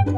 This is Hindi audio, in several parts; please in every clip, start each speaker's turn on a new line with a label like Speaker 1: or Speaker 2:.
Speaker 1: हेलो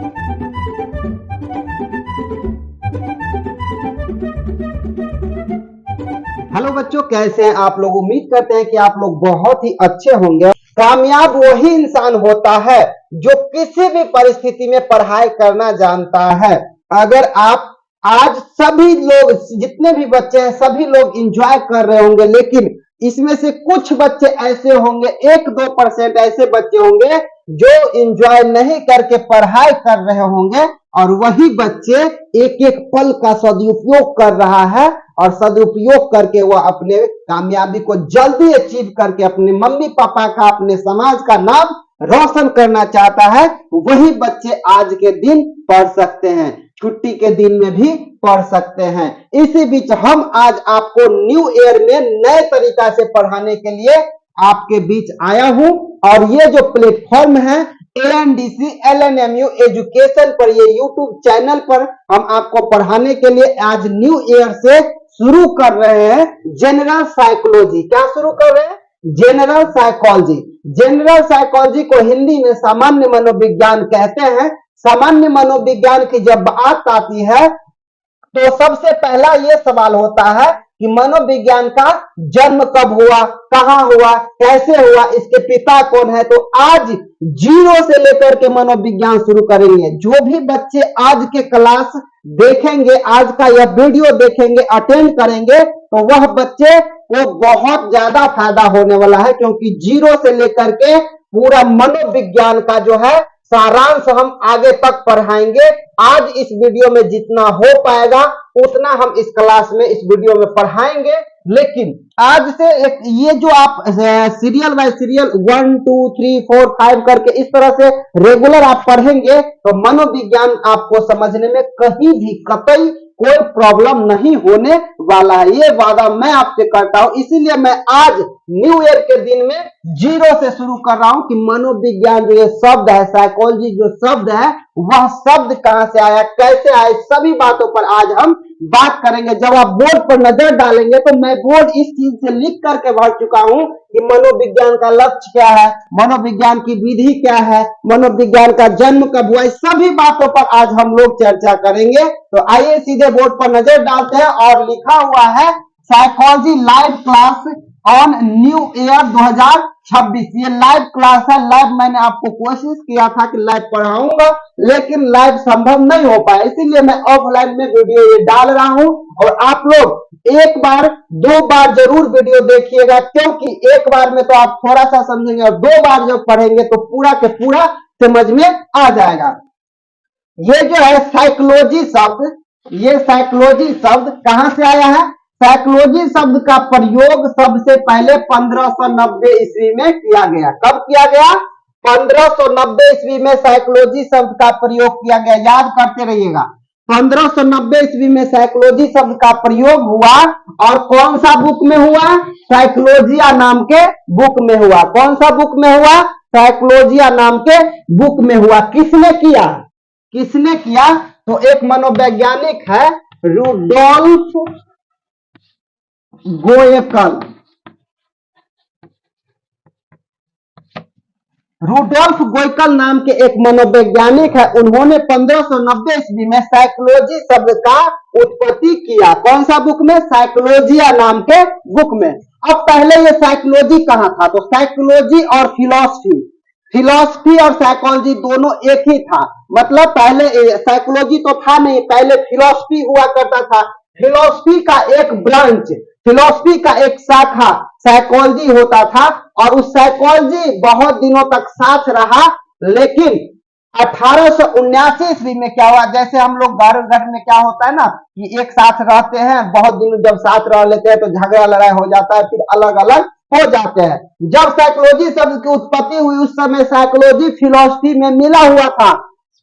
Speaker 1: बच्चों, कैसे हैं आप लोग। उम्मीद करते हैं कि आप लोग बहुत ही अच्छे होंगे। कामयाब वही इंसान होता है जो किसी भी परिस्थिति में पढ़ाई करना जानता है। अगर आप आज सभी लोग, जितने भी बच्चे हैं, सभी लोग एंजॉय कर रहे होंगे, लेकिन इसमें से कुछ बच्चे ऐसे होंगे, 1-2% ऐसे बच्चे होंगे जो एंजॉय नहीं करके पढ़ाई कर रहे होंगे, और वही बच्चे एक एक पल का सदुपयोग कर रहा है, और सदुपयोग करके वह अपने कामयाबी को जल्दी अचीव करके अपने मम्मी पापा का, अपने समाज का नाम रोशन करना चाहता है। वही बच्चे आज के दिन पढ़ सकते हैं, छुट्टी के दिन में भी पढ़ सकते हैं। इसी बीच हम आज आपको न्यू ईयर में नए तरीका से पढ़ाने के लिए आपके बीच आया हूं, और ये जो प्लेटफॉर्म है ANDC LNMU एजुकेशन पर, ये यूट्यूब चैनल पर हम आपको पढ़ाने के लिए आज न्यू ईयर से शुरू कर रहे हैं जनरल साइकोलॉजी। क्या शुरू कर रहे हैं? General psychology. जनरल साइकोलॉजी को हिंदी में सामान्य मनोविज्ञान कहते हैं। सामान्य मनोविज्ञान की जब बात आती है तो सबसे पहला यह सवाल होता है कि मनोविज्ञान का जन्म कब हुआ, कहां हुआ, कैसे हुआ, इसके पिता कौन है। तो आज 0 से लेकर के मनोविज्ञान शुरू करेंगे। जो भी बच्चे आज के क्लास देखेंगे, आज का यह वीडियो देखेंगे, अटेंड करेंगे, तो वह बच्चे को बहुत ज्यादा फायदा होने वाला है, क्योंकि 0 से लेकर के पूरा मनोविज्ञान का जो है सारांश हम आगे तक पढ़ाएंगे। आज इस वीडियो में जितना हो पाएगा उतना हम इस क्लास में, इस वीडियो में पढ़ाएंगे। लेकिन आज से एक ये जो आप सीरियल बाय सीरियल 1 2 3 4 5 करके इस तरह से रेगुलर आप पढ़ेंगे तो मनोविज्ञान आपको समझने में कहीं भी कतई कोई प्रॉब्लम नहीं होने वाला है, ये वादा मैं आपसे करता हूं। इसीलिए मैं आज न्यू ईयर के दिन में 0 से शुरू कर रहा हूं कि मनोविज्ञान जो ये शब्द है, साइकोलॉजी जो शब्द है, वह शब्द कहां से आया, कैसे आया, सभी बातों पर आज हम बात करेंगे। जब आप बोर्ड पर नजर डालेंगे तो मैं बोर्ड इस चीज से लिख करके भर चुका हूं कि मनोविज्ञान का लक्ष्य क्या है, मनोविज्ञान की विधि क्या है, मनोविज्ञान का जन्म कब हुआ, इस सभी बातों पर आज हम लोग चर्चा करेंगे। तो आइए सीधे बोर्ड पर नजर डालते हैं, और लिखा हुआ है psychology live class on new year 2026। ये लाइव क्लास है। लाइव मैंने आपको कोशिश किया था कि लाइव पढ़ाऊंगा, लेकिन लाइव संभव नहीं हो पाया, इसीलिए मैं ऑफलाइन में वीडियो ये डाल रहा हूं। और आप लोग एक बार 2 बार जरूर वीडियो देखिएगा, क्योंकि एक बार में तो आप थोड़ा सा समझेंगे, और 2 बार जब पढ़ेंगे तो पूरा के पूरा समझ में आ जाएगा। ये जो है साइकोलॉजी शब्द, ये साइकोलॉजी शब्द कहां से आया है? साइकोलॉजी शब्द का प्रयोग सबसे पहले 1590 ईस्वी में किया गया। कब किया गया? 1590 ईस्वी में साइकोलॉजी शब्द का प्रयोग किया गया। याद करते रहिएगा, 1590 ईस्वी में साइकोलॉजी शब्द का प्रयोग हुआ। और कौन सा बुक में हुआ? साइकोलॉजिया नाम के बुक में हुआ। कौन सा बुक में हुआ? साइकोलॉजिया नाम के बुक में हुआ। किसने किया? किसने किया? तो एक मनोवैज्ञानिक है रुडोल्फ गोएकल। रुडोल्फ गोएकल नाम के एक मनोवैज्ञानिक है। उन्होंने 1590 ईस्वी में साइकोलॉजी शब्द का उत्पत्ति किया। कौन सा बुक में? साइकोलॉजिया नाम के बुक में। अब पहले ये साइकोलॉजी कहां था? तो साइकोलॉजी और फिलॉसफी, फिलॉसफी और साइकोलॉजी दोनों एक ही था। मतलब पहले साइकोलॉजी तो था नहीं, पहले फिलॉसफी हुआ करता था। फिलॉसफी का एक ब्रांच, फिलॉसफी का एक शाखा साइकोलॉजी होता था, और उस साइकोलॉजी बहुत दिनों तक साथ रहा। लेकिन 1879 ईस्वी में क्या हुआ? जैसे हम लोग घर घर में क्या होता है ना कि एक साथ रहते हैं, बहुत दिन जब साथ रह लेते हैं तो झगड़ा लड़ाई हो जाता है, फिर अलग अलग हो जाते हैं। जब साइकोलॉजी शब्द की उत्पत्ति हुई उस समय साइकोलॉजी फिलॉसफी में मिला हुआ था।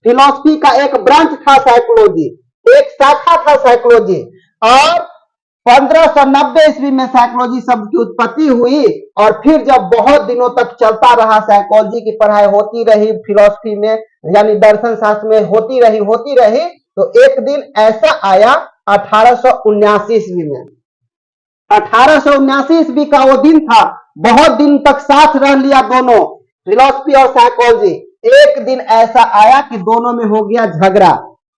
Speaker 1: फिलॉसफी का एक ब्रांच था साइकोलॉजी, एक शाखा था साइकोलॉजी। और 1590 ईस्वी में साइकोलॉजी शब्द की उत्पत्ति हुई, और फिर जब बहुत दिनों तक चलता रहा, साइकोलॉजी की पढ़ाई होती रही, फिलॉसफी में यानी दर्शन शास्त्र में होती रही, तो एक दिन ऐसा आया 1879 ईस्वी में। 1879 ईस्वी का वो दिन था, बहुत दिन तक साथ रह लिया दोनों, फिलॉसफी और साइकोलॉजी। एक दिन ऐसा आया कि दोनों में हो गया झगड़ा।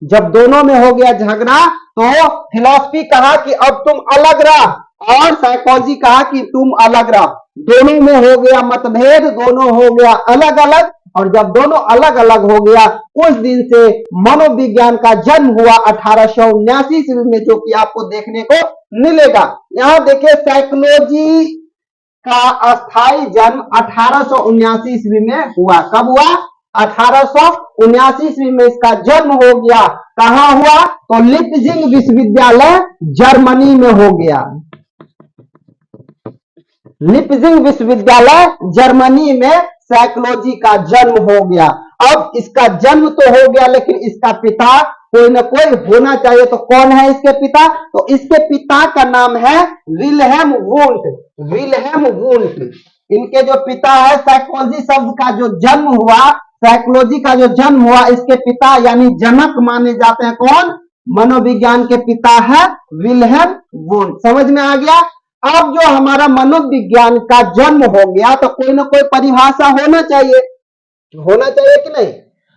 Speaker 1: जब दोनों में हो गया झगड़ा तो फिलॉसफी कहा कि अब तुम अलग रह, और साइकोलॉजी कहा कि तुम अलग रह। दोनों में हो गया मतभेद, दोनों हो गया अलग अलग, और जब दोनों अलग अलग हो गया उस दिन से मनोविज्ञान का जन्म हुआ 1879 ईस्वी में, जो कि आपको देखने को मिलेगा। यहां देखिए साइकोलॉजी का अस्थाई जन्म 1879 ईस्वी में हुआ। कब हुआ? 1879 ईस्वी में इसका जन्म हो गया। कहां हुआ? तो लिप्जिंग विश्वविद्यालय जर्मनी में हो गया। लिप्जिंग विश्वविद्यालय जर्मनी में साइकोलॉजी का जन्म हो गया। अब इसका जन्म तो हो गया, लेकिन इसका पिता कोई ना कोई होना चाहिए। तो कौन है इसके पिता? तो इसके पिता का नाम है विल्हेम वुंट। विल्हेम वुंट इनके जो पिता है, साइकोलॉजी शब्द का जो जन्म हुआ, साइकोलॉजी का जो जन्म हुआ, इसके पिता यानी जनक माने जाते हैं। कौन? मनोविज्ञान के पिता है विल्हेम वुंट। समझ में आ गया? अब जो हमारा मनोविज्ञान का जन्म हो गया तो कोई ना कोई परिभाषा होना चाहिए, होना चाहिए कि नहीं?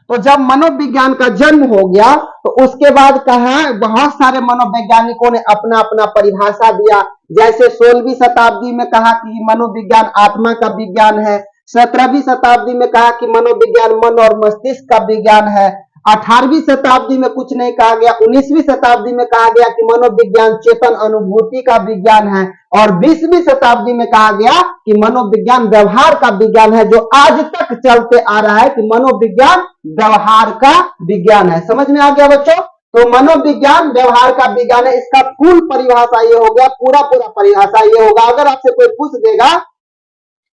Speaker 1: तो जब मनोविज्ञान का जन्म हो गया तो उसके बाद कहा बहुत सारे मनोवैज्ञानिकों ने अपना अपना परिभाषा दिया। जैसे 16वीं शताब्दी में कहा कि मनोविज्ञान आत्मा का विज्ञान है। 17वीं शताब्दी में कहा कि मनोविज्ञान मन और मस्तिष्क का विज्ञान है। 18वीं शताब्दी में कुछ नहीं कहा गया। 19वीं शताब्दी में कहा गया कि मनोविज्ञान चेतन अनुभूति का विज्ञान है। और 20वीं शताब्दी में कहा गया कि मनोविज्ञान व्यवहार का विज्ञान है, जो आज तक चलते आ रहा है कि मनोविज्ञान व्यवहार का विज्ञान है। समझ में आ गया बच्चों? तो मनोविज्ञान व्यवहार का विज्ञान है। इसका फुल परिभाषा ये हो गया, पूरा पूरा परिभाषा ये होगा। अगर आपसे कोई पूछ देगा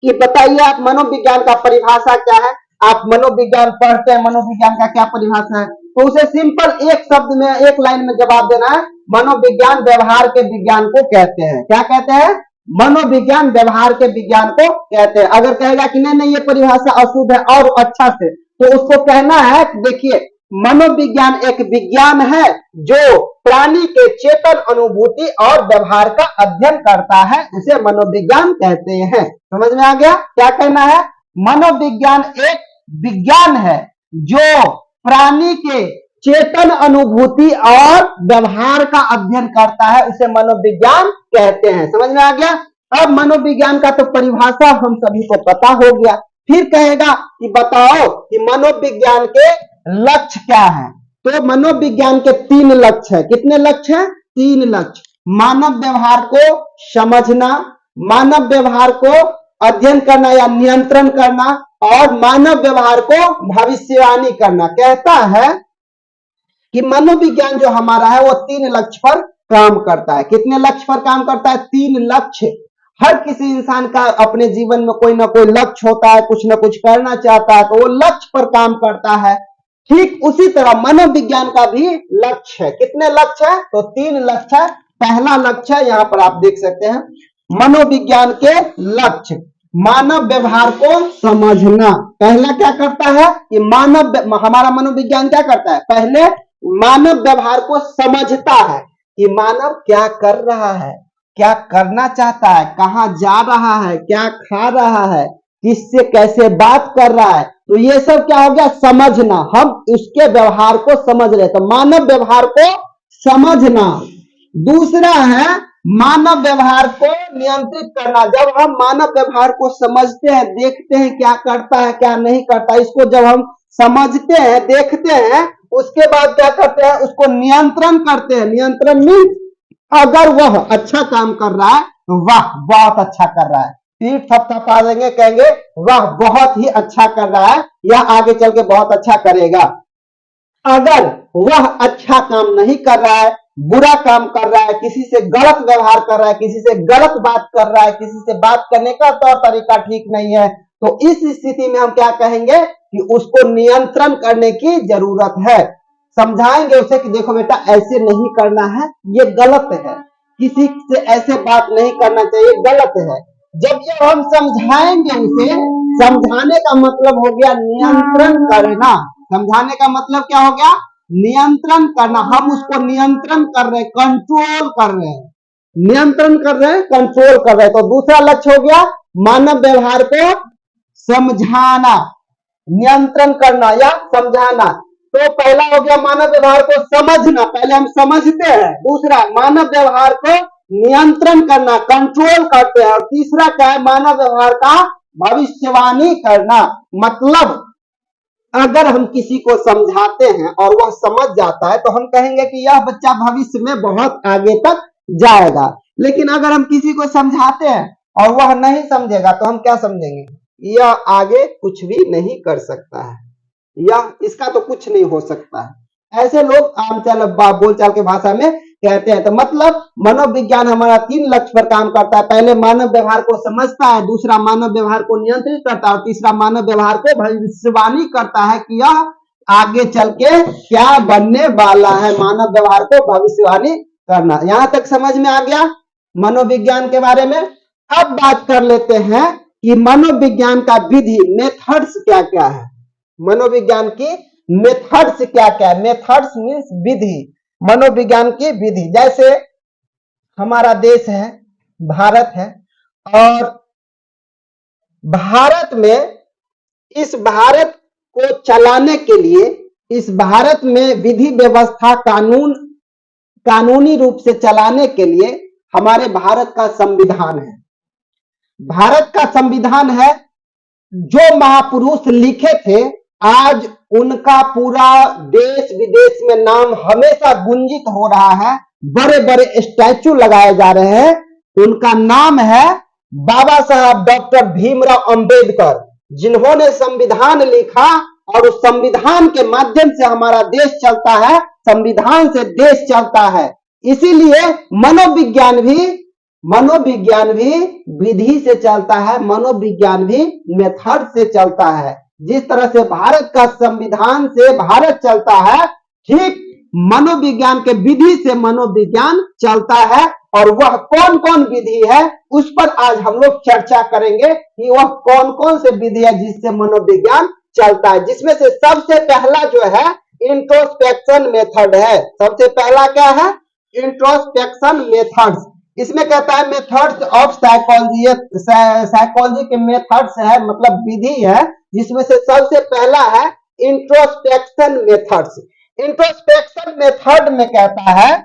Speaker 1: कि बताइए आप मनोविज्ञान का परिभाषा क्या है, आप मनोविज्ञान पढ़ते हैं, मनोविज्ञान का क्या परिभाषा है, तो उसे सिंपल एक शब्द में, एक लाइन में जवाब देना है, मनोविज्ञान व्यवहार के विज्ञान को कहते हैं। क्या कहते हैं? मनोविज्ञान व्यवहार के विज्ञान को कहते हैं। अगर कहेगा कि नहीं नहीं ये परिभाषा अशुद्ध है और अच्छा से, तो उसको कहना है कि देखिए मनोविज्ञान एक विज्ञान है जो प्राणी के चेतन अनुभूति और व्यवहार का अध्ययन करता है, उसे मनोविज्ञान कहते हैं। समझ में आ गया? क्या कहना है? मनोविज्ञान एक विज्ञान है जो प्राणी के चेतन अनुभूति और व्यवहार का अध्ययन करता है, उसे मनोविज्ञान कहते हैं। समझ में आ गया? अब मनोविज्ञान का तो परिभाषा हम सभी को पता हो गया। फिर कहेगा कि बताओ कि मनोविज्ञान के लक्ष्य क्या है। तो मनोविज्ञान के 3 लक्ष्य है। कितने लक्ष्य हैं? 3 लक्ष्य। मानव व्यवहार को समझना, मानव व्यवहार को अध्ययन करना या नियंत्रण करना, और मानव व्यवहार को भविष्यवाणी करना। कहता है कि मनोविज्ञान जो हमारा है वो 3 लक्ष्य पर काम करता है। कितने लक्ष्य पर काम करता है? 3 लक्ष्य। हर किसी इंसान का अपने जीवन में कोई ना कोई लक्ष्य होता है, कुछ ना कुछ करना चाहता है, तो वो लक्ष्य पर काम करता है। ठीक उसी तरह मनोविज्ञान का भी लक्ष्य है। कितने लक्ष्य है? तो 3 लक्ष्य है। पहला लक्ष्य है, यहां पर आप देख सकते हैं, मनोविज्ञान के लक्ष्य मानव व्यवहार को समझना। पहला क्या करता है कि हमारा मनोविज्ञान क्या करता है? पहले मानव व्यवहार को समझता है कि मानव क्या कर रहा है, क्या करना चाहता है, कहां जा रहा है, क्या खा रहा है, किससे कैसे बात कर रहा है। तो ये सब क्या हो गया? समझना। हम उसके व्यवहार को समझ रहे, तो मानव व्यवहार को समझना। दूसरा है मानव व्यवहार को नियंत्रित करना। जब हम मानव व्यवहार को समझते हैं, देखते हैं क्या करता है क्या नहीं करता, इसको जब हम समझते हैं, देखते हैं, उसके बाद क्या करते हैं? उसको नियंत्रण करते हैं। नियंत्रण मीन्स अगर वह अच्छा काम कर रहा है तो वाह बहुत अच्छा कर रहा है, पीठ थपथपा देंगे, कहेंगे वाह बहुत ही अच्छा कर रहा है, या आगे चल के बहुत अच्छा करेगा। अगर वह अच्छा काम नहीं कर रहा है, बुरा काम कर रहा है, किसी से गलत व्यवहार कर रहा है, किसी से गलत बात कर रहा है, किसी से बात करने का तौर तरीका ठीक नहीं है, तो इस स्थिति में हम क्या कहेंगे कि उसको नियंत्रण करने की जरूरत है। समझाएंगे उसे कि देखो बेटा ऐसे नहीं करना है, ये गलत है, किसी से ऐसे बात नहीं करना चाहिए, गलत है। जब हम समझाएंगे उसे, समझाने का मतलब हो गया नियंत्रण करना। समझाने का मतलब क्या हो गया? नियंत्रण करना। हम उसको नियंत्रण कर रहे हैं, कंट्रोल कर रहे हैं, नियंत्रण कर रहे हैं, कंट्रोल कर रहे हैं। तो दूसरा लक्ष्य हो गया मानव व्यवहार को समझाना। नियंत्रण करना या समझाना। तो पहला हो गया मानव व्यवहार को समझना, पहले हम समझते हैं। दूसरा मानव व्यवहार को नियंत्रण करना, कंट्रोल करते हैं। और तीसरा क्या है, मानव व्यवहार का भविष्यवाणी करना। मतलब अगर हम किसी को समझाते हैं और वह समझ जाता है तो हम कहेंगे कि यह बच्चा भविष्य में बहुत आगे तक जाएगा। लेकिन अगर हम किसी को समझाते हैं और वह नहीं समझेगा तो हम क्या समझेंगे, यह आगे कुछ भी नहीं कर सकता है, यह इसका तो कुछ नहीं हो सकता है। ऐसे लोग आमचाल बोलचाल के भाषा में कहते हैं। तो मतलब मनोविज्ञान हमारा 3 लक्ष्य पर काम करता है। पहले मानव व्यवहार को समझता है, दूसरा मानव व्यवहार को नियंत्रित करता है और तीसरा मानव व्यवहार को भविष्यवाणी करता है कि यह आगे चल के क्या बनने वाला है। मानव व्यवहार को भविष्यवाणी करना, यहां तक समझ में आ गया मनोविज्ञान के बारे में। अब बात कर लेते हैं कि मनोविज्ञान का विधि, मेथड्स क्या क्या है। मनोविज्ञान की मेथड्स क्या क्या है। मेथड्स मीन्स विधि, मनोविज्ञान की विधि। जैसे हमारा देश है, भारत है, और भारत में, इस भारत को चलाने के लिए, इस भारत में विधि व्यवस्था कानूनी रूप से चलाने के लिए हमारे भारत का संविधान है। भारत का संविधान है, जो महापुरुष लिखे थे आज उनका पूरा देश विदेश में नाम हमेशा गुंजित हो रहा है। बड़े बड़े स्टैचू लगाए जा रहे हैं। उनका नाम है बाबा साहब डॉक्टर भीमराव अंबेडकर, जिन्होंने संविधान लिखा और उस संविधान के माध्यम से हमारा देश चलता है, संविधान से देश चलता है। इसीलिए मनोविज्ञान भी विधि से चलता है, मनोविज्ञान भी मेथड से चलता है। जिस तरह से भारत का संविधान से भारत चलता है, ठीक मनोविज्ञान के विधि से मनोविज्ञान चलता है। और वह कौन कौन विधि है उस पर आज हम लोग चर्चा करेंगे कि वह कौन कौन से विधि है जिससे मनोविज्ञान चलता है। जिसमें से सबसे पहला जो है इंट्रोस्पेक्शन मेथड है। सबसे पहला क्या है, इंट्रोस्पेक्शन मेथड्स। इसमें कहता है मेथड्स ऑफ साइकोलॉजी, साइकोलॉजी के मेथड्स है, मतलब विधि है, जिसमें से सबसे पहला है इंट्रोस्पेक्शन मेथड्स। इंट्रोस्पेक्शन मेथड में कहता है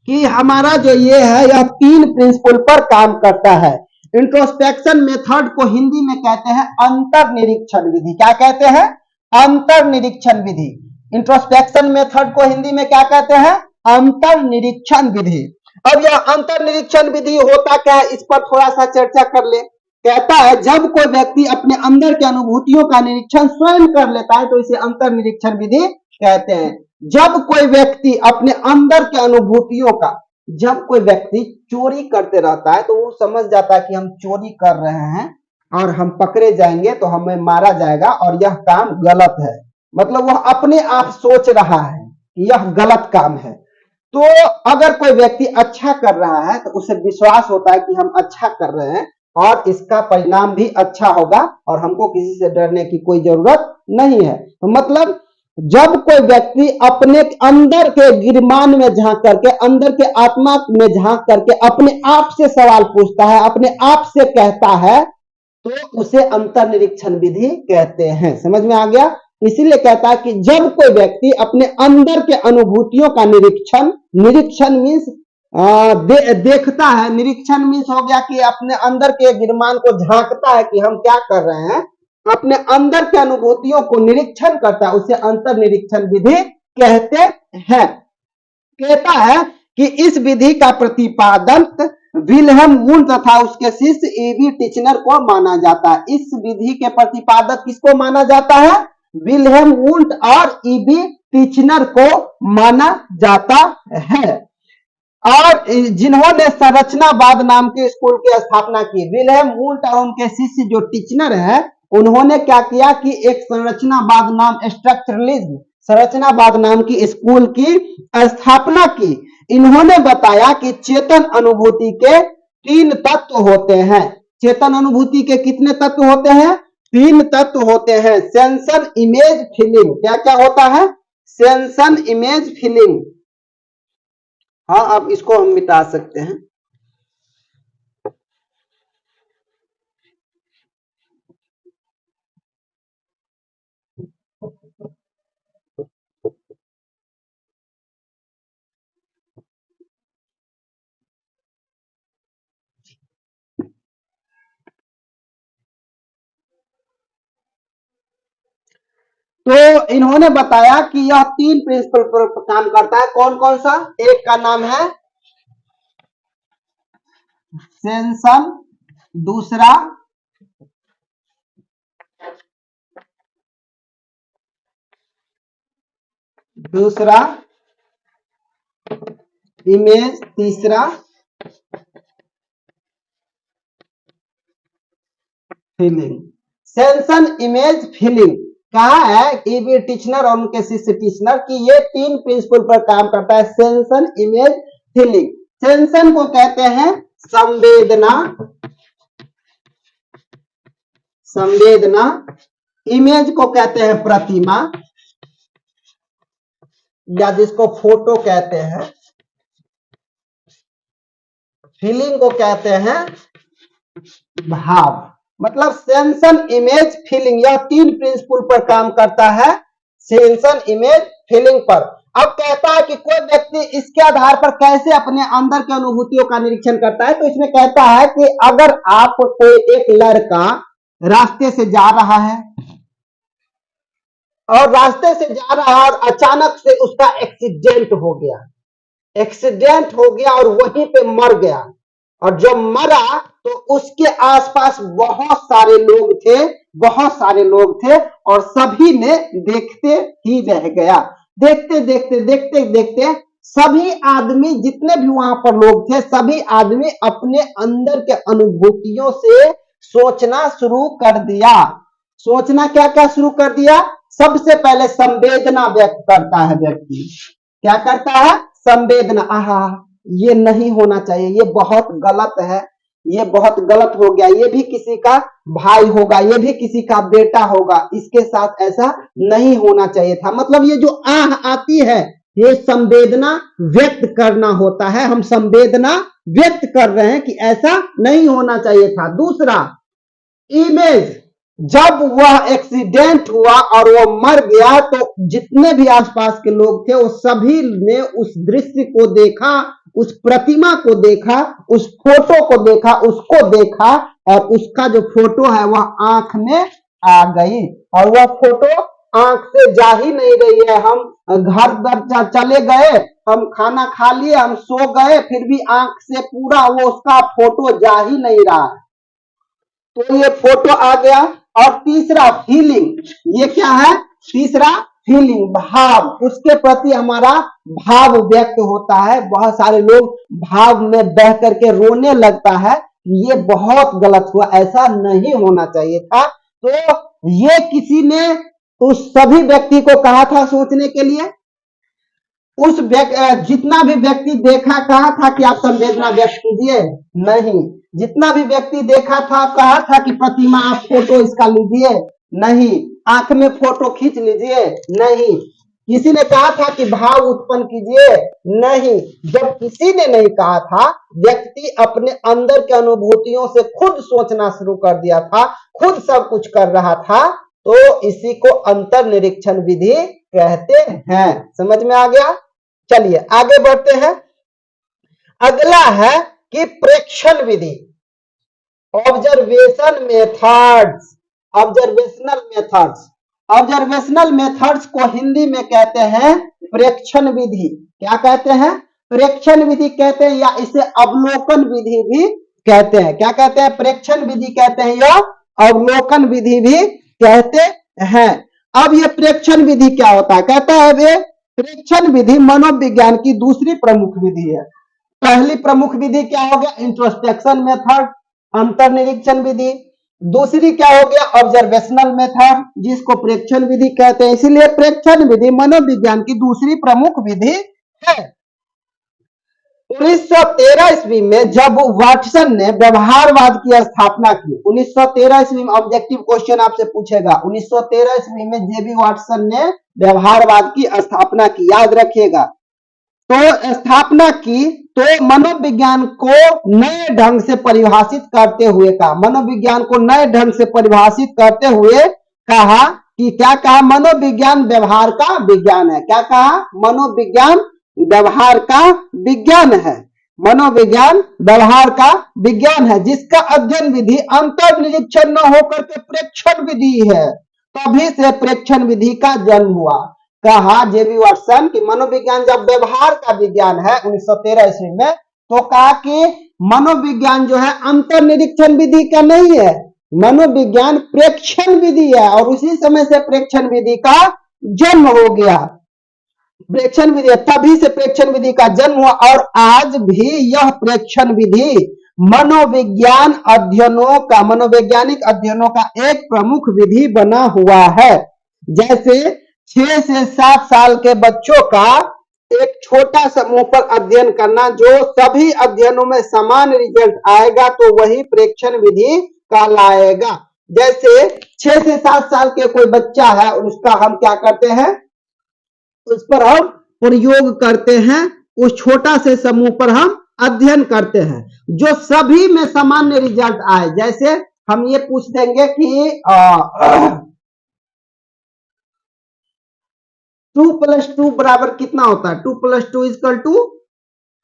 Speaker 1: कि हमारा जो ये है यह 3 प्रिंसिपल पर काम करता है। इंट्रोस्पेक्शन मेथड को हिंदी में कहते हैं अंतर्निरीक्षण विधि। क्या कहते हैं, अंतर्निरीक्षण विधि। इंट्रोस्पेक्शन मेथड को हिंदी में क्या कहते हैं, अंतर्निरीक्षण विधि। अब यह अंतर्निरीक्षण विधि होता क्या है, इस पर थोड़ा सा चर्चा कर ले। कहता है जब कोई व्यक्ति अपने अंदर के अनुभूतियों का निरीक्षण स्वयं कर लेता है तो इसे अंतर्निरीक्षण विधि कहते हैं। जब कोई व्यक्ति अपने अंदर के अनुभूतियों का, जब कोई व्यक्ति चोरी करते रहता है तो वो समझ जाता है कि हम चोरी कर रहे हैं और हम पकड़े जाएंगे तो हमें मारा जाएगा और यह काम गलत है। मतलब वह अपने आप सोच रहा है कि यह गलत काम है। तो अगर कोई व्यक्ति अच्छा कर रहा है तो उसे विश्वास होता है कि हम अच्छा कर रहे हैं और इसका परिणाम भी अच्छा होगा और हमको किसी से डरने की कोई जरूरत नहीं है। तो मतलब जब कोई व्यक्ति अपने अंदर के गिरमान में झांक करके, अंदर के आत्मा में झांक करके अपने आप से सवाल पूछता है, अपने आप से कहता है, तो उसे अंतर्निरीक्षण विधि कहते हैं। समझ में आ गया। इसीलिए कहता है कि जब कोई व्यक्ति अपने अंदर के अनुभूतियों का निरीक्षण मीन्स देखता है, निरीक्षण मीन्स हो गया कि अपने अंदर के गिरमान को झांकता है कि हम क्या कर रहे हैं, अपने अंदर के अनुभूतियों को निरीक्षण करता है, उसे अंतर्निरीक्षण विधि कहते हैं। कहता है कि इस विधि का प्रतिपादन विल्हेम वुंट तथा उसके शिष्य ईवी टिचनर को माना जाता है। इस विधि के प्रतिपादक किसको माना जाता है, विल्हेम वुंट और ईवी टिचनर को माना जाता है। और जिन्होंने संरचनावाद नाम के स्कूल की स्थापना की, विल्हेम वुंट और उनके शिष्य जो टिचनर है, उन्होंने क्या किया कि एक संरचनावाद नाम, स्ट्रक्चरलिज्म, संरचनावाद नाम की स्कूल की स्थापना की। इन्होंने बताया कि चेतन अनुभूति के 3 तत्व होते हैं। चेतन अनुभूति के कितने तत्व होते हैं, 3 तत्व होते हैं। Sanction, image, feeling. क्या क्या होता है, सेंसन, इमेज, फीलिंग। हाँ, अब इसको हम मिटा सकते हैं। तो इन्होंने बताया कि यह तीन प्रिंसिपल पर काम करता है। कौन कौन सा? एक का नाम है सेंसन, दूसरा इमेज, तीसरा फीलिंग। सेंसन, इमेज, फीलिंग कहा है ईबी टिचनर और उनके शिष्य टिचनर की ये तीन प्रिंसिपल पर काम करता है, सेंसन, इमेज, फीलिंग। सेंसन को कहते हैं संवेदना, इमेज को कहते हैं प्रतिमा या जिसको फोटो कहते हैं, फीलिंग को कहते हैं भाव। मतलब सेंसन, इमेज, फीलिंग यह तीन प्रिंसिपल पर काम करता है, सेंसन, इमेज, फीलिंग पर। अब कहता है कि कोई व्यक्ति इसके आधार पर कैसे अपने अंदर की अनुभूतियों का निरीक्षण करता है। तो इसमें कहता है कि अगर आप कोई एक लड़का रास्ते से जा रहा है और रास्ते से जा रहा है और अचानक से उसका एक्सीडेंट हो गया और वहीं पे मर गया, और जब मरा तो उसके आसपास बहुत सारे लोग थे और सभी ने देखते ही रह गया। देखते सभी आदमी, जितने भी वहां पर लोग थे, सभी आदमी अपने अंदर के अनुभूतियों से सोचना शुरू कर दिया। सोचना क्या क्या शुरू कर दिया? सबसे पहले संवेदना व्यक्त करता है व्यक्ति। क्या करता है? संवेदना। आहा, ये नहीं होना चाहिए, ये बहुत गलत है, ये बहुत गलत हो गया, ये भी किसी का भाई होगा, ये भी किसी का बेटा होगा, इसके साथ ऐसा नहीं होना चाहिए था। मतलब ये जो आह आती है, ये संवेदना व्यक्त करना होता है। हम संवेदना व्यक्त कर रहे हैं कि ऐसा नहीं होना चाहिए था। दूसरा इमेज, जब वह एक्सीडेंट हुआ और वो मर गया तो जितने भी आसपास के लोग थे वो सभी ने उस दृश्य को देखा, उस प्रतिमा को देखा, उस फोटो को देखा, उसको देखा, और उसका जो फोटो है वह आंख में आ गई, और वह फोटो आंख से जा ही नहीं रही है। हम घर पर चले गए, हम खाना खा लिए, हम सो गए, फिर भी आंख से पूरा वो उसका फोटो जा ही नहीं रहा, तो ये फोटो आ गया। और तीसरा फीलिंग, ये क्या है? तीसरा फीलिंग, भाव, उसके प्रति हमारा भाव व्यक्त होता है। बहुत सारे लोग भाव में बह करके रोने लगता है, ये बहुत गलत हुआ, ऐसा नहीं होना चाहिए था। तो ये किसी ने उस सभी व्यक्ति को कहा था सोचने के लिए। उस जितना भी व्यक्ति देखा, कहा था कि आप संवेदना व्यक्त कीजिए? नहीं। जितना भी व्यक्ति देखा था, कहा था कि प्रतिमा आप फोटो इसका लीजिए? नहीं। आंख में फोटो खींच लीजिए? नहीं। किसी ने कहा था कि भाव उत्पन्न कीजिए? नहीं। जब किसी ने नहीं कहा था, व्यक्ति अपने अंदर के अनुभूतियों से खुद सोचना शुरू कर दिया था, खुद सब कुछ कर रहा था, तो इसी को अंतर निरीक्षण विधि कहते हैं। समझ में आ गया? चलिए आगे बढ़ते हैं। अगला है कि प्रेक्षण विधि, ऑब्जर्वेशन मेथड्स। ऑब्जर्वेशनल मेथड्स को हिंदी में कहते हैं प्रेक्षण विधि। क्या कहते हैं? प्रेक्षण विधि कहते हैं, या इसे अवलोकन विधि भी कहते हैं। क्या कहते हैं? प्रेक्षण विधि कहते हैं या अवलोकन विधि भी कहते हैं। अब ये प्रेक्षण विधि क्या होता है? कहता है वे प्रेक्षण विधि मनोविज्ञान की दूसरी प्रमुख विधि है। पहली प्रमुख विधि क्या हो गया? इंट्रोस्पेक्शन मेथड, अंतर्निरीक्षण विधि। दूसरी क्या हो गया? ऑब्जर्वेशनल मेथड, जिसको प्रेक्षण विधि कहते हैं। इसीलिए प्रेक्षण विधि मनोविज्ञान की दूसरी प्रमुख विधि है। 1913 ईस्वी में जब वाटसन ने व्यवहारवाद की स्थापना की, 1913 ईस्वी में ऑब्जेक्टिव क्वेश्चन आपसे पूछेगा, 1913 ईस्वी में जेबी वाटसन ने व्यवहारवाद की स्थापना की, याद रखिएगा। तो स्थापना की तो मनोविज्ञान को नए ढंग से परिभाषित करते हुए कहा, मनोविज्ञान को नए ढंग से परिभाषित करते हुए कहा कि क्या कहा? मनोविज्ञान व्यवहार का विज्ञान है। क्या कहा? मनोविज्ञान व्यवहार का विज्ञान है। मनोविज्ञान व्यवहार का विज्ञान है, जिसका अध्ययन विधि अंतर्निरीक्षण न होकर के प्रेक्षण विधि है। तभी से प्रेक्षण विधि का जन्म हुआ। कहा जेबी वाटसन कि मनोविज्ञान जब व्यवहार का विज्ञान है 1913 ईस्वी में, तो कहा कि मनोविज्ञान जो है अंतर्निरीक्षण विधि का नहीं है, मनोविज्ञान प्रेक्षण विधि है। और उसी समय से प्रेक्षण विधि का जन्म हो गया। प्रेक्षण विधि, तभी से प्रेक्षण विधि का जन्म हुआ और आज भी यह प्रेक्षण विधि मनोविज्ञान अध्ययनों का, मनोवैज्ञानिक अध्ययनों का एक प्रमुख विधि बना हुआ है। जैसे 6 से 7 साल के बच्चों का एक छोटा समूह पर अध्ययन करना, जो सभी अध्ययनों में समान रिजल्ट आएगा, तो वही प्रेक्षण विधि कहलाएगा। जैसे 6 से 7 साल के कोई बच्चा है, उसका हम क्या करते हैं, उस पर हम प्रयोग करते हैं, उस छोटा से समूह पर हम अध्ययन करते हैं, जो सभी में सामान्य रिजल्ट आए। जैसे हम ये पूछ देंगे कि 2 + 2 बराबर कितना होता है, 2 + 2 =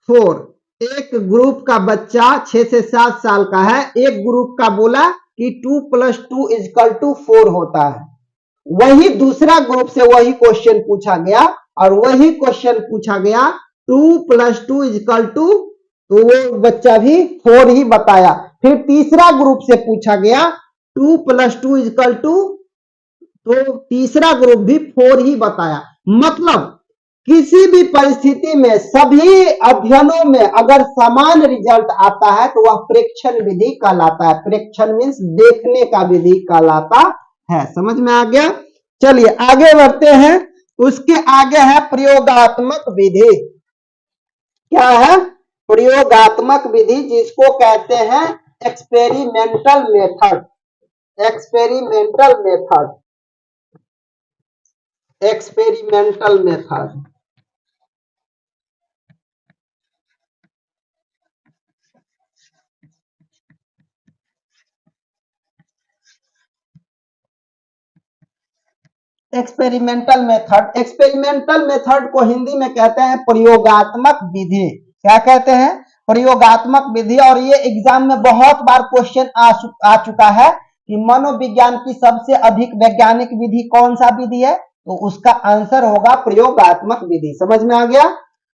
Speaker 1: 4। एक ग्रुप का बच्चा 6 से 7 साल का है, एक ग्रुप का बोला कि 2 + 2 = 4 होता है। वही दूसरा ग्रुप से वही क्वेश्चन पूछा गया और वही क्वेश्चन पूछा गया 2 + 2 = तो वो बच्चा भी 4 ही बताया। फिर तीसरा ग्रुप से पूछा गया 2 + 2 = तो तीसरा ग्रुप भी 4 ही बताया। मतलब किसी भी परिस्थिति में सभी अध्ययनों में अगर समान रिजल्ट आता है तो वह प्रेक्षण विधि कहलाता है। प्रेक्षण मीन्स देखने का विधि कहलाता है। समझ में आ गया? चलिए आगे बढ़ते हैं। उसके आगे है प्रयोगात्मक विधि। क्या है? प्रयोगात्मक विधि, जिसको कहते हैं experimental method. Experimental method, experimental method. Experimental method, experimental method को हिंदी में कहते हैं प्रयोगात्मक विधि। क्या कहते हैं? प्रयोगात्मक विधि। और ये एग्जाम में बहुत बार क्वेश्चन आ चुका है कि मनोविज्ञान की सबसे अधिक वैज्ञानिक विधि कौन सा विधि है, तो उसका आंसर होगा प्रयोगात्मक विधि। समझ में आ गया?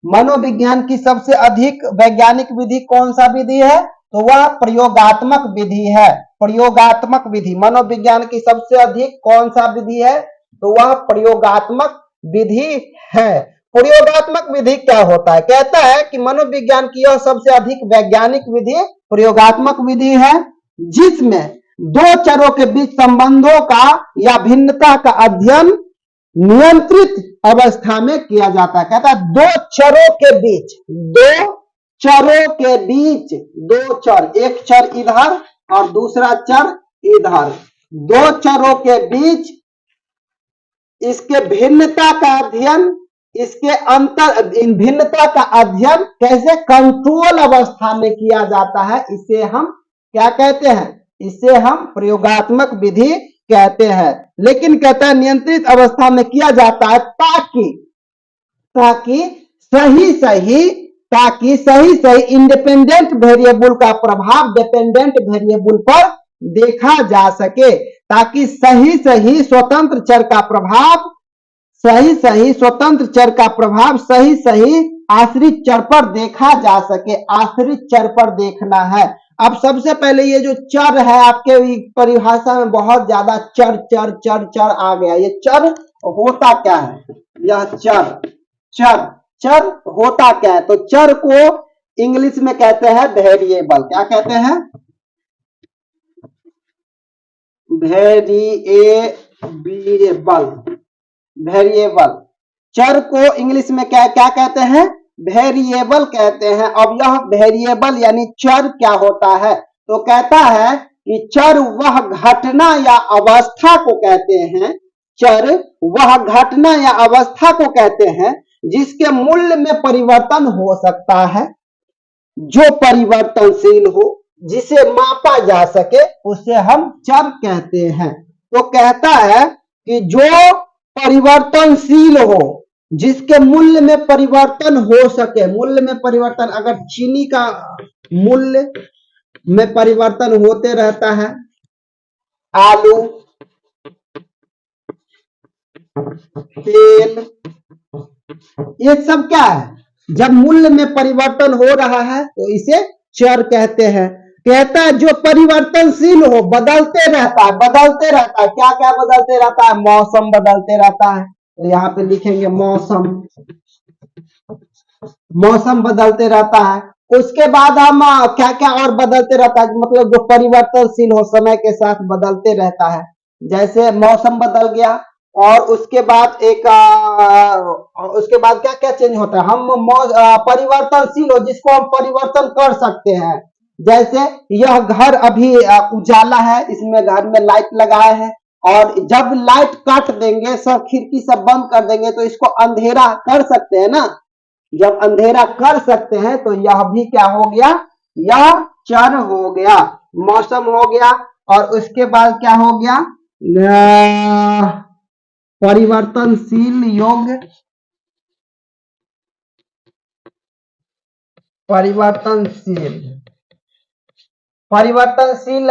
Speaker 1: मनोविज्ञान की सबसे अधिक वैज्ञानिक विधि कौन सा विधि है, तो वह प्रयोगात्मक विधि है। प्रयोगात्मक विधि, मनोविज्ञान की सबसे अधिक कौन सा विधि है, तो वह प्रयोगात्मक विधि है। प्रयोगात्मक विधि क्या होता है? कहता है कि मनोविज्ञान की यह सबसे अधिक वैज्ञानिक विधि प्रयोगात्मक विधि है, जिसमें दो चरों के बीच संबंधों का या भिन्नता का अध्ययन नियंत्रित अवस्था में किया जाता है। कहता है दो चरों के बीच, दो चरों के बीच, दो चर, एक चर इधर और दूसरा चर इधर, दो चरों के बीच इसके भिन्नता का अध्ययन, इसके अंतर, इन भिन्नता का अध्ययन कैसे कंट्रोल अवस्था में किया जाता है, इसे हम क्या कहते हैं? इसे हम प्रयोगात्मक विधि कहते हैं। लेकिन कहता है नियंत्रित अवस्था में किया जाता है ताकि सही सही इंडिपेंडेंट वेरिएबल का प्रभाव डिपेंडेंट वेरिएबल पर देखा जा सके, ताकि सही सही स्वतंत्र चर का प्रभाव, सही सही आश्रित चर पर देखा जा सके। आश्रित चर पर देखना है। अब सबसे पहले ये जो चर है, आपके परिभाषा में बहुत ज्यादा चर चर चर चर आ गया। ये चर होता क्या है? यह चर होता क्या है? तो चर को इंग्लिश में कहते हैं वेरिएबल। क्या कहते हैं? वेरिएबल। चर को इंग्लिश में क्या कहते हैं? वेरिएबल कहते हैं। अब यह वेरिएबल यानी चर क्या होता है? तो कहता है कि चर वह घटना या अवस्था को कहते हैं, चर वह घटना या अवस्था को कहते हैं जिसके मूल्य में परिवर्तन हो सकता है, जो परिवर्तनशील हो, जिसे मापा जा सके, उसे हम चर कहते हैं। तो कहता है कि जो परिवर्तनशील हो, जिसके मूल्य में परिवर्तन हो सके। मूल्य में परिवर्तन, अगर चीनी का मूल्य में परिवर्तन होते रहता है, आलू, तेल, ये सब क्या है? जब मूल्य में परिवर्तन हो रहा है तो इसे चर कहते हैं। कहता है जो परिवर्तनशील हो, बदलते रहता है, बदलते रहता है। क्या क्या बदलते रहता है? मौसम बदलते रहता है, तो यहाँ पे लिखेंगे मौसम, मौसम बदलते रहता है। उसके बाद हम क्या क्या और बदलते रहता है, मतलब जो परिवर्तनशील हो, समय के साथ बदलते रहता है। जैसे मौसम बदल गया, और उसके बाद उसके बाद क्या क्या चेंज होता है? हम परिवर्तनशील हो जिसको हम परिवर्तन कर सकते हैं। जैसे यह घर अभी उजाला है, इसमें घर में लाइट लगाए हैं, और जब लाइट काट देंगे, सब खिड़की सब बंद कर देंगे, तो इसको अंधेरा कर सकते हैं ना। जब अंधेरा कर सकते हैं तो यह भी क्या हो गया? यह चर हो गया, मौसम हो गया। और उसके बाद क्या हो गया? परिवर्तनशील योग्य, परिवर्तनशील, परिवर्तनशील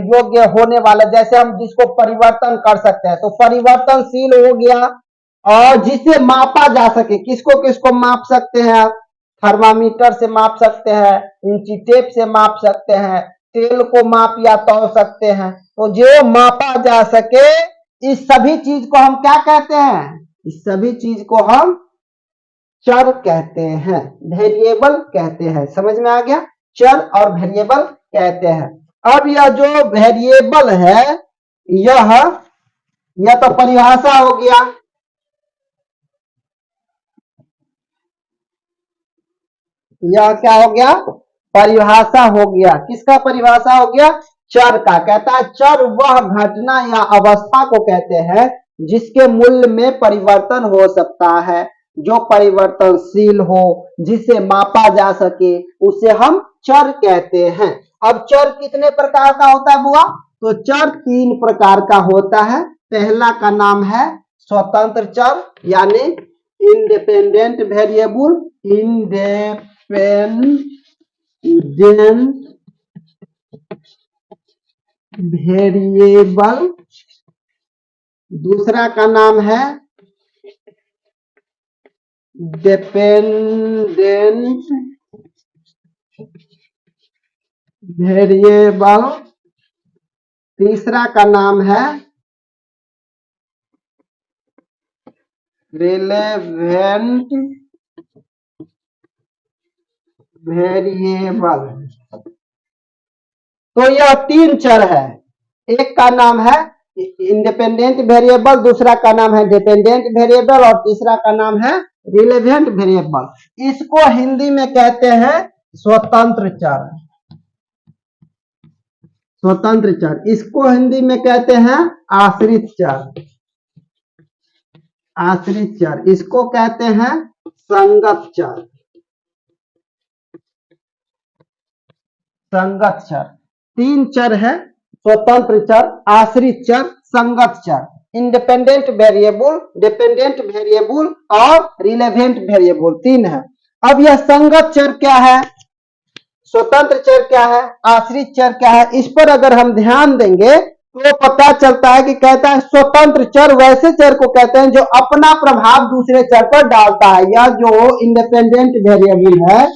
Speaker 1: योग्य होने वाला, जैसे हम जिसको परिवर्तन कर सकते हैं, तो परिवर्तनशील हो गया। और जिसे मापा जा सके, किसको किसको माप सकते हैं आप? थर्मामीटर से माप सकते हैं, इंची टेप से माप सकते हैं, तेल को माप या तौल सकते हैं। तो जो मापा जा सके, इस सभी चीज को हम क्या कहते हैं? इस सभी चीज को हम चर कहते हैं, वेरिएबल कहते हैं। समझ में आ गया? चर और वेरिएबल कहते हैं। अब यह जो वेरिएबल है, यह तो परिभाषा हो गया। यह क्या हो गया? परिभाषा हो गया। किसका परिभाषा हो गया? चर का। कहता है चर वह घटना या अवस्था को कहते हैं जिसके मूल्य में परिवर्तन हो सकता है, जो परिवर्तनशील हो, जिसे मापा जा सके, उसे हम चर कहते हैं। अब चर कितने प्रकार का होता है बुआ? तो चर 3 प्रकार का होता है। पहला का नाम है स्वतंत्र चर, यानी इंडिपेंडेंट वेरिएबल, इंडिपेंडेंट वेरिएबल। दूसरा का नाम है डिपेंडेंट वेरिएबल। तीसरा का नाम है रिलेवेंट वेरिएबल। तो यह 3 चर है। एक का नाम है इंडिपेंडेंट वेरिएबल, दूसरा का नाम है डिपेंडेंट वेरिएबल, और तीसरा का नाम है रिलेवेंट वेरिएबल। इसको हिंदी में कहते हैं स्वतंत्र चर। स्वतंत्र चर। इसको हिंदी में कहते हैं आश्रित चर। आश्रित चर। इसको कहते हैं संगत चर। संगत चर। 3 चर है, स्वतंत्र चर, आश्रित चर, संगत चर। इंडिपेंडेंट वेरिएबल, डिपेंडेंट वेरिएबल और रिलेवेंट वेरिएबल 3 है। अब यह संगत चर क्या है, स्वतंत्र चर क्या है, आश्रित चर क्या है, इस पर अगर हम ध्यान देंगे तो पता चलता है कि कहता है स्वतंत्र चर वैसे चर को कहते हैं जो अपना प्रभाव दूसरे चर पर डालता है। यह जो इंडिपेंडेंट वेरिएबल है,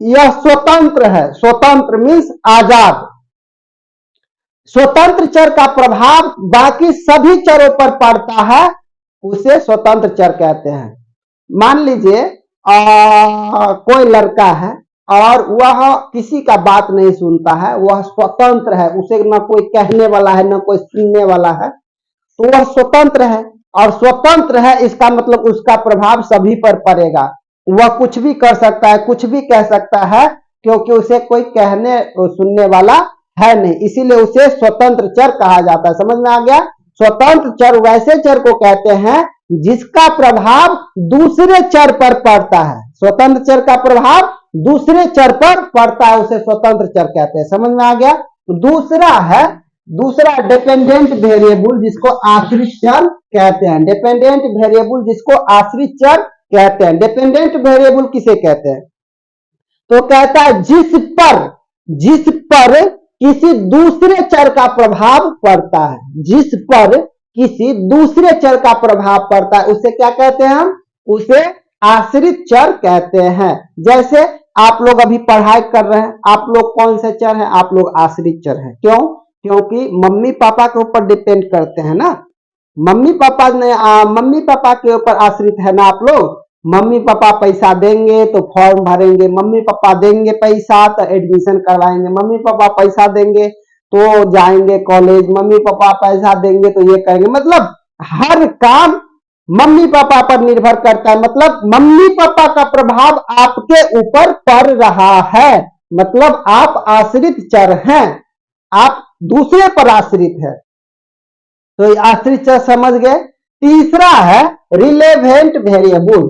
Speaker 1: यह स्वतंत्र है। स्वतंत्र मीन्स आजाद। स्वतंत्र चर का प्रभाव बाकी सभी चरों पर पड़ता है, उसे स्वतंत्र चर कहते हैं। मान लीजिए कोई लड़का है और वह किसी का बात नहीं सुनता है, वह स्वतंत्र है, उसे न कोई कहने वाला है न कोई सुनने वाला है, तो वह स्वतंत्र है। और स्वतंत्र है इसका मतलब उसका प्रभाव सभी पर पड़ेगा। वह कुछ भी कर सकता है, कुछ भी कह सकता है, क्योंकि उसे कोई कहने सुनने वाला है नहीं, इसीलिए उसे स्वतंत्र चर कहा जाता है। समझ में आ गया? स्वतंत्र चर वैसे चर को कहते हैं जिसका प्रभाव दूसरे चर पर पड़ता है। स्वतंत्र चर का प्रभाव दूसरे चर पर पड़ता है, उसे स्वतंत्र चर कहते हैं। समझ में आ गया? दूसरा डिपेंडेंट वेरिएबल जिसको आश्रित चर कहते हैं। डिपेंडेंट वेरिएबल जिसको आश्रित चर कहते हैं। डिपेंडेंट वेरिएबल किसे कहते हैं? तो कहता है जिस पर किसी दूसरे चर का प्रभाव पड़ता है। जिस पर किसी दूसरे चर का प्रभाव पड़ता है उसे क्या कहते हैं हम? उसे आश्रित चर कहते हैं। जैसे आप लोग अभी पढ़ाई कर रहे हैं, आप लोग कौन से चर हैं? आप लोग आश्रित चर हैं। क्यों? क्योंकि मम्मी पापा के ऊपर डिपेंड करते हैं ना। मम्मी पापा के ऊपर आश्रित है ना आप लोग। मम्मी पापा पैसा देंगे तो फॉर्म भरेंगे, मम्मी पापा देंगे पैसा तो एडमिशन करवाएंगे, मम्मी पापा पैसा देंगे तो जाएंगे कॉलेज, मम्मी पापा पैसा देंगे तो ये करेंगे। मतलब हर काम मम्मी पापा पर निर्भर करता है। मतलब मम्मी पापा का प्रभाव आपके ऊपर पड़ रहा है, मतलब आप आश्रित चर हैं, आप दूसरे पर आश्रित है। तो आश्रित चर समझ गए। तीसरा है रिलेवेंट वेरिएबल।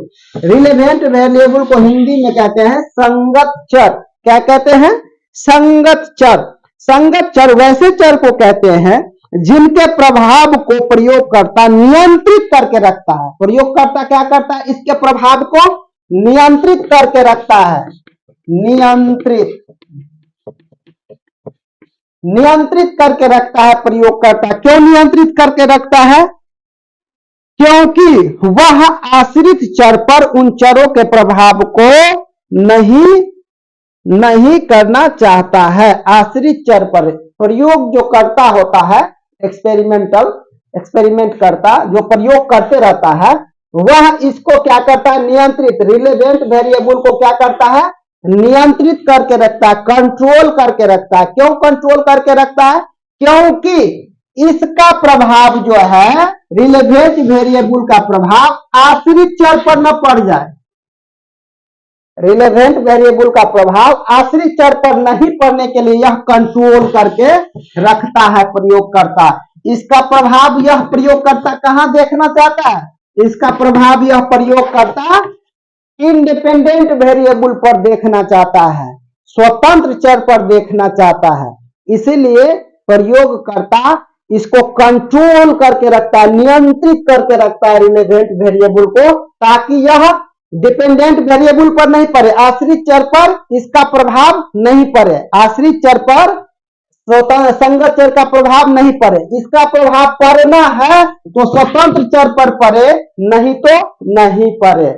Speaker 1: रिलेवेंट वेरिएबल को हिंदी में कहते हैं संगत चर। क्या कहते हैं? संगत चर। संगत चर वैसे चर को कहते हैं जिनके प्रभाव को प्रयोगकर्ता नियंत्रित करके रखता है। प्रयोगकर्ता क्या करता है? इसके प्रभाव को नियंत्रित करके रखता है। नियंत्रित करके रखता है प्रयोगकर्ता। क्यों नियंत्रित करके रखता है? क्योंकि वह आश्रित चर पर उन चरों के प्रभाव को नहीं करना चाहता है। आश्रित चर पर प्रयोग जो करता होता है, एक्सपेरिमेंट करता, जो प्रयोग करते रहता है, वह इसको क्या करता है? नियंत्रित, रिलेवेंट वेरिएबल को क्या करता है? नियंत्रित करके रखता है, कंट्रोल करके रखता है। क्यों कंट्रोल करके रखता है? क्योंकि इसका प्रभाव जो है, रिलेवेंट वेरिएबल का प्रभाव आश्रित चर पर न पड़ जाए। रिलेवेंट वेरिएबल का प्रभाव आश्रित चर पर नहीं पड़ने के लिए यह कंट्रोल करके रखता है प्रयोगकर्ता। इसका प्रभाव यह प्रयोगकर्ता कहां देखना चाहता है? इसका प्रभाव यह प्रयोगकर्ता इंडिपेंडेंट वेरिएबल पर देखना चाहता है, स्वतंत्र चर पर देखना चाहता है। इसीलिए प्रयोगकर्ता इसको कंट्रोल करके रखता है, नियंत्रित करके रखता है रिलेवेंट वेरिएबल को, ताकि यह डिपेंडेंट वेरिएबल पर नहीं पड़े, आश्रित चर पर इसका प्रभाव नहीं पड़े, आश्रित चर पर संगत चर का प्रभाव नहीं पड़े। इसका प्रभाव पड़ना है तो स्वतंत्र चर पर पड़े, नहीं तो नहीं पड़े।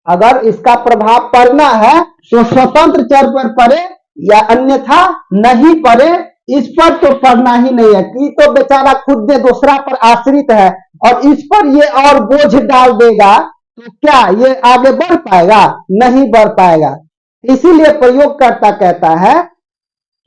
Speaker 1: अगर इसका प्रभाव पड़ना है तो स्वतंत्र चर पर पड़े या अन्यथा नहीं पड़े। इस पर तो पड़ना ही नहीं है कि तो बेचारा खुद दूसरा पर आश्रित है और इस पर ये और बोझ डाल देगा तो क्या ये आगे बढ़ पाएगा? नहीं बढ़ पाएगा। इसीलिए प्रयोगकर्ता कहता है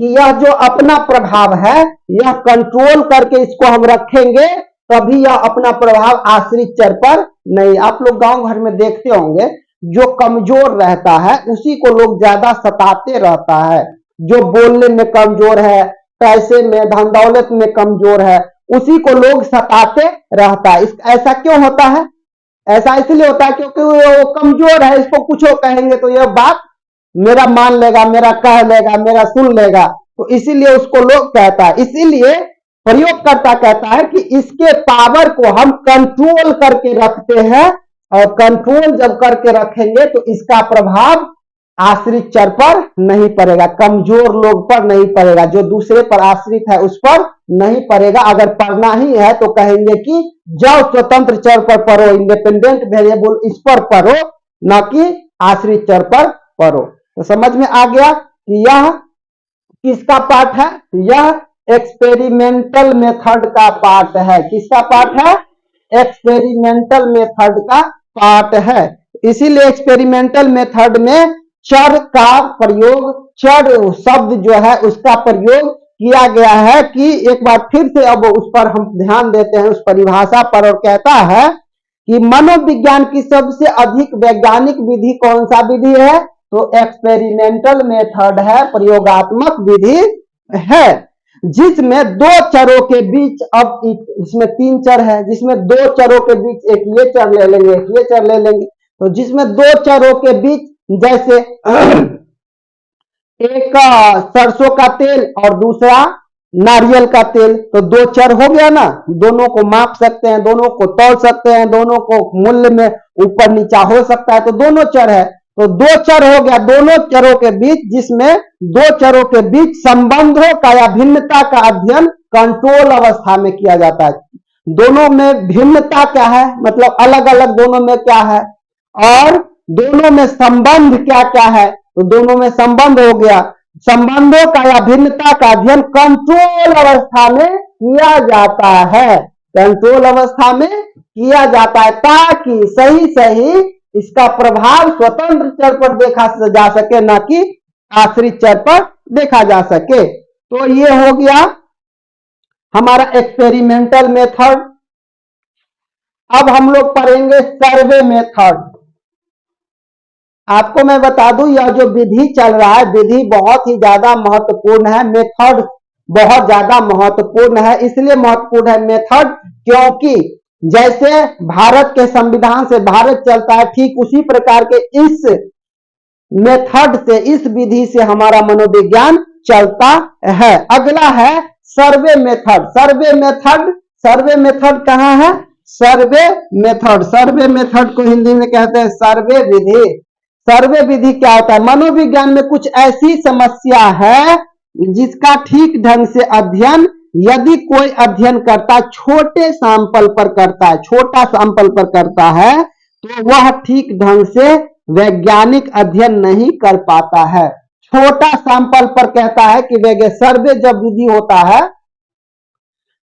Speaker 1: कि यह जो अपना प्रभाव है, यह कंट्रोल करके इसको हम रखेंगे, तभी यह अपना प्रभाव आश्रित चर पर नहीं। आप लोग गांव घर में देखते होंगे, जो कमजोर रहता है उसी को लोग ज्यादा सताते रहता है। जो बोलने में कमजोर है, पैसे में, धन दौलत में कमजोर है, उसी को लोग सताते रहता है। ऐसा क्यों होता है? ऐसा इसलिए होता है क्योंकि वो कमजोर है, इसको कुछ कहेंगे तो यह बात मेरा मान लेगा, मेरा कह लेगा, मेरा सुन लेगा, तो इसीलिए उसको लोग कहता है। इसीलिए प्रयोगकर्ता कहता है कि इसके पावर को हम कंट्रोल करके रखते हैं, और कंट्रोल जब करके रखेंगे तो इसका प्रभाव आश्रित चर पर नहीं पड़ेगा, कमजोर लोग पर नहीं पड़ेगा, जो दूसरे पर आश्रित है उस पर नहीं पड़ेगा। अगर पढ़ना ही है तो कहेंगे कि जाओ स्वतंत्र चर पर पढ़ो, इंडिपेंडेंट वेरिएबल इस पर पढ़ो, ना कि आश्रित चर पर पढ़ो। तो समझ में आ गया कि यह किसका पार्ट है? यह एक्सपेरिमेंटल मेथड का पार्ट है। किसका पार्ट है? एक्सपेरिमेंटल मेथड का पार्ट है। इसीलिए एक्सपेरिमेंटल मेथड में चर का प्रयोग, चर शब्द जो है उसका प्रयोग किया गया है। कि एक बार फिर से अब उस पर हम ध्यान देते हैं, उस परिभाषा पर, और कहता है कि मनोविज्ञान की सबसे अधिक वैज्ञानिक विधि कौन सा विधि है? तो एक्सपेरिमेंटल मेथड है, प्रयोगात्मक विधि है, जिसमें दो चरों के बीच, अब इसमें तीन चर है, जिसमें दो चरों के बीच एक ये चर ले लेंगे, एक ये चर ले लेंगे, तो जिसमें दो चरों के बीच, जैसे एक सरसों का तेल और दूसरा नारियल का तेल, तो दो चर हो गया ना, दोनों को माप सकते हैं, दोनों को तौल सकते हैं, दोनों को मूल्य में ऊपर नीचा हो सकता है, तो दोनों चर है। तो दो चर हो गया, दोनों चरों के बीच, जिसमें दो चरों के बीच संबंधों का या भिन्नता का अध्ययन कंट्रोल अवस्था में किया जाता है। दोनों में भिन्नता क्या है, मतलब अलग अलग दोनों में क्या है, और दोनों में संबंध क्या क्या है, तो दोनों में संबंध हो गया। संबंधों का या भिन्नता का अध्ययन कंट्रोल अवस्था में किया जाता है, कंट्रोल अवस्था में किया जाता है, ताकि सही सही इसका प्रभाव स्वतंत्र चर पर देखा जा सके, ना कि आश्रित चर पर देखा जा सके। तो ये हो गया हमारा एक्सपेरिमेंटल मेथड। अब हम लोग पढ़ेंगे सर्वे मेथड। आपको मैं बता दूं, यह जो विधि चल रहा है, विधि बहुत ही ज्यादा महत्वपूर्ण है, मेथड बहुत ज्यादा महत्वपूर्ण है। इसलिए महत्वपूर्ण है मेथड, क्योंकि जैसे भारत के संविधान से भारत चलता है, ठीक उसी प्रकार के इस मेथड से, इस विधि से हमारा मनोविज्ञान चलता है। अगला है survey method. Survey method, survey method कहाँ है, सर्वे मेथड, सर्वे मेथड को हिंदी में कहते हैं सर्वे विधि। सर्वे विधि क्या होता है, मनोविज्ञान में कुछ ऐसी समस्या है जिसका ठीक ढंग से अध्ययन यदि कोई अध्ययन करता, छोटे सैंपल पर करता है, छोटा सैंपल पर करता है, तो वह ठीक ढंग से वैज्ञानिक अध्ययन नहीं कर पाता है। छोटा सैंपल पर कहता है कि सर्वे जब विधि होता है,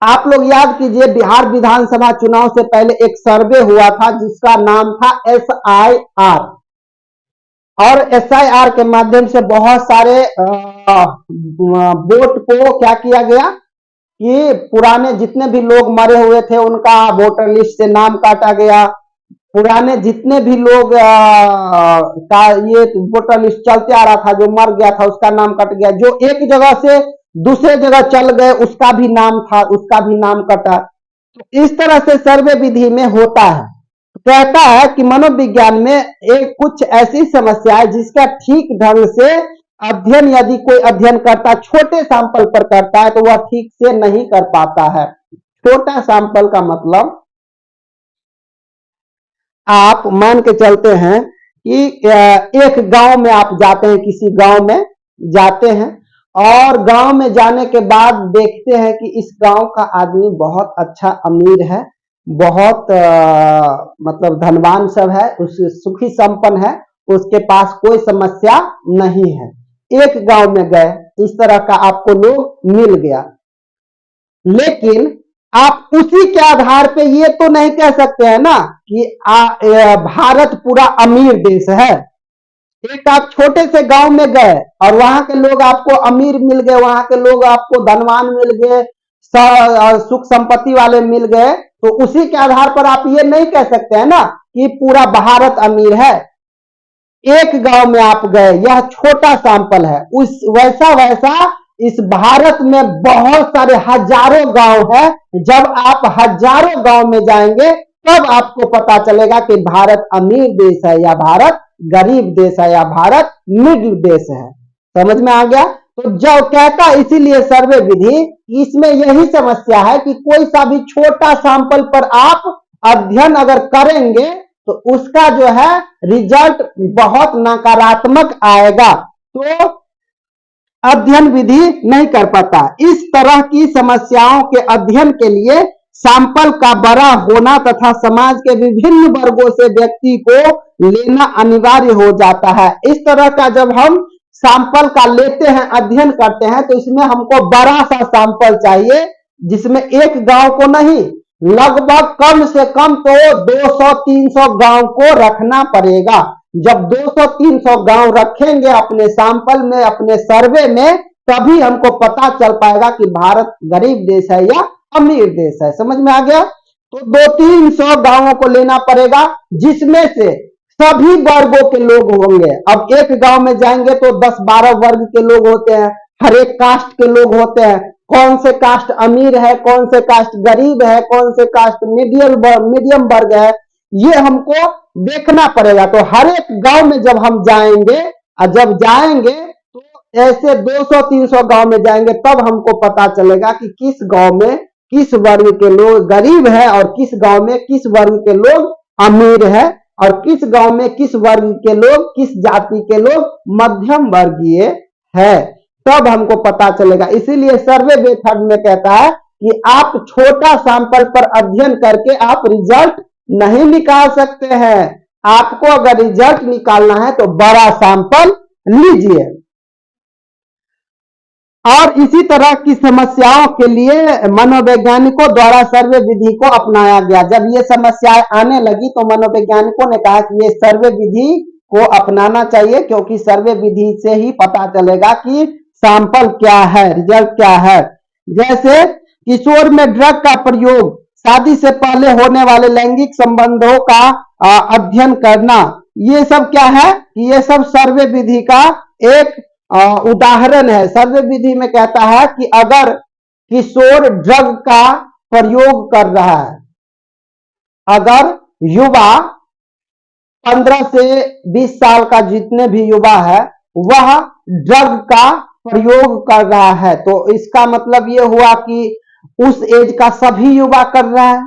Speaker 1: आप लोग याद कीजिए बिहार विधानसभा चुनाव से पहले एक सर्वे हुआ था जिसका नाम था SIR, और SIR के माध्यम से बहुत सारे वोट को क्या किया गया कि पुराने जितने भी लोग मरे हुए थे उनका वोटर लिस्ट से नाम काटा गया, पुराने जितने भी लोग का ये वोटर लिस्ट चलते आ रहा था, जो मर गया था उसका नाम कट गया, जो एक जगह से दूसरे जगह चल गए उसका भी नाम था, उसका भी नाम कटा। तो इस तरह से सर्वे विधि में होता है। कहता है कि मनोविज्ञान में एक कुछ ऐसी समस्या है जिसका ठीक ढंग से अध्ययन यदि कोई अध्ययन करता, छोटे सैंपल पर करता है, तो वह ठीक से नहीं कर पाता है। छोटा सैंपल का मतलब आप मान के चलते हैं कि एक गांव में आप जाते हैं, किसी गांव में जाते हैं, और गांव में जाने के बाद देखते हैं कि इस गांव का आदमी बहुत अच्छा अमीर है, बहुत मतलब धनवान सब है, उस सुखी संपन्न है, उसके पास कोई समस्या नहीं है। एक गांव में गए, इस तरह का आपको लोग मिल गया, लेकिन आप उसी के आधार पे ये तो नहीं कह सकते हैं ना कि भारत पूरा अमीर देश है। एक आप छोटे से गांव में गए और वहां के लोग आपको अमीर मिल गए, वहां के लोग आपको धनवान मिल गए, सुख संपत्ति वाले मिल गए, तो उसी के आधार पर आप ये नहीं कह सकते हैं ना कि पूरा भारत अमीर है। एक गांव में आप गए, यह छोटा सैंपल है, उस वैसा इस भारत में बहुत सारे हजारों गांव है। जब आप हजारों गांव में जाएंगे तब आपको पता चलेगा कि भारत अमीर देश है या भारत गरीब देश है या भारत मिडिल देश है। समझ में आ गया? तो जब कहता, इसीलिए सर्वे विधि, इसमें यही समस्या है कि कोई सा भी छोटा सैंपल पर आप अध्ययन अगर करेंगे तो उसका जो है रिजल्ट बहुत नकारात्मक आएगा, तो अध्ययन विधि नहीं कर पाता। इस तरह की समस्याओं के अध्ययन के लिए सैंपल का बड़ा होना तथा समाज के विभिन्न वर्गों से व्यक्ति को लेना अनिवार्य हो जाता है। इस तरह का जब हम सैंपल का लेते हैं, अध्ययन करते हैं, तो इसमें हमको बड़ा सा सैंपल चाहिए, जिसमें एक गांव को नहीं, लगभग कम से कम तो 200-300 गांव को रखना पड़ेगा। जब 200-300 गांव रखेंगे अपने सैंपल में, अपने सर्वे में, तभी हमको पता चल पाएगा कि भारत गरीब देश है या अमीर देश है। समझ में आ गया? तो 200-300 गांवों को लेना पड़ेगा, जिसमें से सभी वर्गों के लोग होंगे। अब एक गांव में जाएंगे तो 10-12 वर्ग के लोग होते हैं, हर एक कास्ट के लोग होते हैं। कौन से कास्ट अमीर है, कौन से कास्ट गरीब है, कौन से कास्ट मीडियम वर्ग है, ये हमको देखना पड़ेगा। तो हर एक गांव में जब हम जाएंगे, और जब जाएंगे तो ऐसे 200-300 गांव में जाएंगे, तब हमको पता चलेगा कि किस गांव में किस वर्ग के लोग गरीब है और किस गांव में किस वर्ग के लोग अमीर है, और किस गांव में किस वर्ग के लोग, किस जाति के लोग मध्यम वर्गीय है, तब हमको पता चलेगा। इसीलिए सर्वे मेथड में कहता है कि आप छोटा सैंपल पर अध्ययन करके आप रिजल्ट नहीं निकाल सकते हैं। आपको अगर रिजल्ट निकालना है तो बड़ा सैंपल लीजिए। और इसी तरह की समस्याओं के लिए मनोवैज्ञानिकों द्वारा सर्वे विधि को अपनाया गया। जब ये समस्याएं आने लगी तो मनोवैज्ञानिकों ने कहा कि ये सर्वे विधि को अपनाना चाहिए, क्योंकि सर्वे विधि से ही पता चलेगा कि सैंपल क्या है, रिजल्ट क्या है। जैसे किशोर में ड्रग का प्रयोग, शादी से पहले होने वाले लैंगिक संबंधों का अध्ययन करना, ये सब क्या है? ये सब सर्वे विधि का एक उदाहरण है। सर्वे विधि में कहता है कि अगर किशोर ड्रग का प्रयोग कर रहा है, अगर युवा 15 से 20 साल का जितने भी युवा है वह ड्रग का प्रयोग कर रहा है, तो इसका मतलब ये हुआ कि उस एज का सभी युवा कर रहा है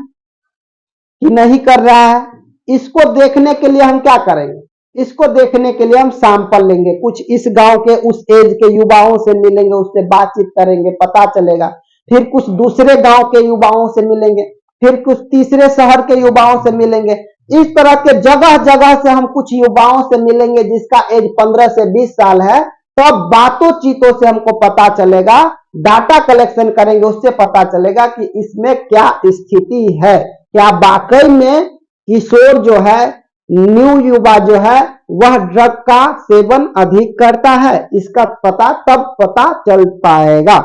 Speaker 1: कि नहीं कर रहा है। इसको देखने के लिए हम क्या करेंगे? इसको देखने के लिए हम सैंपल लेंगे, कुछ इस गांव के उस एज के युवाओं से मिलेंगे, उससे बातचीत करेंगे, पता चलेगा। फिर कुछ दूसरे गांव के युवाओं से मिलेंगे, फिर कुछ तीसरे शहर के युवाओं से मिलेंगे। इस तरह के जगह जगह से हम कुछ युवाओं से मिलेंगे जिसका एज 15 से 20 साल है, तब तो बातों चीतों से हमको पता चलेगा, डाटा कलेक्शन करेंगे, उससे पता चलेगा कि इसमें क्या स्थिति है, क्या वाकई में किशोर जो है, न्यू युवा जो है वह ड्रग का सेवन अधिक करता है। इसका पता तब पता चल पाएगा।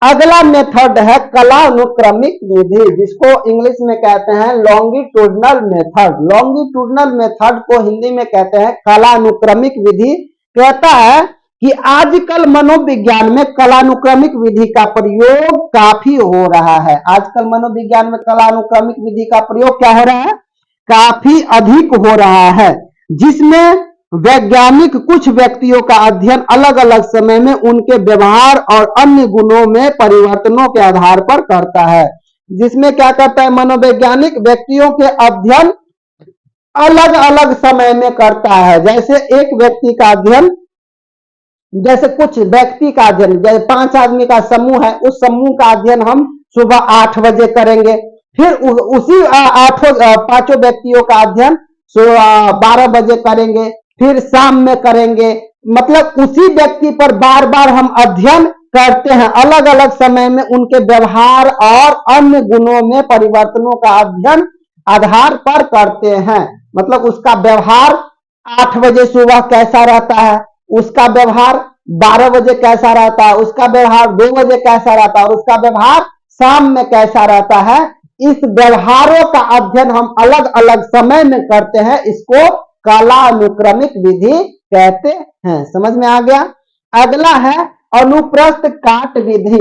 Speaker 1: अगला मेथड है कालानुक्रमिक विधि, जिसको इंग्लिश में कहते हैं लॉन्गिट्यूडनल मेथड। लॉन्गिट्यूडनल मेथड को हिंदी में कहते हैं कालानुक्रमिक विधि। कहता है कि आजकल मनोविज्ञान में कालानुक्रमिक विधि का प्रयोग काफी हो रहा है। आजकल मनोविज्ञान में कालानुक्रमिक विधि का प्रयोग क्या हो रहा है? काफी अधिक हो रहा है, जिसमें वैज्ञानिक कुछ व्यक्तियों का अध्ययन अलग अलग समय में उनके व्यवहार और अन्य गुणों में परिवर्तनों के आधार पर करता है। जिसमें क्या करता है? मनोवैज्ञानिक व्यक्तियों के अध्ययन अलग अलग समय में करता है। जैसे एक व्यक्ति का अध्ययन, जैसे कुछ व्यक्ति का अध्ययन, जैसे 5 आदमी का समूह है, उस समूह का अध्ययन हम सुबह 8 बजे करेंगे। फिर उसी 5 व्यक्तियों का अध्ययन 12 बजे करेंगे, फिर शाम में करेंगे। मतलब उसी व्यक्ति पर बार बार हम अध्ययन करते हैं, अलग अलग समय में उनके व्यवहार और अन्य गुणों में परिवर्तनों का अध्ययन आधार पर करते हैं। मतलब उसका व्यवहार 8 बजे सुबह कैसा रहता है, उसका व्यवहार 12 बजे कैसा रहता है, उसका व्यवहार 2 बजे कैसा रहता है, और उसका व्यवहार शाम में कैसा रहता है। इस व्यवहारों का अध्ययन हम अलग अलग समय में करते हैं। इसको कालानुक्रमिक विधि कहते हैं। समझ में आ गया? अगला है अनुप्रस्थ काट विधि।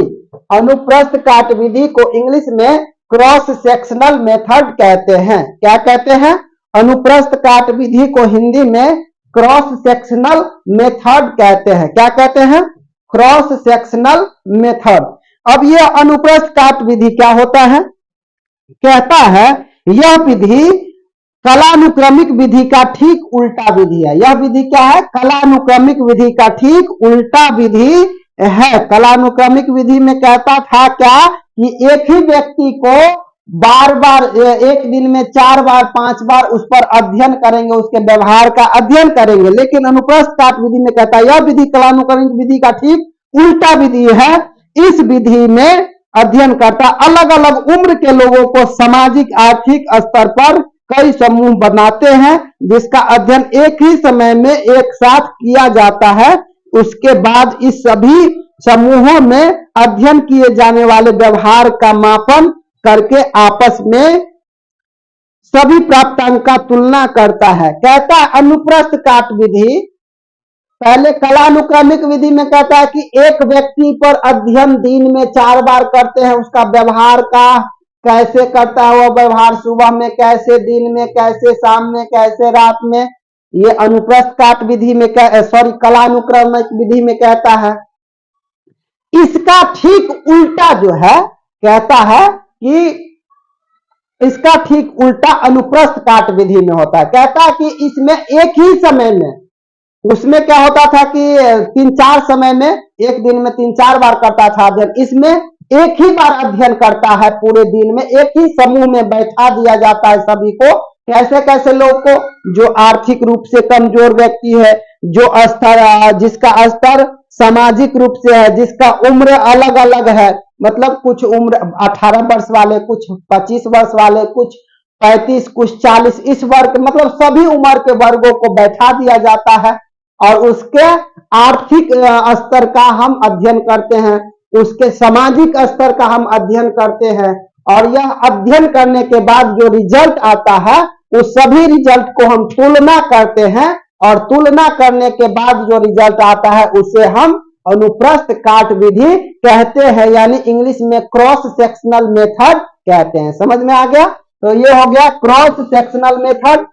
Speaker 1: अनुप्रस्थ काट विधि को इंग्लिश में क्रॉस सेक्शनल मेथड कहते हैं। क्या कहते हैं? अनुप्रस्थ काट विधि को हिंदी में क्रॉस सेक्शनल मेथड कहते हैं। क्या कहते हैं? Cross sectional method. अब यह अनुप्रस्थ काट विधि क्या होता है? कहता है यह विधि कालानुक्रमिक विधि का ठीक उल्टा विधि है। यह विधि क्या है? कालानुक्रमिक विधि का ठीक उल्टा विधि है। कालानुक्रमिक विधि में कहता था क्या कि एक ही व्यक्ति को बार बार एक दिन में 4 बार 5 बार उस पर अध्ययन करेंगे, उसके व्यवहार का अध्ययन करेंगे। लेकिन अनुप्रस्थ काट विधि में कहता है यह विधि कालानुक्रमिक विधि का ठीक उल्टा विधि है। इस विधि में अध्ययन करता अलग अलग उम्र के लोगों को सामाजिक आर्थिक स्तर पर कई समूह बनाते हैं, जिसका अध्ययन एक ही समय में एक साथ किया जाता है। उसके बाद इस सभी समूहों में अध्ययन किए जाने वाले व्यवहार का मापन करके आपस में सभी प्राप्तांक का तुलना करता है। कहता है अनुप्रस्थ काट विधि, पहले कालानुक्रमिक विधि में कहता है कि एक व्यक्ति पर अध्ययन दिन में 4 बार करते हैं, उसका व्यवहार का कैसे करता है, वो व्यवहार सुबह में कैसे, दिन में कैसे, शाम में कैसे, रात में। ये अनुप्रस्थ काट विधि में कालानुक्रमिक विधि में कहता है। इसका ठीक उल्टा जो है, कहता है कि इसका ठीक उल्टा अनुप्रस्थ काट विधि में होता है। कहता है कि इसमें एक ही समय में, उसमें क्या होता था कि 3-4 समय में, एक दिन में 3-4 बार करता था अध्ययन। इसमें एक ही बार अध्ययन करता है पूरे दिन में, एक ही समूह में बैठा दिया जाता है सभी को। कैसे कैसे लोग को? जो आर्थिक रूप से कमजोर व्यक्ति है, जो स्तर जिसका स्तर सामाजिक रूप से है, जिसका उम्र अलग अलग है, मतलब कुछ उम्र 18 वर्ष वाले, कुछ 25 वर्ष वाले, कुछ 35, कुछ 40, इस वर्ग मतलब सभी उम्र के वर्गों को बैठा दिया जाता है और उसके आर्थिक स्तर का हम अध्ययन करते हैं, उसके सामाजिक स्तर का हम अध्ययन करते हैं और यह अध्ययन करने के बाद जो रिजल्ट आता है उस सभी रिजल्ट को हम तुलना करते हैं और तुलना करने के बाद जो रिजल्ट आता है उसे हम अनुप्रस्थ काट विधि कहते हैं, यानी इंग्लिश में क्रॉस सेक्शनल मेथड कहते हैं। समझ में आ गया? तो ये हो गया क्रॉस सेक्शनल मेथड।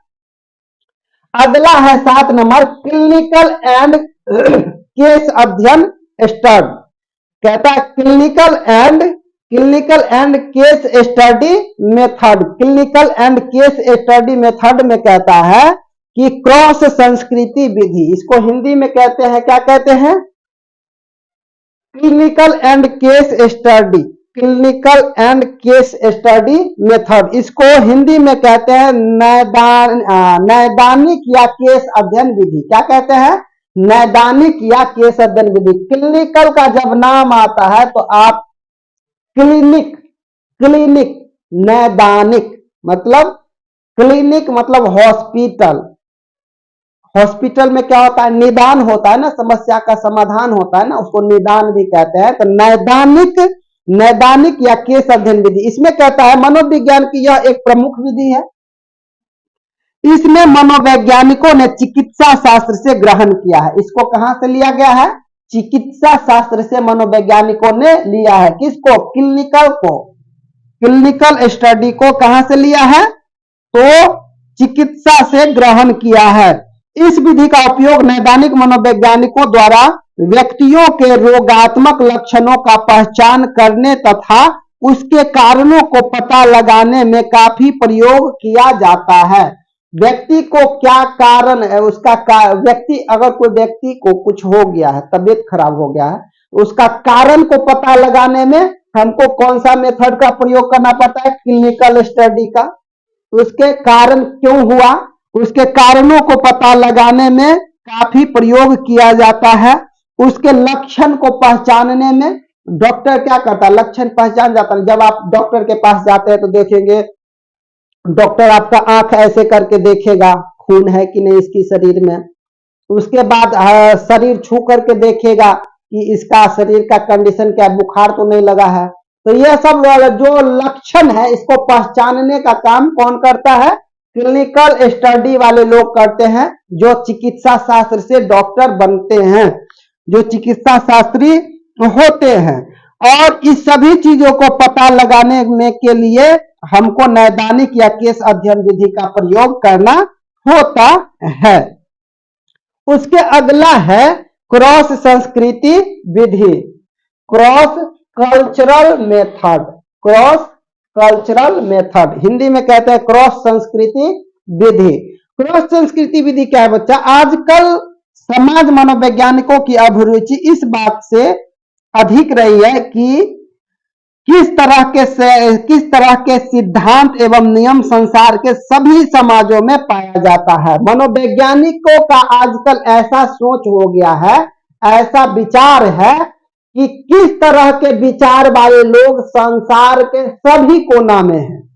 Speaker 1: अगला है 7 नंबर, क्लिनिकल एंड केस अध्ययन स्टडी। कहता है clinical and case study method. Clinical and case study method में कहता है कि क्रॉस संस्कृति विधि, इसको हिंदी में कहते हैं, क्या कहते हैं? Clinical and case study, clinical and case study method, इसको हिंदी में कहते हैं नैदानिक या केस अध्ययन विधि। क्या कहते हैं? नैदानिक या केस अध्ययन विधि। क्लिनिकल का जब नाम आता है तो आप क्लिनिक नैदानिक मतलब क्लिनिक मतलब हॉस्पिटल, हॉस्पिटल में क्या होता है? निदान होता है ना, समस्या का समाधान होता है ना, उसको निदान भी कहते हैं। तो नैदानिक या केस अध्ययन विधि, इसमें कहता है मनोविज्ञान की यह एक प्रमुख विधि है। इसमें मनोवैज्ञानिकों ने चिकित्सा शास्त्र से ग्रहण किया है। इसको कहां से लिया गया है? चिकित्सा शास्त्र से मनोवैज्ञानिकों ने लिया है। किसको? क्लिनिकल को, क्लिनिकल स्टडी को कहां से लिया है? तो चिकित्सा से ग्रहण किया है। इस विधि का उपयोग नैदानिक मनोवैज्ञानिकों द्वारा व्यक्तियों के रोगात्मक लक्षणों का पहचान करने तथा उसके कारणों को पता लगाने में काफी प्रयोग किया जाता है। व्यक्ति को क्या कारण है उसका व्यक्ति अगर कोई व्यक्ति को कुछ हो गया है, तबीयत खराब हो गया है, उसका कारण को पता लगाने में हमको कौन सा मेथड का प्रयोग करना पड़ता है? क्लिनिकल स्टडी का। उसके कारण क्यों हुआ, उसके कारणों को पता लगाने में काफी प्रयोग किया जाता है। उसके लक्षण को पहचानने में डॉक्टर क्या करता है? लक्षण पहचान जाता है। जब आप डॉक्टर के पास जाते हैं तो देखेंगे डॉक्टर आपका आंख ऐसे करके देखेगा खून है कि नहीं इसकी शरीर में, उसके बाद शरीर छू करके देखेगा कि इसका शरीर का कंडीशन क्या, बुखार तो नहीं लगा है। तो यह सब जो लक्षण है इसको पहचानने का काम कौन करता है? क्लिनिकल स्टडी वाले लोग करते हैं, जो चिकित्सा शास्त्र से डॉक्टर बनते हैं, जो चिकित्सा शास्त्री होते हैं। और इस सभी चीजों को पता लगाने में के लिए हमको नैदानिक या केस अध्ययन विधि का प्रयोग करना होता है। उसके अगला है क्रॉस संस्कृति विधि, cross cultural method, cross cultural method, Hindi में कहते हैं क्रॉस संस्कृति विधि। क्रॉस संस्कृति विधि क्या है बच्चा? आजकल समाज मनोवैज्ञानिकों की अभिरुचि इस बात से अधिक रही है कि किस तरह के सिद्धांत एवं नियम संसार के सभी समाजों में पाया जाता है। मनोवैज्ञानिकों का आजकल ऐसा सोच हो गया है, ऐसा विचार है कि किस तरह के विचार वाले लोग संसार के सभी कोना में हैं,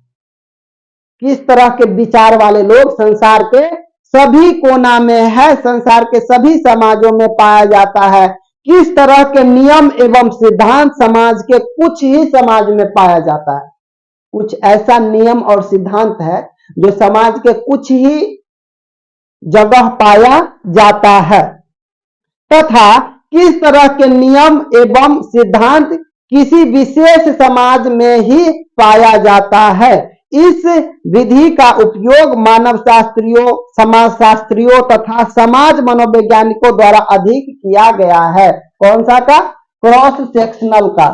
Speaker 1: किस तरह के विचार वाले लोग संसार के सभी कोना में है, संसार के सभी समाजों में पाया जाता है। किस तरह के नियम एवं सिद्धांत समाज के कुछ ही समाज में पाया जाता है, कुछ ऐसा नियम और सिद्धांत है जो समाज के कुछ ही जगह पाया जाता है, तथा किस तरह के नियम एवं सिद्धांत किसी विशेष समाज में ही पाया जाता है। इस विधि का उपयोग मानव शास्त्रियों, समाज शास्त्रियों तथा समाज मनोवैज्ञानिकों द्वारा अधिक किया गया है। कौन सा का? क्रॉस सेक्शनल का।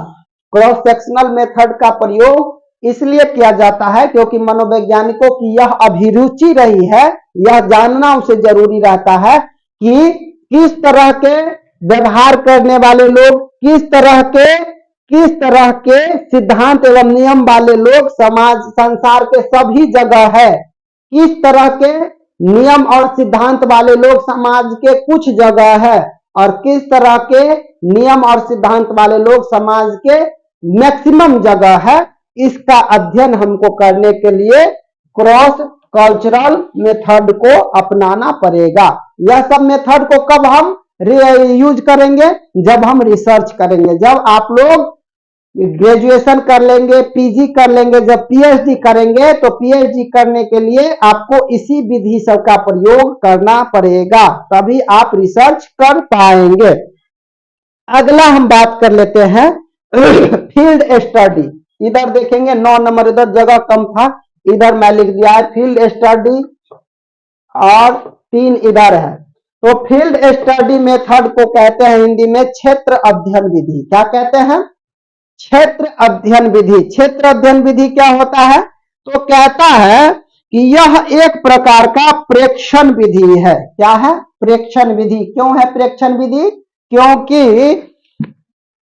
Speaker 1: क्रॉस सेक्शनल मेथड का प्रयोग इसलिए किया जाता है क्योंकि मनोवैज्ञानिकों की यह अभिरुचि रही है, यह जानना उसे जरूरी रहता है कि किस तरह के व्यवहार करने वाले लोग, किस तरह के सिद्धांत एवं नियम वाले लोग समाज संसार के सभी जगह है। किस तरह के नियम और सिद्धांत वाले लोग समाज के कुछ जगह है और किस तरह के नियम और सिद्धांत वाले लोग समाज के मैक्सिमम जगह है। इसका अध्ययन हमको करने के लिए क्रॉस कल्चरल मेथड को अपनाना पड़ेगा। यह सब मेथड को कब हम यूज करेंगे, जब हम रिसर्च करेंगे। जब आप लोग ग्रेजुएशन कर लेंगे, पीजी कर लेंगे, जब पीएचडी करेंगे तो पीएचडी करने के लिए आपको इसी विधि सब का प्रयोग करना पड़ेगा, तभी आप रिसर्च कर पाएंगे। अगला हम बात कर लेते हैं फील्ड स्टडी। इधर देखेंगे 9 नंबर, इधर जगह कम था, इधर मैं लिख दिया है फील्ड स्टडी और 3 इधर है। तो फील्ड स्टडी मेथड को कहते हैं हिंदी में क्षेत्र अध्ययन विधि। क्या कहते हैं? क्षेत्र अध्ययन विधि। क्षेत्र अध्ययन विधि क्या होता है? तो कहता है कि यह एक प्रकार का प्रेक्षण विधि है। क्या है? प्रेक्षण विधि। क्यों है प्रेक्षण विधि? क्योंकि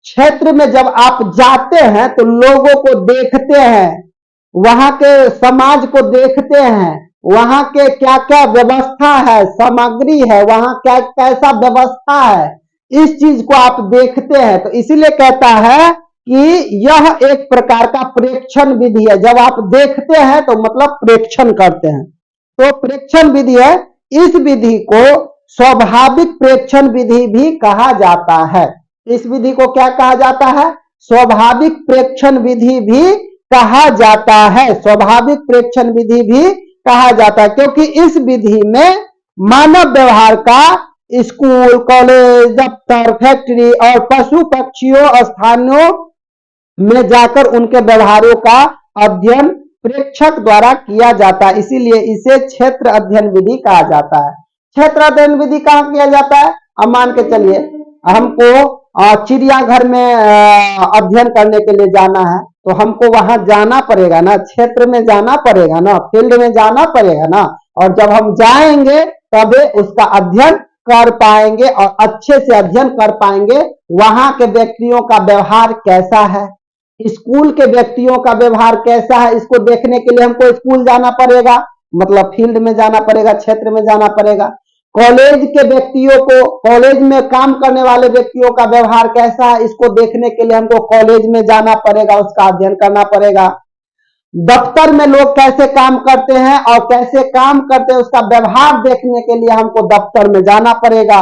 Speaker 1: क्षेत्र में जब आप जाते हैं तो लोगों को देखते हैं, वहां के समाज को देखते हैं, वहां के क्या क्या व्यवस्था है, सामग्री है, वहां क्या कैसा व्यवस्था है, इस चीज को आप देखते हैं। तो इसीलिए कहता है कि यह एक प्रकार का प्रेक्षण विधि है। जब आप देखते हैं तो मतलब प्रेक्षण करते हैं, तो प्रेक्षण विधि है। इस विधि को स्वाभाविक प्रेक्षण विधि भी कहा जाता है। इस विधि को क्या कहा जाता है? स्वाभाविक प्रेक्षण विधि भी कहा जाता है। स्वाभाविक प्रेक्षण विधि भी कहा जाता है क्योंकि इस विधि में मानव व्यवहार का स्कूल, कॉलेज, दफ्तर, फैक्ट्री और पशु पक्षियों स्थानों में जाकर उनके व्यवहारों का अध्ययन प्रेक्षक द्वारा किया जाता है। इसीलिए इसे क्षेत्र अध्ययन विधि कहा जाता है। क्षेत्र अध्ययन विधि कहाँ किया जाता है? अब मान के चलिए हमको चिड़ियाघर में अध्ययन करने के लिए जाना है, तो हमको वहां जाना पड़ेगा ना, क्षेत्र में जाना पड़ेगा ना, फील्ड में जाना पड़ेगा ना, और जब हम जाएंगे तभी उसका अध्ययन कर पाएंगे और अच्छे से अध्ययन कर पाएंगे। वहां के व्यक्तियों का व्यवहार कैसा है, स्कूल के व्यक्तियों का व्यवहार कैसा है, इसको देखने के लिए हमको स्कूल जाना पड़ेगा, मतलब फील्ड में जाना पड़ेगा, क्षेत्र में जाना पड़ेगा। कॉलेज के व्यक्तियों को, कॉलेज में काम करने वाले व्यक्तियों का व्यवहार कैसा है, इसको देखने के लिए हमको कॉलेज में जाना पड़ेगा, उसका अध्ययन करना पड़ेगा। दफ्तर में लोग कैसे काम करते हैं और कैसे काम करते हैं उसका व्यवहार देखने के लिए हमको दफ्तर में जाना पड़ेगा।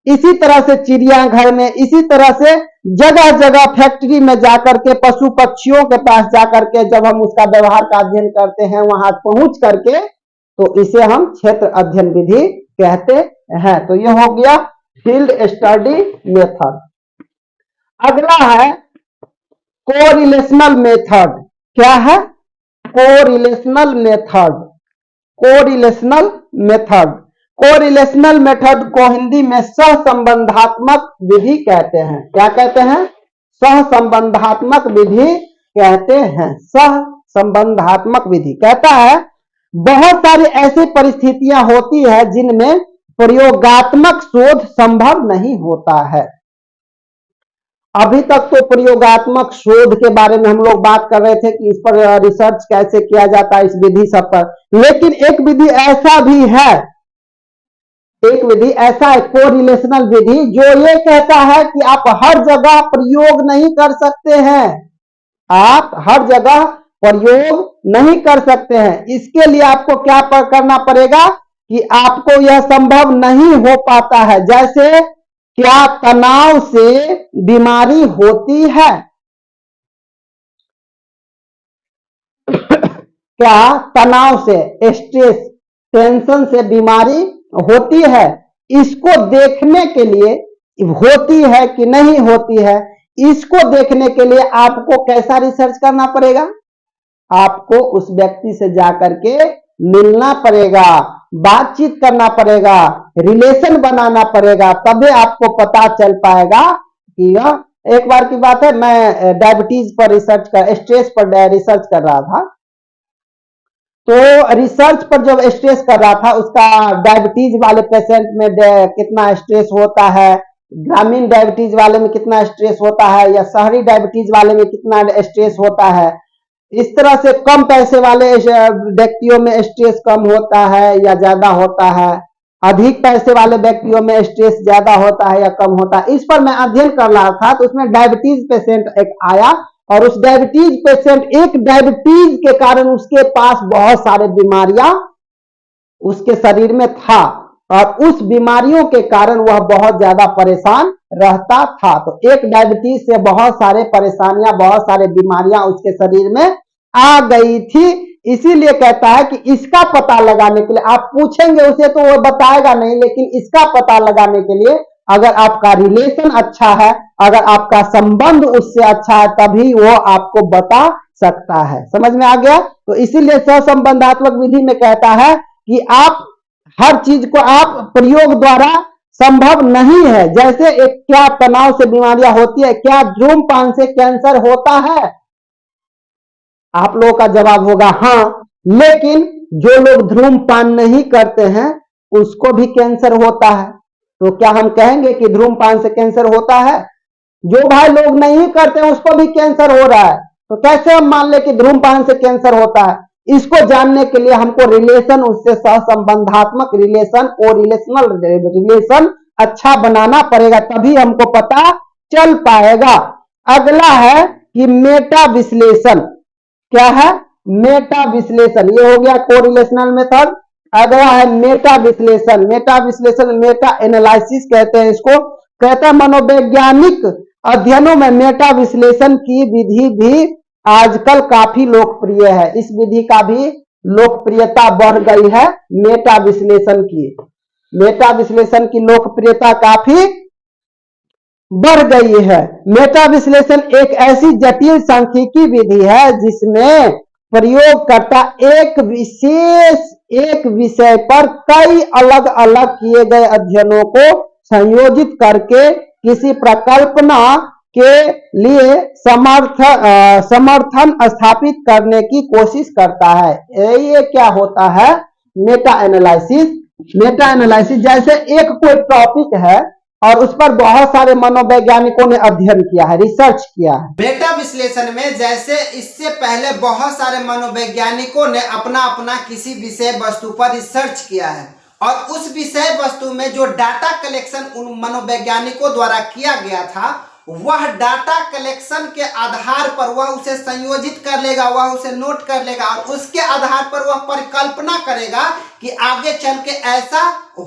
Speaker 1: इसी तरह से चिड़ियाघर में, इसी तरह से जगह जगह फैक्ट्री में जाकर के, पशु पक्षियों के पास जाकर के जब हम उसका व्यवहार का अध्ययन करते हैं वहां पहुंच करके, तो इसे हम क्षेत्र अध्ययन विधि कहते हैं। तो यह हो गया फील्ड स्टडी मेथड। अगला है कोरिलेशनल मेथड। क्या है? Correlational method. Correlational method. Correlational method को हिंदी में सहसंबंधात्मक विधि कहते हैं। क्या कहते हैं? सहसंबंधात्मक विधि कहते हैं। सहसंबंधात्मक विधि कहता है बहुत सारी ऐसी परिस्थितियां होती है जिनमें प्रयोगात्मक शोध संभव नहीं होता है। अभी तक तो प्रयोगात्मक शोध के बारे में हम लोग बात कर रहे थे कि इस पर रिसर्च कैसे किया जाता है, इस विधि सब पर। लेकिन एक विधि ऐसा भी है, एक विधि ऐसा है कोरिलेशनल विधि, जो ये कहता है कि आप हर जगह प्रयोग नहीं कर सकते हैं। आप हर जगह प्रयोग नहीं कर सकते हैं। इसके लिए आपको क्या करना पड़ेगा कि आपको यह संभव नहीं हो पाता है। जैसे क्या तनाव से बीमारी होती है? क्या तनाव से, स्ट्रेस, टेंशन से बीमारी होती है? इसको देखने के लिए, होती है कि नहीं होती है, इसको देखने के लिए आपको कैसा रिसर्च करना पड़ेगा? आपको उस व्यक्ति से जाकर के मिलना पड़ेगा, बातचीत करना पड़ेगा, रिलेशन बनाना पड़ेगा, तभी आपको पता चल पाएगा कि यह। एक बार की बात है, मैं डायबिटीज पर रिसर्च कर, स्ट्रेस पर रिसर्च कर रहा था। तो रिसर्च पर जब स्ट्रेस कर रहा था, उसका डायबिटीज वाले पेशेंट में कितना स्ट्रेस होता है, ग्रामीण डायबिटीज वाले में कितना स्ट्रेस होता है या शहरी डायबिटीज वाले में कितना स्ट्रेस होता है। इस तरह से कम पैसे वाले व्यक्तियों में स्ट्रेस कम होता है या ज्यादा होता है, अधिक पैसे वाले व्यक्तियों में स्ट्रेस ज्यादा होता है या कम होता है। इस पर मैं अध्ययन कर रहा था तो उसमें डायबिटीज पेशेंट एक आया और उस डायबिटीज पेशेंट, एक डायबिटीज के कारण उसके पास बहुत सारे बीमारियां उसके शरीर में था और उस बीमारियों के कारण वह बहुत ज्यादा परेशान रहता था। तो एक डायबिटीज से बहुत सारे परेशानियां, बहुत सारे बीमारियां उसके शरीर में आ गई थी। इसीलिए कहता है कि इसका पता लगाने के लिए आप पूछेंगे उसे तो वो बताएगा नहीं, लेकिन इसका पता लगाने के लिए अगर आपका रिलेशन अच्छा है, अगर आपका संबंध उससे अच्छा है, तभी वो आपको बता सकता है। समझ में आ गया? तो इसीलिए सहसंबंधात्मक विधि में कहता है कि आप हर चीज को आप प्रयोग द्वारा संभव नहीं है। जैसे एक क्या तनाव से बीमारियां होती है, क्या धूम्रपान से कैंसर होता है? आप लोगों का जवाब होगा हाँ, लेकिन जो लोग धूम्रपान नहीं करते हैं उसको भी कैंसर होता है। तो क्या हम कहेंगे कि धूम्रपान से कैंसर होता है? जो भाई लोग नहीं करते हैं उसको भी कैंसर हो रहा है, तो कैसे हम मान ले कि धूम्रपान से कैंसर होता है? इसको जानने के लिए हमको रिलेशन, उससे सहसंबंधात्मक रिलेशन और रिलेशनल रिलेशन अच्छा बनाना पड़ेगा, तभी हमको पता चल पाएगा। अगला है कि मेटा विश्लेषण। क्या है? मेटा विश्लेषण। ये हो गया कोरिलेशनल मेथड। अगला है मेटा विश्लेषण। मेटा विश्लेषण, मेटा एनालिसिस कहते हैं इसको। कहते हैं मनोवैज्ञानिक अध्ययनों में मेटा विश्लेषण की विधि भी आजकल काफी लोकप्रिय है। इस विधि का भी लोकप्रियता बढ़ गई है। मेटा विश्लेषण की, मेटा विश्लेषण की लोकप्रियता काफी बढ़ गई है। मेटा विश्लेषण एक ऐसी जटिल सांख्यिकी विधि है जिसमें प्रयोगकर्ता एक विषय पर कई अलग अलग किए गए अध्ययनों को संयोजित करके किसी प्रकल्पना के लिए समर्थन स्थापित करने की कोशिश करता है। ये क्या होता है? Meta analysis. मेटा एनालिसिस जैसे एक कोई टॉपिक है और उस पर बहुत सारे मनोवैज्ञानिकों ने अध्ययन किया है, रिसर्च किया है।
Speaker 2: मेटा विश्लेषण में जैसे इससे पहले बहुत सारे मनोवैज्ञानिकों ने अपना अपना किसी विषय वस्तु पर रिसर्च किया है और उस विषय वस्तु में जो डाटा कलेक्शन उन मनोवैज्ञानिकों द्वारा किया गया था, वह डाटा कलेक्शन के आधार पर वह उसे संयोजित कर लेगा, वह उसे नोट कर लेगा और उसके आधार पर वह परिकल्पना करेगा कि आगे चल के ऐसा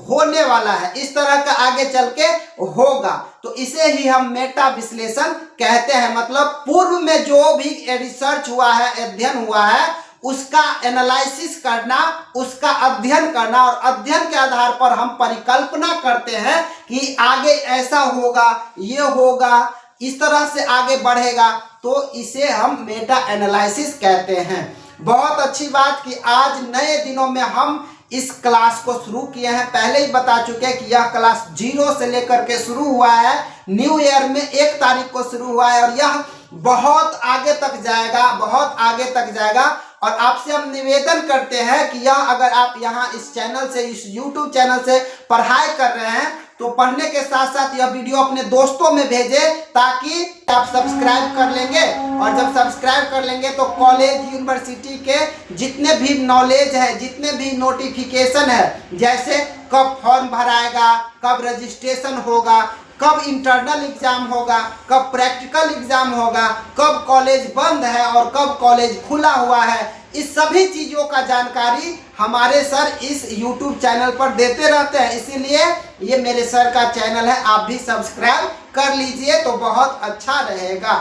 Speaker 2: होने वाला है, इस तरह का आगे चल के होगा। तो इसे ही हम मेटा विश्लेषण कहते हैं। मतलब पूर्व में जो भी रिसर्च हुआ है, अध्ययन हुआ है, उसका एनालिसिस करना, उसका अध्ययन करना और अध्ययन के आधार पर हम परिकल्पना करते हैं कि आगे ऐसा होगा, ये होगा, इस तरह से आगे बढ़ेगा। तो इसे हम मेटा एनालिसिस कहते हैं। बहुत अच्छी बात कि आज नए दिनों में हम इस क्लास को शुरू किए हैं। पहले ही बता चुके हैं कि यह क्लास 0 से लेकर के शुरू हुआ है। न्यू ईयर में 1 तारीख को शुरू हुआ है और यह बहुत आगे तक जाएगा, बहुत आगे तक जाएगा। और आपसे हम निवेदन करते हैं कि यह अगर आप यहाँ इस चैनल से, इस YouTube चैनल से पढ़ाई कर रहे हैं तो पढ़ने के साथ साथ यह वीडियो अपने दोस्तों में भेजें, ताकि आप सब्सक्राइब कर लेंगे और जब सब्सक्राइब कर लेंगे तो कॉलेज यूनिवर्सिटी के जितने भी नॉलेज है, जितने भी नोटिफिकेशन है, जैसे कब फॉर्म भराएगा, कब रजिस्ट्रेशन होगा, कब इंटरनल एग्जाम होगा, कब प्रैक्टिकल एग्जाम होगा, कब कॉलेज बंद है और कब कॉलेज खुला हुआ है, इस सभी चीज़ों का जानकारी हमारे सर इस YouTube चैनल पर देते रहते हैं। इसीलिए ये मेरे सर का चैनल है, आप भी सब्सक्राइब कर लीजिए तो बहुत अच्छा रहेगा।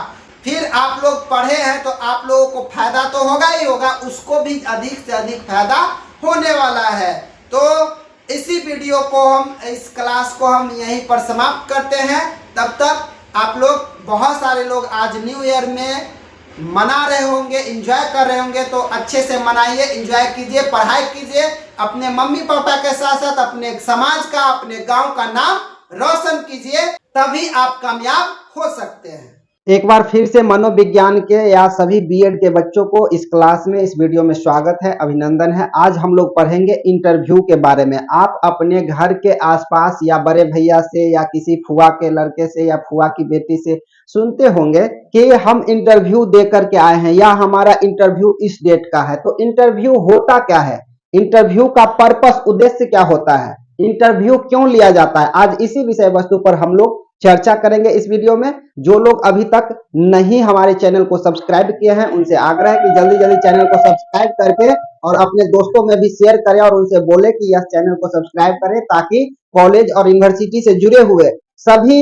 Speaker 2: फिर आप लोग पढ़े हैं तो आप लोगों को फायदा तो होगा ही होगा, उसको भी अधिक से अधिक फायदा होने वाला है। तो इसी वीडियो को हम, इस क्लास को हम यहीं पर समाप्त करते हैं। तब तक आप लोग, बहुत सारे लोग आज न्यू ईयर में मना रहे होंगे, एंजॉय कर रहे होंगे, तो अच्छे से मनाइए, एंजॉय कीजिए, पढ़ाई कीजिए, अपने मम्मी पापा के साथ साथ अपने समाज का, अपने गांव का नाम रोशन कीजिए, तभी आप कामयाब हो सकते हैं।
Speaker 1: एक बार फिर से मनोविज्ञान के या सभी बीएड के बच्चों को इस क्लास में, इस वीडियो में स्वागत है, अभिनंदन है। आज हम लोग पढ़ेंगे इंटरव्यू के बारे में। आप अपने घर के आसपास या बड़े भैया से या किसी फुआ के लड़के से या फुआ की बेटी से सुनते होंगे कि हम इंटरव्यू दे करके आए हैं या हमारा इंटरव्यू इस डेट का है। तो इंटरव्यू होता क्या है, इंटरव्यू का पर्पस, उद्देश्य क्या होता है, इंटरव्यू क्यों लिया जाता है, आज इसी विषय वस्तु पर हम लोग चर्चा करेंगे इस वीडियो में। जो लोग अभी तक नहीं हमारे चैनल को सब्सक्राइब किए हैं उनसे आग्रह है कि जल्दी जल्दी चैनल को सब्सक्राइब करके और अपने दोस्तों में भी शेयर करें और उनसे बोले कि यह चैनल को सब्सक्राइब करें, ताकि कॉलेज और यूनिवर्सिटी से जुड़े हुए सभी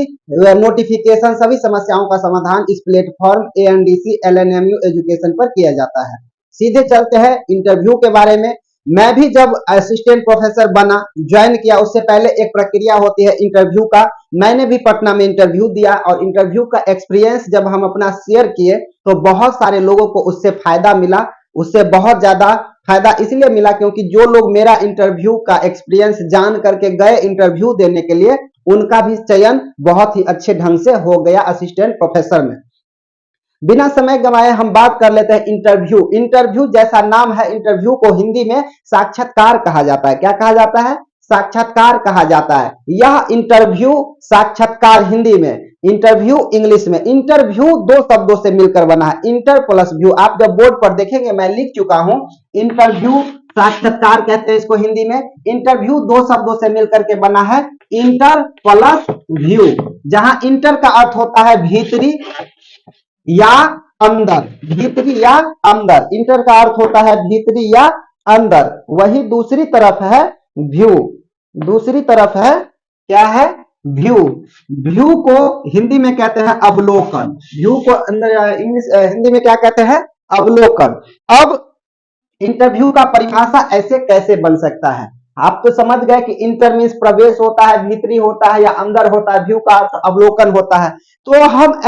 Speaker 1: नोटिफिकेशन, सभी समस्याओं का समाधान इस प्लेटफॉर्म ANDC LNMU एजुकेशन पर किया जाता है। सीधे चलते हैं इंटरव्यू के बारे में। मैं भी जब असिस्टेंट प्रोफेसर बना, ज्वाइन किया, उससे पहले एक प्रक्रिया होती है इंटरव्यू का। मैंने भी पटना में इंटरव्यू दिया और इंटरव्यू का एक्सपीरियंस जब हम अपना शेयर किए तो बहुत सारे लोगों को उससे फायदा मिला। उससे बहुत ज्यादा फायदा इसलिए मिला क्योंकि जो लोग मेरा इंटरव्यू का एक्सपीरियंस जान करके गए इंटरव्यू देने के लिए, उनका भी चयन बहुत ही अच्छे ढंग से हो गया असिस्टेंट प्रोफेसर में। बिना समय गंवाए हम बात कर लेते हैं इंटरव्यू। इंटरव्यू जैसा नाम है, इंटरव्यू को हिंदी में साक्षात्कार कहा जाता है। क्या कहा जाता है? साक्षात्कार कहा जाता है। यह इंटरव्यू, साक्षात्कार हिंदी में, इंटरव्यू इंग्लिश में। इंटरव्यू दो शब्दों से मिलकर बना है, इंटर प्लस व्यू। आप जब बोर्ड पर देखेंगे, मैं लिख चुका हूं, इंटरव्यू साक्षात्कार कहते हैं इसको हिंदी में। इंटरव्यू दो शब्दों से मिलकर के बना है, इंटर प्लस व्यू। जहां इंटर का अर्थ होता है भीतरी या अंदर, भीतरी या अंदर, इंटर का अर्थ होता है भीतरी या अंदर। वही दूसरी तरफ है व्यू, दूसरी तरफ है क्या है? व्यू। व्यू को हिंदी में कहते हैं अवलोकन। व्यू को अंदर इंग्लिश हिंदी में क्या कहते हैं? अवलोकन। अब इंटरव्यू का परिभाषा ऐसे कैसे बन सकता है? आप तो समझ गए कि इंटर मीन्स प्रवेश होता है, भीतरी होता है या अंदर होता है, व्यू का अर्थ अवलोकन होता है। तो हम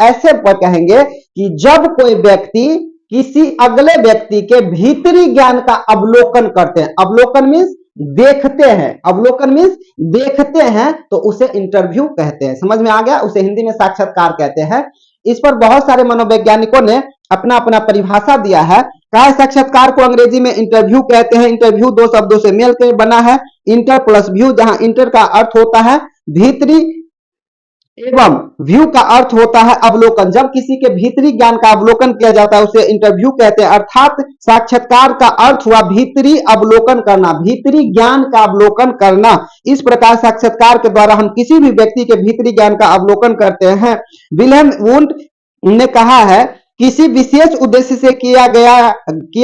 Speaker 1: ऐसे कहेंगे कि जब कोई व्यक्ति किसी अगले व्यक्ति के भीतरी ज्ञान का अवलोकन करते हैं, अवलोकन मीन्स देखते हैं, अवलोकन मीन्स देखते हैं, तो उसे इंटरव्यू कहते हैं। समझ में आ गया? उसे हिंदी में साक्षात्कार कहते हैं। इस पर बहुत सारे मनोवैज्ञानिकों ने अपना अपना परिभाषा दिया है। काय साक्षात्कार को अंग्रेजी में इंटरव्यू कहते हैं। इंटरव्यू दो शब्दों से मिलकर बना है, इंटर प्लस व्यू, जहां इंटर का अर्थ होता है भीतरी एवं व्यू का अर्थ होता है अवलोकन। जब किसी के भीतरी ज्ञान का अवलोकन किया जाता है उसे इंटरव्यू कहते हैं। अर्थात साक्षात्कार का अर्थ हुआ भीतरी अवलोकन करना, भीतरी ज्ञान का अवलोकन करना। इस प्रकार साक्षात्कार के द्वारा हम किसी भी व्यक्ति के भीतरी ज्ञान का अवलोकन करते हैं। विलियम वुंड ने कहा है, किसी विशेष उद्देश्य से किया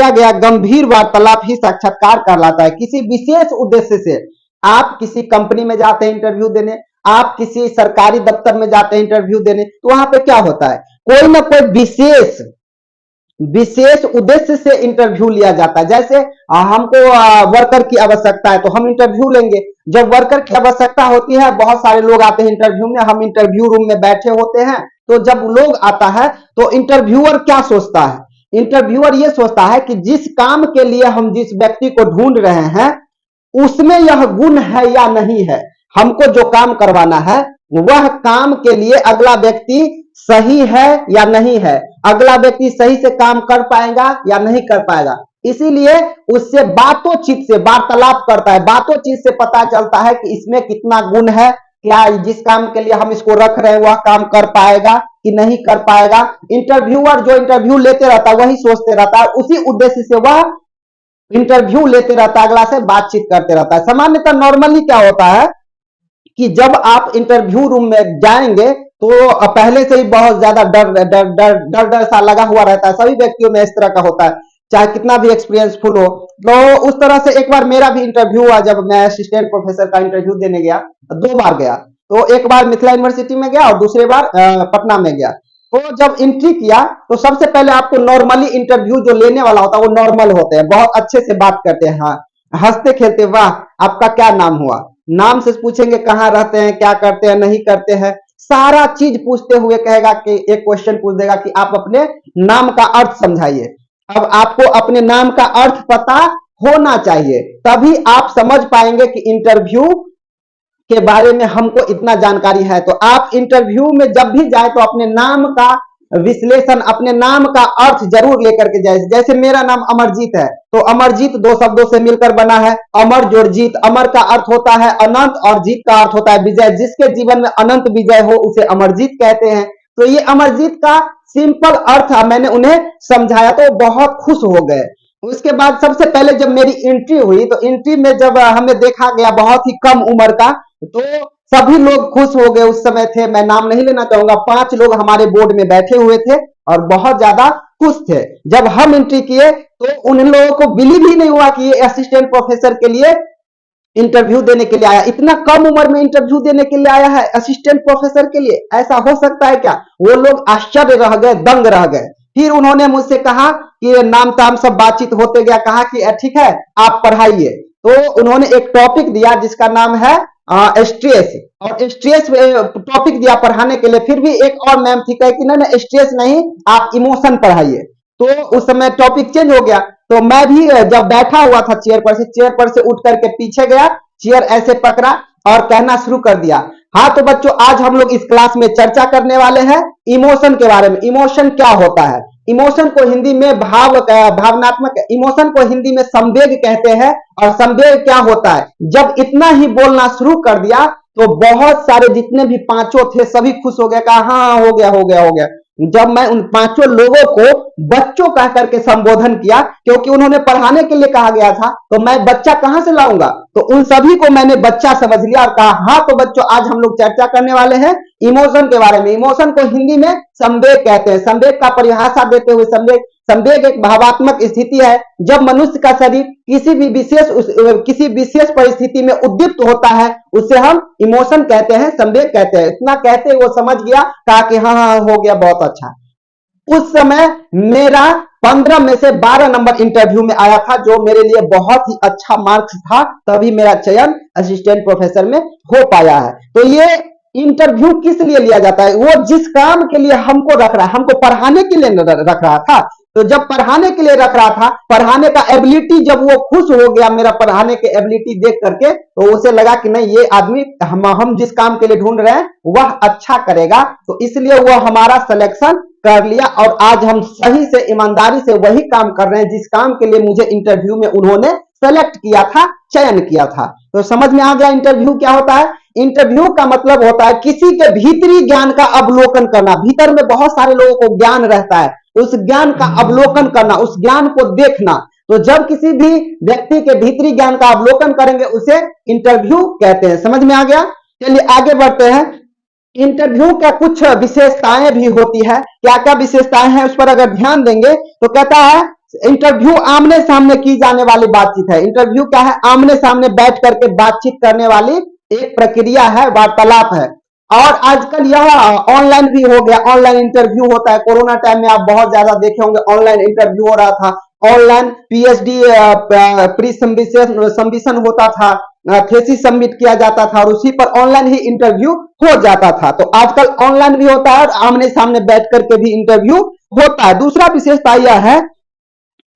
Speaker 1: गया गंभीर वार्तालाप ही साक्षात्कार कहलाता है। किसी विशेष उद्देश्य से आप किसी कंपनी में जाते हैं इंटरव्यू देने, आप किसी सरकारी दफ्तर में जाते हैं इंटरव्यू देने, तो वहां पे क्या होता है? कोई ना कोई विशेष उद्देश्य से इंटरव्यू लिया जाता है। जैसे हमको वर्कर की आवश्यकता है तो हम इंटरव्यू लेंगे। जब वर्कर की आवश्यकता होती है, बहुत सारे लोग आते हैं इंटरव्यू में, हम इंटरव्यू रूम में बैठे होते हैं, तो जब लोग आता है तो इंटरव्यूअर क्या सोचता है? इंटरव्यूअर ये सोचता है कि जिस काम के लिए हम जिस व्यक्ति को ढूंढ रहे हैं उसमें यह गुण है या नहीं है। हमको जो काम करवाना है वह काम के लिए अगला व्यक्ति सही है या नहीं है, अगला व्यक्ति सही से काम कर पाएगा या नहीं कर पाएगा। इसीलिए उससे बातों-चीत से वार्तालाप करता है। बातों-चीत से पता चलता है कि इसमें कितना गुण है, क्या जिस काम के लिए हम इसको रख रहे हैं वह काम कर पाएगा कि नहीं कर पाएगा। इंटरव्यूअर जो इंटरव्यू लेते रहता है वही सोचते रहता है, उसी उद्देश्य से वह इंटरव्यू लेते रहता है, अगला से बातचीत करते रहता है। सामान्यतः नॉर्मली क्या होता है कि जब आप इंटरव्यू रूम में जाएंगे तो पहले से ही बहुत ज्यादा डर सा लगा हुआ रहता है। सभी व्यक्तियों में इस तरह का होता है, चाहे कितना भी एक्सपीरियंसफुल हो। तो उस तरह से एक बार मेरा भी इंटरव्यू हुआ, जब मैं असिस्टेंट प्रोफेसर का इंटरव्यू देने गया, 2 बार गया। तो एक बार मिथिला यूनिवर्सिटी में गया और दूसरे बार पटना में गया। तो जब एंट्री किया तो सबसे पहले आपको नॉर्मली इंटरव्यू जो लेने वाला होता है वो नॉर्मल होते हैं, बहुत अच्छे से बात करते हैं, हाँ, हंसते खेलते, वाह आपका क्या नाम हुआ, नाम से पूछेंगे कहाँ रहते हैं, क्या करते हैं, नहीं करते हैं, सारा चीज पूछते हुए कहेगा कि एक क्वेश्चन पूछ देगा कि आप अपने नाम का अर्थ समझाइए। अब आपको अपने नाम का अर्थ पता होना चाहिए, तभी आप समझ पाएंगे कि इंटरव्यू के बारे में हमको इतना जानकारी है। तो आप इंटरव्यू में जब भी जाए तो अपने नाम का विश्लेषण, अपने नाम का अर्थ जरूर लेकर के जाए। जैसे मेरा नाम अमरजीत है, तो अमरजीत दो शब्दों से मिलकर बना है, अमर जोड़ जीत। अमर का अर्थ होता है अनंत और जीत का अर्थ होता है विजय। जिसके जीवन में अनंत विजय हो उसे अमरजीत कहते हैं। तो ये अमरजीत का सिंपल अर्थ मैंने उन्हें समझाया तो बहुत खुश हो गए। उसके बाद सबसे पहले जब मेरी एंट्री हुई तो एंट्री में जब हमें देखा गया बहुत ही कम उम्र का, तो सभी लोग खुश हो गए। उस समय थे, मैं नाम नहीं लेना चाहूंगा, 5 लोग हमारे बोर्ड में बैठे हुए थे और बहुत ज्यादा खुश थे। जब हम एंट्री किए तो उन लोगों को बिलीव ही नहीं हुआ कि ये असिस्टेंट प्रोफेसर के लिए इंटरव्यू देने के लिए आया। इतना कम उम्र में इंटरव्यू देने के लिए आया है असिस्टेंट प्रोफेसर के लिए, ऐसा हो सकता है क्या? वो लोग आश्चर्य रह गए, दंग रह गए। फिर उन्होंने मुझसे कहा कि नाम ताम सब बातचीत होते गया, कहा कि ठीक है आप पढ़ाइए। तो उन्होंने एक टॉपिक दिया जिसका नाम है स्ट्रेस, और स्ट्रेस टॉपिक दिया पढ़ाने के लिए। फिर भी एक और मैम थी, कहे कि नहीं स्ट्रेस नहीं, आप इमोशन पढ़ाइए। तो उस समय टॉपिक चेंज हो गया। तो मैं भी जब बैठा हुआ था चेयर पर से उठ करके पीछे गया, चेयर ऐसे पकड़ा और कहना शुरू कर दिया। हाँ तो बच्चों, आज हम लोग इस क्लास में चर्चा करने वाले हैं इमोशन के बारे में। इमोशन क्या होता है? इमोशन को हिंदी में भावनात्मक, इमोशन को हिंदी में संवेग कहते हैं। और संवेग क्या होता है? जब इतना ही बोलना शुरू कर दिया तो बहुत सारे जितने भी पांचों थे सभी खुश हो गए, कहा हाँ हो गया हो गया हो गया। जब मैं उन पांचों लोगों को बच्चों कह करके संबोधन किया, क्योंकि उन्होंने पढ़ाने के लिए कहा गया था, तो मैं बच्चा कहां से लाऊंगा? तो उन सभी को मैंने बच्चा समझ लिया और कहा हाँ तो बच्चों, आज हम लोग चर्चा करने वाले हैं इमोशन के बारे में। इमोशन को हिंदी में संवेग कहते हैं। संवेग का परिभाषा देते हुए, संवेग एक भावात्मक स्थिति है जब मनुष्य का शरीर किसी विशेष परिस्थिति में उद्दीप्त होता है, उसे हम इमोशन कहते हैं, संवेग कहते हैं। इतना कहते वो समझ गया, कहा कि हाँ हाँ हो गया, बहुत अच्छा। उस समय मेरा 15 में से 12 नंबर इंटरव्यू में आया था, जो मेरे लिए बहुत ही अच्छा मार्क्स था। तभी मेरा चयन असिस्टेंट प्रोफेसर में हो पाया है। तो ये इंटरव्यू किस लिए लिया जाता है? वो जिस काम के लिए हमको रख रहा है, हमको पढ़ाने के लिए रख रहा था, तो जब पढ़ाने के लिए रख रहा था, पढ़ाने का एबिलिटी जब वो खुश हो गया मेरा पढ़ाने के एबिलिटी देख करके, तो उसे लगा कि नहीं ये आदमी हम जिस काम के लिए ढूंढ रहे हैं वह अच्छा करेगा, तो इसलिए वो हमारा सिलेक्शन कर लिया। और आज हम सही से ईमानदारी से वही काम कर रहे हैं जिस काम के लिए मुझे इंटरव्यू में उन्होंने सेलेक्ट किया था, चयन किया था। तो समझ में आ गया इंटरव्यू क्या होता है? इंटरव्यू का मतलब होता है किसी के भीतरी ज्ञान का अवलोकन करना। भीतर में बहुत सारे लोगों को ज्ञान रहता है, उस ज्ञान का अवलोकन करना, उस ज्ञान को देखना। तो जब किसी भी व्यक्ति के भीतरी ज्ञान का अवलोकन करेंगे उसे इंटरव्यू कहते हैं। समझ में आ गया? चलिए आगे बढ़ते हैं। इंटरव्यू का कुछ विशेषताएं भी होती है। क्या क्या विशेषताएं हैं उस पर अगर ध्यान देंगे तो कहता है इंटरव्यू आमने सामने की जाने वाली बातचीत है। इंटरव्यू क्या है? आमने सामने बैठ करके बातचीत करने वाली एक प्रक्रिया है, वार्तालाप है। और आजकल यह ऑनलाइन भी हो गया, ऑनलाइन इंटरव्यू होता है। कोरोना टाइम में आप बहुत ज्यादा देखे होंगे ऑनलाइन इंटरव्यू हो रहा था। ऑनलाइन पीएचडी प्री सबमिशन होता था, थीसिस सबमिट किया जाता था और उसी पर ऑनलाइन ही इंटरव्यू हो जाता था। तो आजकल ऑनलाइन भी होता है और आमने सामने बैठ करके भी इंटरव्यू होता है। दूसरा विशेषता यह है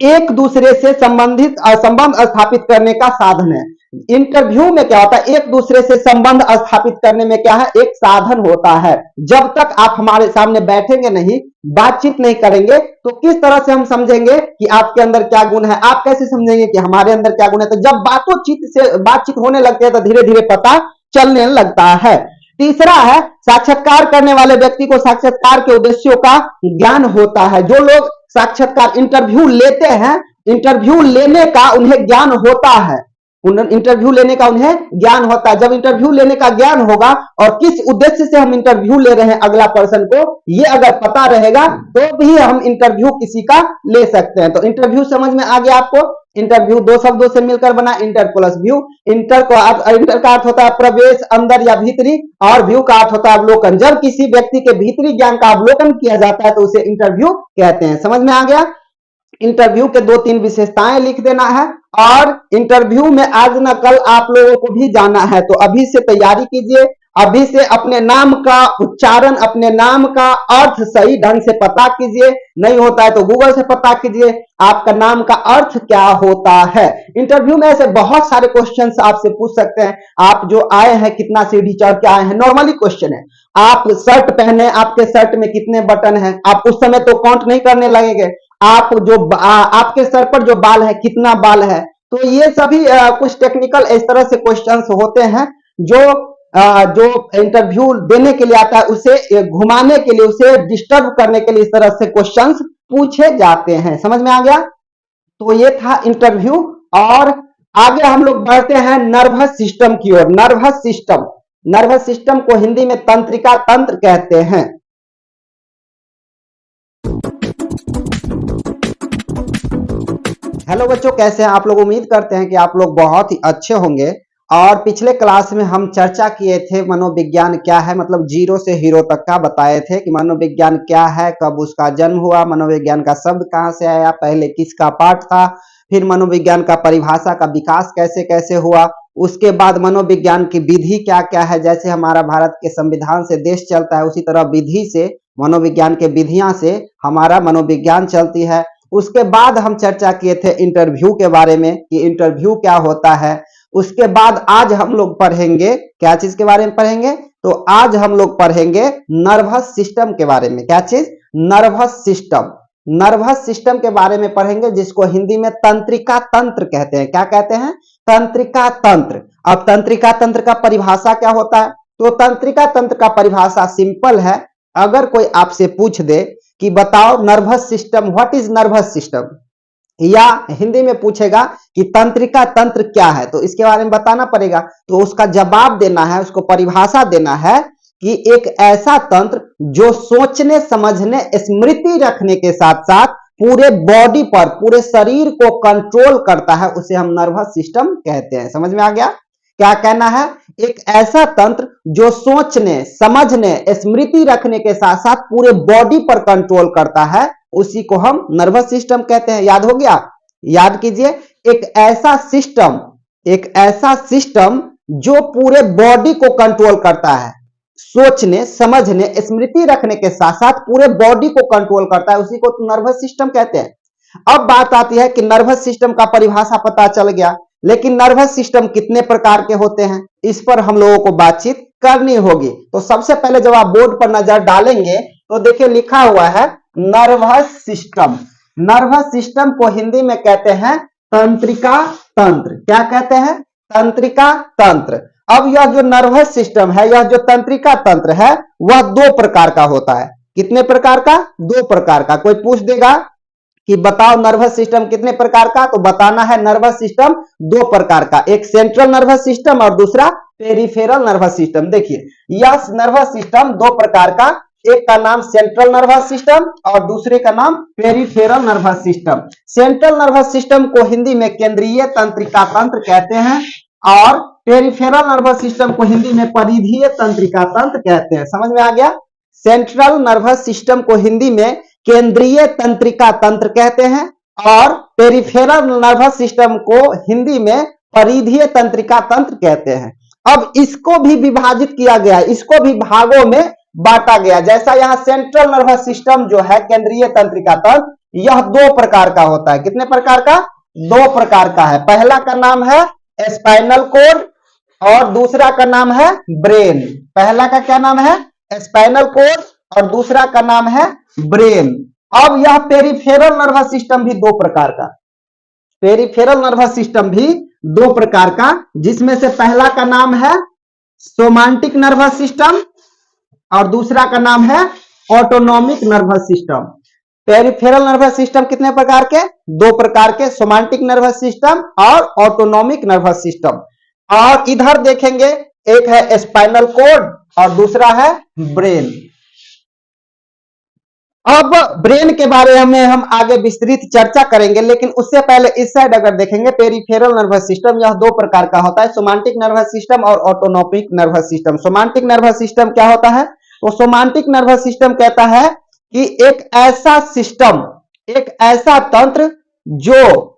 Speaker 1: एक दूसरे से संबंध स्थापित करने का साधन है। इंटरव्यू में क्या होता है? एक दूसरे से संबंध स्थापित करने में क्या है? एक साधन होता है। जब तक आप हमारे सामने बैठेंगे नहीं, बातचीत नहीं करेंगे, तो किस तरह से हम समझेंगे कि आपके अंदर क्या गुण है? आप कैसे समझेंगे कि हमारे अंदर क्या गुण है? तो जब बातचीत होने लगती है तो धीरे धीरे पता चलने लगता है। तीसरा है साक्षात्कार करने वाले व्यक्ति को साक्षात्कार के उद्देश्यों का ज्ञान होता है। जो लोग साक्षात्कार इंटरव्यू लेते हैं, इंटरव्यू लेने का उन्हें ज्ञान होता है। इंटरव्यू लेने का उन्हें ज्ञान होता है। जब इंटरव्यू लेने का ज्ञान होगा और किस उद्देश्य से हम इंटरव्यू ले रहे हैं अगला पर्सन को, ये अगर पता रहेगा तो भी हम इंटरव्यू किसी का ले सकते हैं। तो इंटरव्यू समझ में आ गया आपको? इंटरव्यू दो शब्दों से मिलकर बना, इंटर प्लस व्यू। इंटर का अर्थ होता है प्रवेश, अंदर या भीतरी, और व्यू का अर्थ होता है अवलोकन। जब किसी व्यक्ति के भीतरी ज्ञान का अवलोकन किया जाता है तो उसे इंटरव्यू कहते हैं। समझ में आ गया? इंटरव्यू के 2-3 विशेषताएं लिख देना है। और इंटरव्यू में आज न कल आप लोगों को भी जाना है, तो अभी से तैयारी कीजिए। अभी से अपने नाम का उच्चारण, अपने नाम का अर्थ सही ढंग से पता कीजिए। नहीं होता है तो गूगल से पता कीजिए आपका नाम का अर्थ क्या होता है। इंटरव्यू में ऐसे बहुत सारे क्वेश्चंस आपसे पूछ सकते हैं। आप जो आए हैं कितना सीढ़ी चढ़ के आए हैं, नॉर्मली क्वेश्चन है। आप शर्ट पहने, आपके शर्ट में कितने बटन हैं, आप उस समय तो काउंट नहीं करने लगेंगे। आप जो आपके सर पर जो बाल है कितना बाल है, तो ये सभी कुछ टेक्निकल इस तरह से क्वेश्चंस होते हैं जो इंटरव्यू देने के लिए आता है उसे घुमाने के लिए, उसे डिस्टर्ब करने के लिए इस तरह से क्वेश्चंस पूछे जाते हैं। समझ में आ गया? तो ये था इंटरव्यू। और आगे हम लोग बढ़ते हैं नर्वस सिस्टम की ओर। नर्वस सिस्टम को हिंदी में तंत्रिका तंत्र कहते हैं। हेलो बच्चों, कैसे हैं आप लोग? उम्मीद करते हैं कि आप लोग बहुत ही अच्छे होंगे। और पिछले क्लास में हम चर्चा किए थे मनोविज्ञान क्या है, मतलब जीरो से हीरो तक का बताए थे कि मनोविज्ञान क्या है, कब उसका जन्म हुआ, मनोविज्ञान का शब्द कहाँ से आया, पहले किसका पाठ था, फिर मनोविज्ञान का परिभाषा का विकास कैसे कैसे हुआ, उसके बाद मनोविज्ञान की विधि क्या क्या है। जैसे हमारा भारत के संविधान से देश चलता है, उसी तरह विधि से, मनोविज्ञान के विधियां से हमारा मनोविज्ञान चलती है। उसके बाद हम चर्चा किए थे इंटरव्यू के बारे में कि इंटरव्यू क्या होता है। उसके बाद आज हम लोग पढ़ेंगे क्या चीज के बारे में पढ़ेंगे, तो आज हम लोग पढ़ेंगे नर्वस सिस्टम के बारे में। क्या चीज? नर्वस सिस्टम के बारे में पढ़ेंगे, जिसको हिंदी में तंत्रिका तंत्र कहते हैं। क्या कहते हैं? तंत्रिका तंत्र। अब तंत्रिका तंत्र का परिभाषा क्या होता है? तो तंत्रिका तंत्र का परिभाषा सिंपल है। अगर कोई आपसे पूछ दे कि बताओ nervous system, what is nervous system, या हिंदी में पूछेगा कि तंत्रिका तंत्र क्या है, तो इसके बारे में बताना पड़ेगा। तो उसका जवाब देना है, उसको परिभाषा देना है कि एक ऐसा तंत्र जो सोचने, समझने, स्मृति रखने के साथ साथ पूरे बॉडी पर, पूरे शरीर को कंट्रोल करता है, उसे हम नर्वस सिस्टम कहते हैं। समझ में आ गया? क्या कहना है? एक ऐसा तंत्र जो सोचने, समझने, स्मृति रखने के साथ साथ पूरे बॉडी पर कंट्रोल करता है, उसी को हम नर्वस सिस्टम कहते हैं। याद हो गया? याद कीजिए, एक ऐसा सिस्टम जो पूरे बॉडी को कंट्रोल करता है, सोचने, समझने, स्मृति रखने के साथ साथ पूरे बॉडी को कंट्रोल करता है, उसी को नर्वस सिस्टम कहते हैं। अब बात आती है कि नर्वस सिस्टम का परिभाषा पता चल गया, लेकिन नर्वस सिस्टम कितने प्रकार के होते हैं, इस पर हम लोगों को बातचीत करनी होगी। तो सबसे पहले जब आप बोर्ड पर नजर डालेंगे तो देखिए लिखा हुआ है नर्वस सिस्टम। नर्वस सिस्टम को हिंदी में कहते हैं तंत्रिका तंत्र। क्या कहते हैं? तंत्रिका तंत्र। अब यह जो नर्वस सिस्टम है, यह जो तंत्रिका तंत्र है, वह दो प्रकार का होता है। कितने प्रकार का? दो प्रकार का। कोई पूछ देगा कि बताओ नर्वस सिस्टम कितने प्रकार का, तो बताना है नर्वस सिस्टम दो प्रकार का, एक सेंट्रल नर्वस सिस्टम और दूसरा पेरिफेरल नर्वस सिस्टम। देखिए यह नर्वस सिस्टम दो प्रकार का, एक का नाम सेंट्रल नर्वस सिस्टम और दूसरे का नाम peripheral nervous system. Central nervous system को हिंदी में केंद्रीय तंत्रिका तंत्र कहते हैं और पेरिफेरल नर्वस सिस्टम को हिंदी में परिधीय तंत्रिका तंत्र कहते हैं। समझ में आ गया? सेंट्रल नर्वस सिस्टम को हिंदी में केंद्रीय तंत्रिका तंत्र कहते हैं और पेरिफेरल नर्वस सिस्टम को हिंदी में परिधीय तंत्रिका तंत्र कहते हैं। अब इसको भी विभाजित किया गया, इसको भी भागों में बांटा गया। जैसा यहाँ सेंट्रल नर्वस सिस्टम जो है केंद्रीय तंत्रिका तंत्र, यह दो प्रकार का होता है। कितने प्रकार का? दो प्रकार का है। पहला का नाम है स्पाइनल कॉर्ड और दूसरा का नाम है ब्रेन। पहला का क्या नाम है? स्पाइनल कॉर्ड और दूसरा का नाम है ब्रेन। अब यह पेरिफेरल नर्वस सिस्टम भी दो प्रकार का, पेरिफेरल नर्वस सिस्टम भी दो प्रकार का, जिसमें से पहला का नाम है सोमांटिक नर्वस सिस्टम और दूसरा का नाम है autonomic nervous system. Peripheral nervous system कितने प्रकार के? दो प्रकार के, सोमांटिक नर्वस सिस्टम और ऑटोनॉमिक नर्वस सिस्टम। और इधर देखेंगे एक है स्पाइनल कॉर्ड और दूसरा है ब्रेन। अब ब्रेन के बारे में हम आगे विस्तृत चर्चा करेंगे, लेकिन उससे पहले इस साइड अगर देखेंगे पेरिफेरल नर्वस सिस्टम, यह दो प्रकार का होता है, सोमांटिक नर्वस सिस्टम और autonomic nervous system. Somatic nervous system क्या होता है? तो सोमांटिक नर्वस सिस्टम कहता है कि एक ऐसा सिस्टम, एक ऐसा तंत्र जो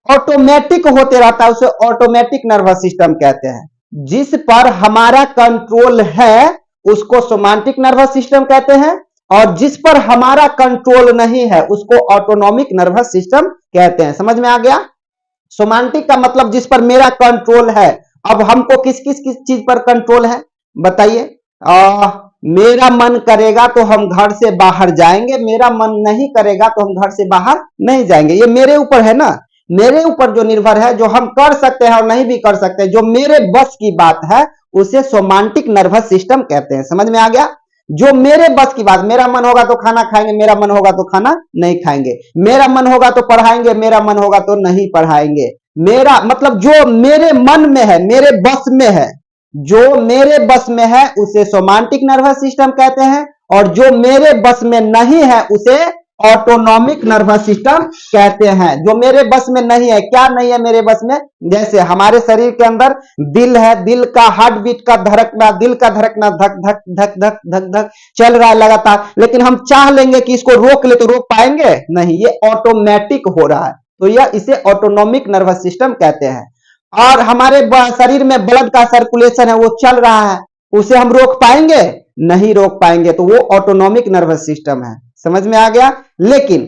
Speaker 1: ऑटोमेटिक होते रहता है, उसे ऑटोमेटिक नर्वस सिस्टम कहते हैं। जिस पर हमारा कंट्रोल है उसको सोमांटिक नर्वस सिस्टम कहते हैं, और जिस पर हमारा कंट्रोल नहीं है उसको ऑटोनॉमिक नर्वस सिस्टम कहते हैं। समझ में आ गया? सोमांटिक का मतलब जिस पर मेरा कंट्रोल है। अब हमको किस किस किस चीज पर कंट्रोल है बताइए? मेरा मन करेगा तो हम घर से बाहर जाएंगे, मेरा मन नहीं करेगा तो हम घर से बाहर नहीं जाएंगे। ये मेरे ऊपर है ना, मेरे ऊपर जो निर्भर है, जो हम कर सकते हैं और नहीं भी कर सकते, जो मेरे बस की बात है उसे सोमांटिक नर्वस सिस्टम कहते हैं। समझ में आ गया? जो मेरे बस की बात, मेरा मन होगा तो खाना खाएंगे, मेरा मन होगा तो खाना नहीं खाएंगे, मेरा मन होगा तो पढ़ाएंगे, मेरा मन होगा तो नहीं पढ़ाएंगे। मेरा मतलब जो मेरे मन में है, मेरे बस में है, जो मेरे बस में है उसे सोमांटिक नर्वस सिस्टम कहते हैं, और जो मेरे बस में नहीं है उसे ऑटोनॉमिक नर्वस सिस्टम कहते हैं। जो मेरे बस में नहीं है, क्या नहीं है मेरे बस में? जैसे हमारे शरीर के अंदर दिल है, दिल का हार्ट बीट का धड़कना, दिल का धड़कना धक धक धक धक धक धक चल रहा है लगातार, लेकिन हम चाह लेंगे कि इसको रोक ले तो रोक पाएंगे नहीं, ये ऑटोमेटिक हो रहा है, तो यह इसे ऑटोनॉमिक नर्वस सिस्टम कहते हैं। और हमारे शरीर में ब्लड का सर्कुलेशन है, वो चल रहा है, उसे हम रोक पाएंगे नहीं रोक पाएंगे, तो वो ऑटोनॉमिक नर्वस सिस्टम है। समझ में आ गया? लेकिन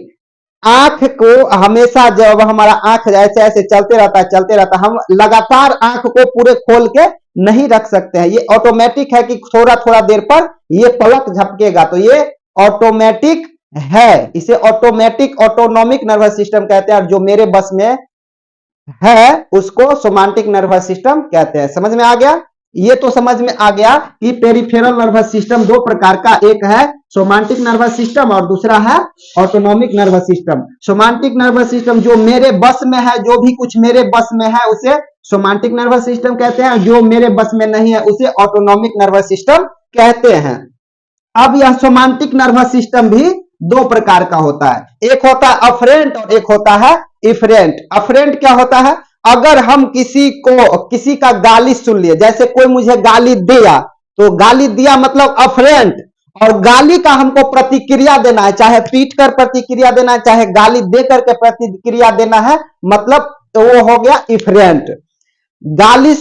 Speaker 1: आंख को हमेशा जब हमारा आंख ऐसे ऐसे चलते रहता है, चलते रहता है, हम लगातार आंख को पूरे खोल के नहीं रख सकते हैं। ये ऑटोमेटिक है कि थोड़ा थोड़ा देर पर ये पलक झपकेगा, तो ये ऑटोमेटिक है, इसे ऑटोमेटिक ऑटोनॉमिक नर्वस सिस्टम कहते हैं। और जो मेरे बस में है उसको सोमांटिक नर्वस सिस्टम कहते हैं। समझ में आ गया? ये तो समझ में आ गया कि पेरिफेरल नर्वस सिस्टम दो प्रकार का, एक है सोमांटिक नर्वस सिस्टम और दूसरा है autonomic nervous system. Somatic nervous system जो मेरे बस में है, जो भी कुछ मेरे बस में है उसे सोमांटिक नर्वस सिस्टम कहते हैं, जो मेरे बस में नहीं है उसे ऑटोनॉमिक नर्वस सिस्टम कहते हैं। अब यह सोमांटिक नर्वस सिस्टम भी दो प्रकार का होता है, एक होता है अफरेंट और एक होता है इफरेंट। अफरेंट क्या होता है? अगर हम किसी का गाली सुन लिए, जैसे कोई मुझे गाली दिया, तो गाली दिया मतलब अफरेंट, और गाली का हमको प्रतिक्रिया देना है, चाहे पीट कर प्रतिक्रिया देना है, चाहे गाली दे करके प्रतिक्रिया देना है, मतलब तो वो हो गया इफरेंट। गाली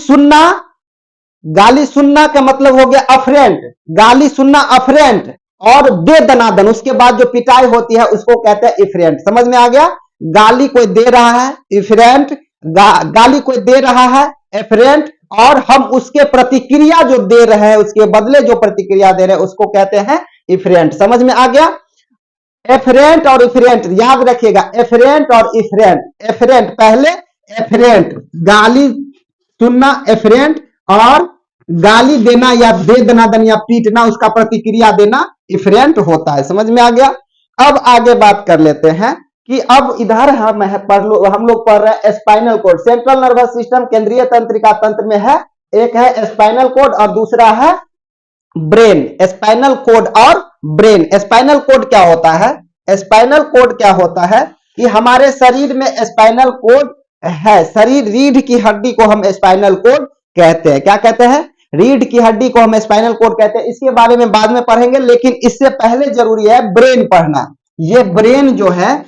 Speaker 1: सुनना का मतलब हो गया अफरेंट, गाली सुनना अफरेंट, और दे दनादन उसके बाद जो पिटाई होती है उसको कहते हैं इफरेंट। समझ में आ गया? गाली कोई दे रहा है इफरेंट, गाली कोई दे रहा है एफरेंट, और हम उसके प्रतिक्रिया जो दे रहे हैं, उसके बदले जो प्रतिक्रिया दे रहे हैं उसको कहते हैं इफरेंट। समझ में आ गया? एफरेंट और इफरेंट याद रखिएगा, एफरेंट और इफरेंट। एफरेंट पहले, एफरेंट गाली सुनना एफरेंट, और गाली देना या दे दनादन या पीटना उसका प्रतिक्रिया देना इफरेंट होता है। समझ में आ गया? अब आगे बात कर लेते हैं कि अब इधर हम लोग पढ़ रहे हैं spinal cord. Central nervous system केंद्रीय तंत्रिका तंत्र में है, एक है स्पाइनल कोड और दूसरा है ब्रेन। स्पाइनल कोड और ब्रेन। स्पाइनल कोड क्या होता है? स्पाइनल कोड क्या होता है कि हमारे शरीर में स्पाइनल कोड है, शरीर रीढ़ की हड्डी को हम स्पाइनल कोड कहते हैं। क्या कहते हैं? रीढ़ की हड्डी को हम स्पाइनल कोड कहते हैं। इसके बारे में बाद में पढ़ेंगे, लेकिन इससे पहले जरूरी है ब्रेन पढ़ना। ये ब्रेन जो है,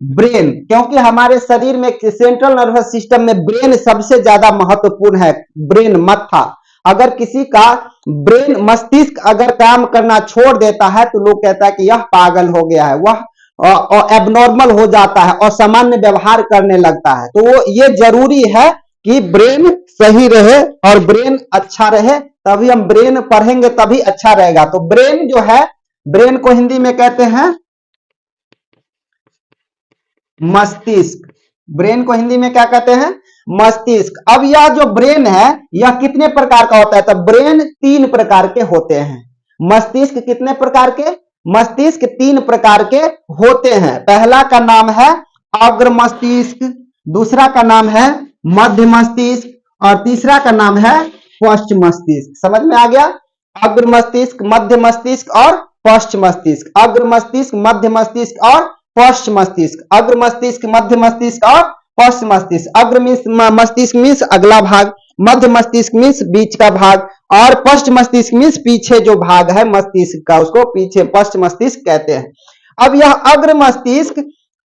Speaker 1: ब्रेन, क्योंकि हमारे शरीर में सेंट्रल नर्वस सिस्टम में ब्रेन सबसे ज्यादा महत्वपूर्ण है। ब्रेन मत्था, अगर किसी का ब्रेन मस्तिष्क अगर काम करना छोड़ देता है तो लोग कहता है कि यह पागल हो गया है, वह एबनॉर्मल हो जाता है और सामान्य व्यवहार करने लगता है। तो ये जरूरी है कि ब्रेन सही रहे और ब्रेन अच्छा रहे, तभी हम ब्रेन पढ़ेंगे तभी अच्छा रहेगा। तो ब्रेन जो है, ब्रेन को हिंदी में कहते हैं मस्तिष्क। ब्रेन को हिंदी में क्या कहते हैं? मस्तिष्क। अब यह जो ब्रेन है यह कितने प्रकार का होता है? तो ब्रेन 3 प्रकार के होते हैं। मस्तिष्क कितने प्रकार के? मस्तिष्क 3 प्रकार के होते हैं। पहला का नाम है अग्र मस्तिष्क, दूसरा का नाम है मध्य मस्तिष्क, और तीसरा का नाम है पश्च मस्तिष्क। समझ में आ गया? अग्र मस्तिष्क, मध्य मस्तिष्क और पश्च मस्तिष्क। अग्र मस्तिष्क, मध्य मस्तिष्क और पश्च मस्तिष्क। अग्र मस्तिष्क, मध्य मस्तिष्क और पश्च मस्तिष्क। अग्र मस्तिष्क मीन्स अगला भाग, मध्य मस्तिष्क मीन्स बीच का भाग, और पश्च मस्तिष्क मीन्स पीछे जो भाग है मस्तिष्क का, उसको पीछे पश्च मस्तिष्क कहते हैं। अब यह अग्र मस्तिष्क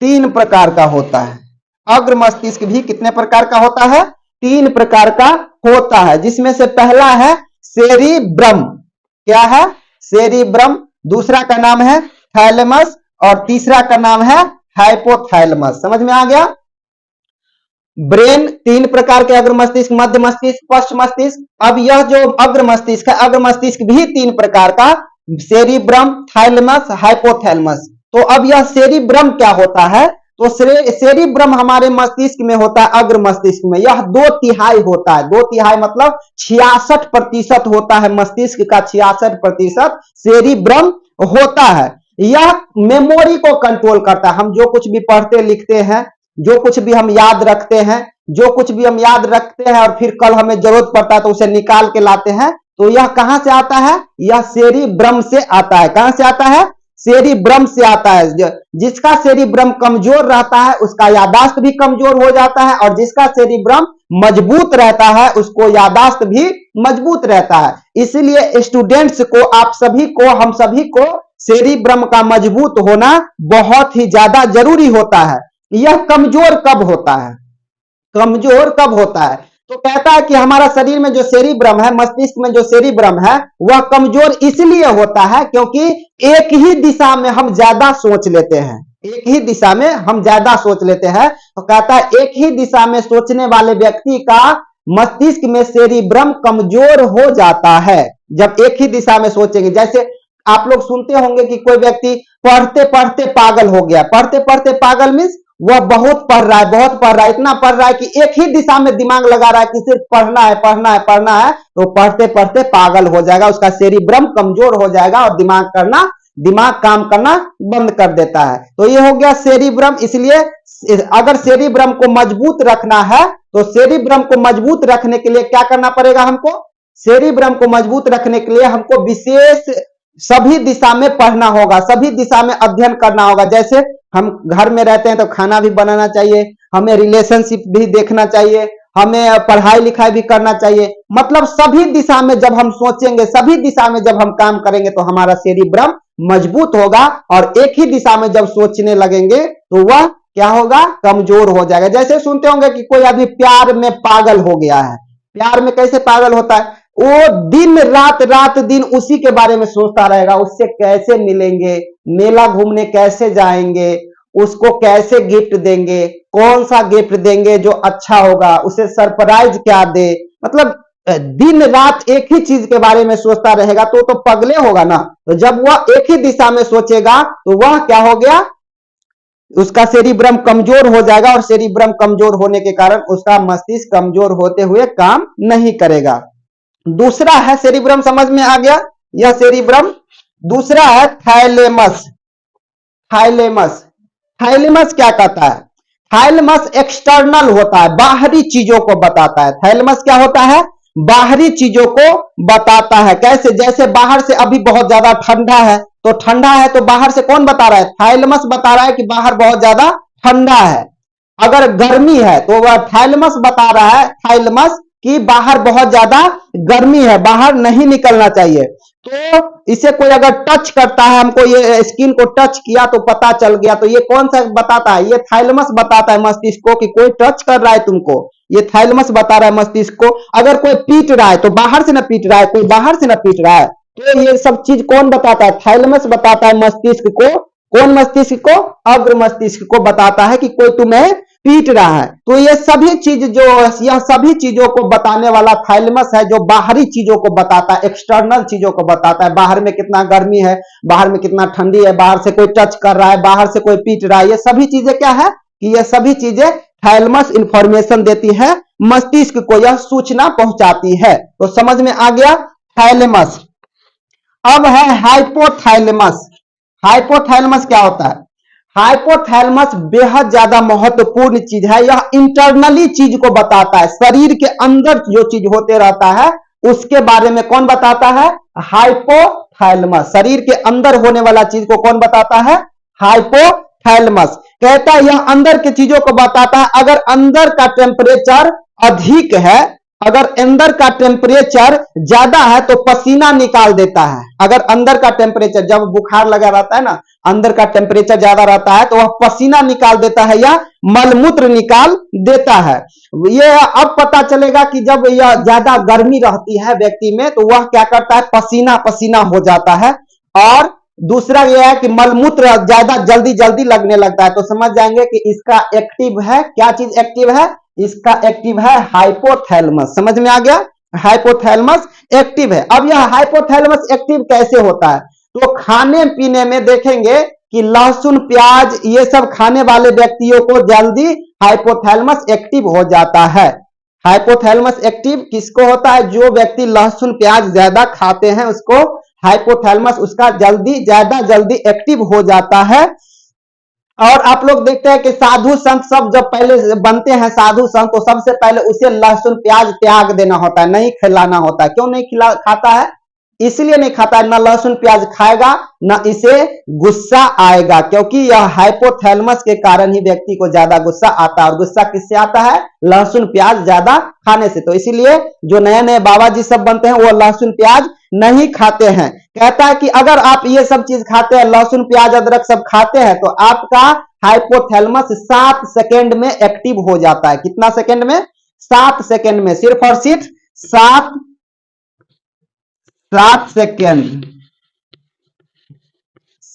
Speaker 1: 3 प्रकार का होता है। अग्र मस्तिष्क भी कितने प्रकार का होता है? तीन प्रकार का होता है, जिसमें से पहला है सेरिब्रम। क्या है? सेरिब्रम। दूसरा का नाम है थैलेमस और तीसरा का नाम है हाइपोथैलेमस। समझ में आ गया? ब्रेन तीन प्रकार के, अग्र मस्तिष्क, मध्य मस्तिष्क, पश्च मस्तिष्क। अब यह जो अग्र मस्तिष्क है, अग्र मस्तिष्क भी तीन प्रकार का, सेरिब्रम, थैलेमस, हाइपोथैलेमस। तो अब यह सेरिब्रम क्या होता है? तो सेरिब्रम हमारे मस्तिष्क में होता है, अग्र मस्तिष्क में। यह 2/3 होता है। 2/3 मतलब 66% होता है, मस्तिष्क का 66% सेरिब्रम होता है। यह मेमोरी को कंट्रोल करता है। हम जो कुछ भी पढ़ते लिखते हैं, जो कुछ भी हम याद रखते हैं, जो कुछ भी हम याद रखते हैं और फिर कल हमें जरूरत पड़ता है तो उसे निकाल के लाते हैं, तो यह कहां से आता है? यह सेरिब्रम से आता है। कहां से आता है? सेरिब्रम से आता है। जिसका सेरिब्रम कमजोर रहता है उसका याददाश्त भी कमजोर हो जाता है, और जिसका सेरिब्रम मजबूत रहता है उसको याददाश्त भी मजबूत रहता है। इसलिए स्टूडेंट्स को, आप सभी को, हम सभी को सेरिब्रम का मजबूत होना बहुत ही ज्यादा जरूरी होता है। यह कमजोर कब होता है? कमजोर कब होता है? तो कहता है कि हमारा शरीर में जो सेरिब्रम है, मस्तिष्क में जो सेरिब्रम है, वह कमजोर इसलिए होता है क्योंकि एक ही दिशा में हम ज्यादा सोच लेते हैं। एक ही दिशा में हम ज्यादा सोच लेते हैं। तो कहता है एक ही दिशा में सोचने वाले व्यक्ति का मस्तिष्क में सेरिब्रम कमजोर हो जाता है जब एक ही दिशा में सोचेंगे। जैसे आप लोग सुनते होंगे कि कोई व्यक्ति पढ़ते पढ़ते पागल हो गया। पढ़ते पढ़ते पागल मीन्स वह बहुत पढ़ रहा है, बहुत पढ़ रहा है, इतना पढ़ रहा है कि एक ही दिशा में दिमाग लगा रहा है कि सिर्फ पढ़ना है, पढ़ना है, पढ़ना है, तो पढ़ते पढ़ते पागल हो जाएगा। उसका सेरिब्रम कमजोर हो जाएगा और दिमाग काम करना बंद कर देता है। तो ये हो गया सेरिब्रम। इसलिए अगर सेरिब्रम को मजबूत रखना है तो सेरिब्रम को मजबूत रखने के लिए क्या करना पड़ेगा हमको? सेरिब्रम को मजबूत रखने के लिए हमको विशेष सभी दिशा में पढ़ना होगा, सभी दिशा में अध्ययन करना होगा। जैसे हम घर में रहते हैं तो खाना भी बनाना चाहिए, हमें रिलेशनशिप भी देखना चाहिए, हमें पढ़ाई लिखाई भी करना चाहिए। मतलब सभी दिशा में जब हम सोचेंगे, सभी दिशा में जब हम काम करेंगे तो हमारा सेरिब्रम मजबूत होगा, और एक ही दिशा में जब सोचने लगेंगे तो वह क्या होगा? कमजोर हो जाएगा। जैसे सुनते होंगे कि कोई आदमी प्यार में पागल हो गया है। प्यार में कैसे पागल होता है? वो दिन रात, रात दिन उसी के बारे में सोचता रहेगा। उससे कैसे मिलेंगे, मेला घूमने कैसे जाएंगे, उसको कैसे गिफ्ट देंगे, कौन सा गिफ्ट देंगे जो अच्छा होगा, उसे सरप्राइज क्या दे। मतलब दिन रात एक ही चीज के बारे में सोचता रहेगा तो पगले होगा ना। तो जब वह एक ही दिशा में सोचेगा तो वह क्या हो गया? उसका सेरिब्रम कमजोर हो जाएगा, और सेरिब्रम कमजोर होने के कारण उसका मस्तिष्क कमजोर होते हुए काम नहीं करेगा। दूसरा है सेरिब्रम, समझ में आ गया? यह सेरिब्रम। दूसरा है थैलेमस। थैलेमस, थैलेमस क्या कहता है? थैलेमस एक्सटर्नल होता है, बाहरी चीजों को बताता है। थैलेमस क्या होता है? बाहरी चीजों को बताता है। कैसे? जैसे बाहर से अभी बहुत ज्यादा ठंडा है, तो ठंडा है तो बाहर से कौन बता रहा है? थैलेमस बता रहा है कि बाहर बहुत ज्यादा ठंडा है। अगर गर्मी है तो वह थैलेमस बता रहा है, थैलेमस, कि बाहर बहुत ज्यादा गर्मी है, बाहर नहीं निकलना चाहिए। तो इसे कोई अगर टच करता है, हमको ये स्किन को टच किया तो पता चल गया, तो ये कौन सा बताता है? ये थैलेमस बताता है मस्तिष्क को कि कोई टच कर रहा है तुमको। ये थैलेमस बता रहा है मस्तिष्क को। अगर कोई पीट रहा है तो बाहर से ना पीट रहा है, कोई बाहर से ना पीट रहा है, तो ये सब चीज कौन बताता है? थैलेमस बताता है मस्तिष्क को। कौन मस्तिष्क को? अग्र मस्तिष्क को बताता है कि कोई तुम्हें पीट रहा है। तो ये सभी चीज जो, यह सभी चीजों को बताने वाला थैलेमस है, जो बाहरी चीजों को बताता है, एक्सटर्नल चीजों को बताता है। बाहर में कितना गर्मी है, बाहर में कितना ठंडी है, बाहर से कोई टच कर रहा है, बाहर से कोई पीट रहा है, ये सभी चीजें क्या है? कि ये सभी चीजें थैलेमस इंफॉर्मेशन देती है मस्तिष्क को, यह सूचना पहुंचाती है। तो समझ में आ गया थैलेमस। अब है हाइपोथैलेमस। हाइपोथैलेमस क्या होता है? हाइपोथैलेमस बेहद ज्यादा महत्वपूर्ण चीज है। यह इंटरनली चीज को बताता है, शरीर के अंदर जो चीज होते रहता है उसके बारे में कौन बताता है? हाइपोथैलेमस। शरीर के अंदर होने वाला चीज को कौन बताता है? हाइपोथैलेमस। कहता है यह अंदर की चीजों को बताता है। अगर अंदर का टेम्परेचर अधिक है, अगर अंदर का टेम्परेचर ज्यादा है तो पसीना निकाल देता है। अगर अंदर का टेम्परेचर, जब बुखार लगा रहता है ना अंदर का टेम्परेचर ज्यादा रहता है तो वह पसीना निकाल देता है या मलमूत्र निकाल देता है। ये अब पता चलेगा कि जब यह ज्यादा गर्मी रहती है व्यक्ति में तो वह क्या करता है, पसीना पसीना हो जाता है। और दूसरा यह है कि मलमूत्र ज्यादा जल्दी जल्दी लगने लगता है। तो समझ जाएंगे कि इसका एक्टिव है, क्या चीज एक्टिव है, इसका एक्टिव है हाइपोथैलेमस। समझ में आ गया, हाइपोथैलेमस एक्टिव है। अब यह हाइपोथैलेमस एक्टिव कैसे होता है, तो खाने पीने में देखेंगे कि लहसुन प्याज ये सब खाने वाले व्यक्तियों को जल्दी हाइपोथैलेमस एक्टिव हो जाता है। हाइपोथैलेमस एक्टिव किसको होता है, जो व्यक्ति लहसुन प्याज ज्यादा खाते हैं उसको हाइपोथैलेमस उसका ज्यादा जल्दी एक्टिव हो जाता है। और आप लोग देखते हैं कि साधु संत सब जब पहले बनते हैं साधु संत तो सबसे पहले उसे लहसुन प्याज त्याग देना होता है, नहीं खिलाना होता है। क्यों नहीं खाता है, इसलिए नहीं खाता है, ना लहसुन प्याज खाएगा ना इसे गुस्सा आएगा, क्योंकि यह हाइपोथैलेमस के कारण ही व्यक्ति को ज्यादा गुस्सा आता है। और गुस्सा किससे आता है, लहसुन प्याज ज्यादा खाने से। तो इसीलिए जो नए नए बाबा जी सब बनते हैं वो लहसुन प्याज नहीं खाते हैं। कहता है कि अगर आप ये सब चीज खाते हैं, लहसुन प्याज अदरक सब खाते हैं, तो आपका हाइपोथैलेमस 7 सेकेंड में एक्टिव हो जाता है। कितना सेकेंड में, 7 सेकेंड में, सिर्फ और सिर्फ 7 सेकेंड,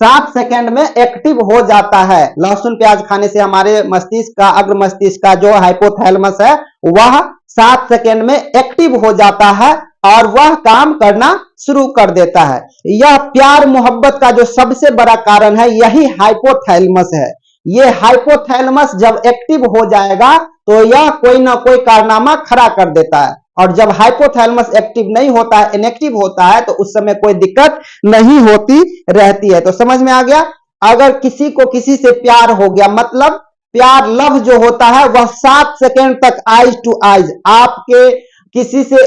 Speaker 1: 7 सेकेंड में एक्टिव हो जाता है। लहसुन प्याज खाने से हमारे मस्तिष्क का, अग्र मस्तिष्क का जो हाइपोथैलेमस है वह 7 सेकेंड में एक्टिव हो जाता है और वह काम करना शुरू कर देता है। यह प्यार मोहब्बत का जो सबसे बड़ा कारण है यही हाइपोथैलेमस है। ये हाइपोथैलेमस जब एक्टिव हो जाएगा तो यह कोई ना कोई कारनामा खड़ा कर देता है। और जब हाइपोथैलेमस एक्टिव नहीं होता है, इनएक्टिव होता है, तो उस समय कोई दिक्कत नहीं होती रहती है। तो समझ में आ गया, अगर किसी को किसी से प्यार हो गया, मतलब प्यार लव जो होता है वह 7 सेकेंड तक आइज टू आइज, आपके किसी से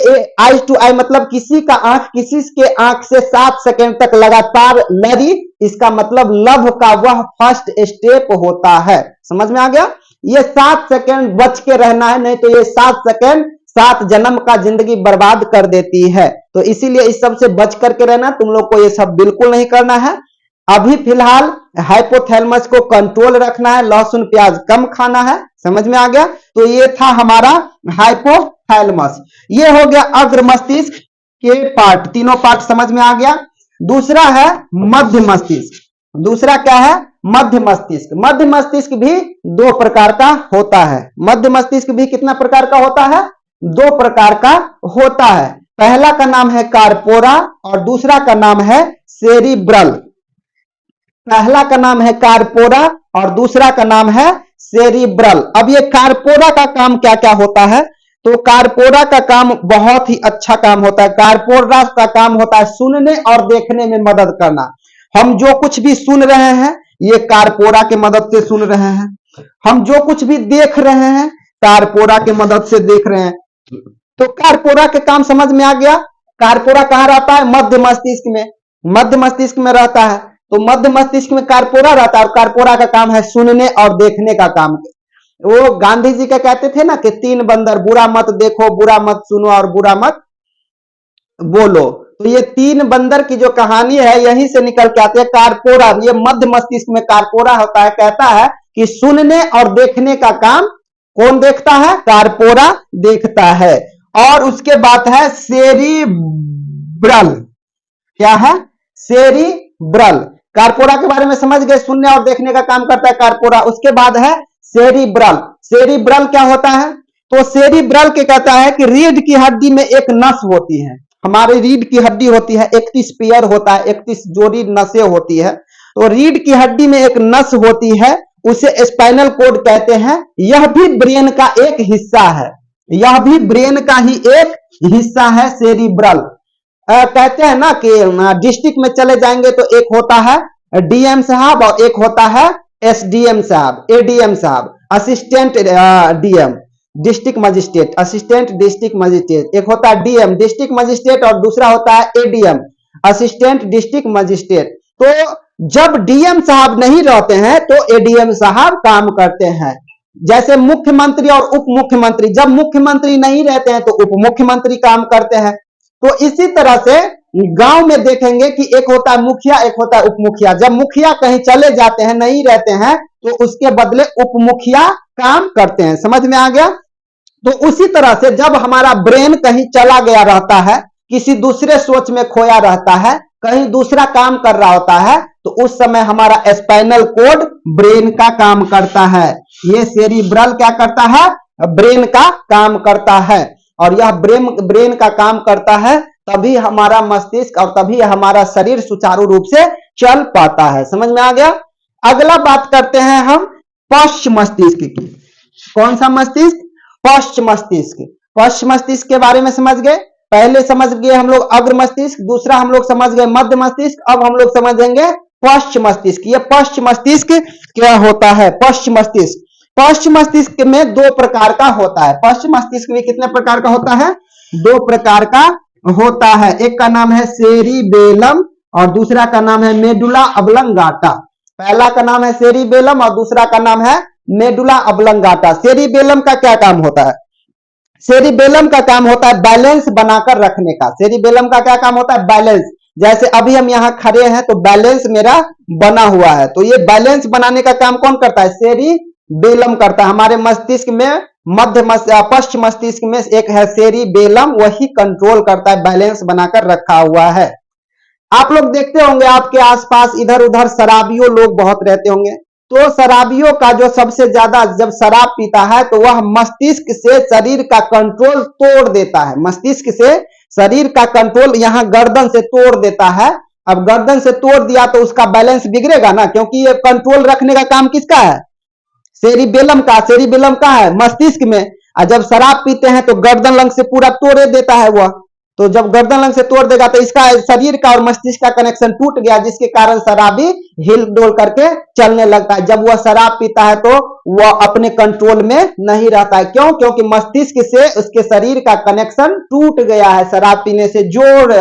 Speaker 1: आइज टू आई मतलब किसी का आंख किसी के आंख से 7 सेकेंड तक लगातार लड़ी, इसका मतलब लव का वह फर्स्ट स्टेप होता है। समझ में आ गया, ये 7 सेकेंड बच के रहना है, नहीं तो ये 7 सेकेंड 7 जन्म का जिंदगी बर्बाद कर देती है। तो इसीलिए इस सब से बच करके रहना, तुम लोग को ये सब बिल्कुल नहीं करना है। अभी फिलहाल हाइपोथैलेमस को कंट्रोल रखना है, लहसुन प्याज कम खाना है। समझ में आ गया, तो ये था हमारा हाइपोथैलेमस। ये हो गया अग्र मस्तिष्क के पार्ट, तीनों पार्ट समझ में आ गया। दूसरा है मध्य मस्तिष्क। दूसरा क्या है, मध्य मस्तिष्क। मध्य मस्तिष्क भी 2 प्रकार का होता है। मध्य मस्तिष्क भी कितना प्रकार का होता है, 2 प्रकार का होता है। पहला का नाम है कार्पोरा और दूसरा का नाम है सेरिब्रल। पहला का नाम है कार्पोरा और दूसरा का नाम है सेरिब्रल। अब ये कार्पोरा का काम क्या क्या होता है, तो कार्पोरा का काम बहुत ही अच्छा काम होता है। कार्पोरा का काम होता है सुनने और देखने में मदद करना। हम जो कुछ भी सुन रहे हैं ये कार्पोरा के मदद से सुन रहे हैं, हम जो कुछ भी देख रहे हैं कार्पोरा के मदद से देख रहे हैं। तो कार्पोरा के काम समझ में आ गया। कार्पोरा कहां रहता है, मध्य मस्तिष्क में, मध्य मस्तिष्क में रहता है। तो मध्य मस्तिष्क में कार्पोरा रहता है और कार्पोरा का काम है सुनने और देखने का काम। वो गांधी जी का कहते थे ना कि 3 बंदर, बुरा मत देखो, बुरा मत सुनो और बुरा मत बोलो। तो ये 3 बंदर की जो कहानी है यहीं से निकल के आते हैं। कार्पोरा, ये मध्य मस्तिष्क में कार्पोरा होता है, कहता है कि सुनने और देखने का काम कौन देखता है, कार्पोरा देखता है। और उसके बाद है सेरिब्रल। क्या है, सेरिब्रल। कार्पोरा के बारे में समझ गए, सुनने और देखने का काम करता है कार्पोरा। उसके बाद है सेरिब्रल। सेरिब्रल क्या होता है, तो सेरिब्रल के कहता है कि रीढ़ की हड्डी में एक नस होती है। हमारी रीढ़ की हड्डी होती है, 31 पेयर होता है, 31 जोड़ी नसें होती है। तो रीढ़ की हड्डी में एक नस होती है, उसे स्पाइनल कोड कहते हैं। यह भी ब्रेन का एक हिस्सा है, यह भी ब्रेन का ही एक हिस्सा है सेरिब्रल। कहते हैं ना कि डिस्ट्रिक्ट में चले जाएंगे तो एक होता है डीएम साहब और एक होता है एसडीएम साहब, एडीएम साहब, assistant DM, district magistrate, assistant district magistrate. एक होता है डीएम डिस्ट्रिक्ट मजिस्ट्रेट और दूसरा होता है एडीएम असिस्टेंट डिस्ट्रिक्ट मजिस्ट्रेट। तो जब डीएम साहब नहीं रहते हैं तो एडीएम साहब काम करते हैं। जैसे मुख्यमंत्री और उप मुख्यमंत्री, जब मुख्यमंत्री नहीं रहते हैं तो उप मुख्यमंत्री काम करते हैं। तो इसी तरह से गांव में देखेंगे कि एक होता है मुखिया, एक होता है उप मुखिया। जब मुखिया कहीं चले जाते हैं, नहीं रहते हैं, तो उसके बदले उप मुखिया काम करते हैं। समझ में आ गया? तो उसी तरह से जब हमारा ब्रेन कहीं चला गया रहता है, किसी दूसरे सोच में खोया रहता है, कहीं दूसरा काम कर रहा होता है, तो उस समय हमारा स्पाइनल कोड ब्रेन का काम करता है। ये सेरिब्रल क्या करता है? ब्रेन का काम करता है। और यह ब्रेन का काम करता है, तभी हमारा मस्तिष्क और तभी हमारा शरीर सुचारू रूप से चल पाता है। समझ में आ गया? अगला बात करते हैं हम पश्च मस्तिष्क की। कौन सा मस्तिष्क? पश्च मस्तिष्क। पश्च मस्तिष्क के बारे में समझ गए। पहले समझ गए हम लोग अग्र मस्तिष्क, दूसरा हम लोग समझ गए मध्य मस्तिष्क, अब हम लोग समझेंगे पश्च मस्तिष्क। ये पश्च मस्तिष्क क्या होता है? पश्च मस्तिष्क, पश्च मस्तिष्क में दो प्रकार का होता है। पश्च मस्तिष्क में कितने प्रकार का होता है? दो प्रकार का होता है। एक का नाम है सेरिबेलम और दूसरा का नाम है मेडुला ऑब्लंगाटा। पहला का नाम है सेरिबेलम और दूसरा का नाम है मेडुला ऑब्लंगाटा। सेरिबेलम का क्या काम होता है? सेरिबेलम का काम होता है बैलेंस बनाकर रखने का। सेरिबेलम का क्या काम होता है? बैलेंस। जैसे अभी हम यहाँ खड़े हैं तो बैलेंस मेरा बना हुआ है, तो ये बैलेंस बनाने का काम कौन करता है? सेरिबेलम करता है। हमारे मस्तिष्क में पश्च मस्तिष्क में एक है सेरिबेलम, वही कंट्रोल करता है, बैलेंस बनाकर रखा हुआ है। आप लोग देखते होंगे आपके आसपास इधर उधर शराबियों लोग बहुत रहते होंगे, तो शराबियों का जो सबसे ज्यादा जब शराब पीता है तो वह मस्तिष्क से शरीर का कंट्रोल तोड़ देता है। मस्तिष्क से शरीर का कंट्रोल यहाँ गर्दन से तोड़ देता है। अब गर्दन से तोड़ दिया तो उसका बैलेंस बिगड़ेगा ना, क्योंकि ये कंट्रोल रखने का काम किसका है? सेरिबेलम का। सेरिबेलम का है मस्तिष्क में। और जब शराब पीते हैं तो गर्दन लंग से पूरा तोड़े देता है वह। तो जब गर्दन लंग से तोड़ देगा तो इसका शरीर का और मस्तिष्क का कनेक्शन टूट गया, जिसके कारण शराबी हिल डोल करके चलने लगता है। जब वह शराब पीता है तो वह अपने कंट्रोल में नहीं रहता है। क्यों? क्योंकि मस्तिष्क से उसके शरीर का कनेक्शन टूट गया है, शराब पीने से जोड़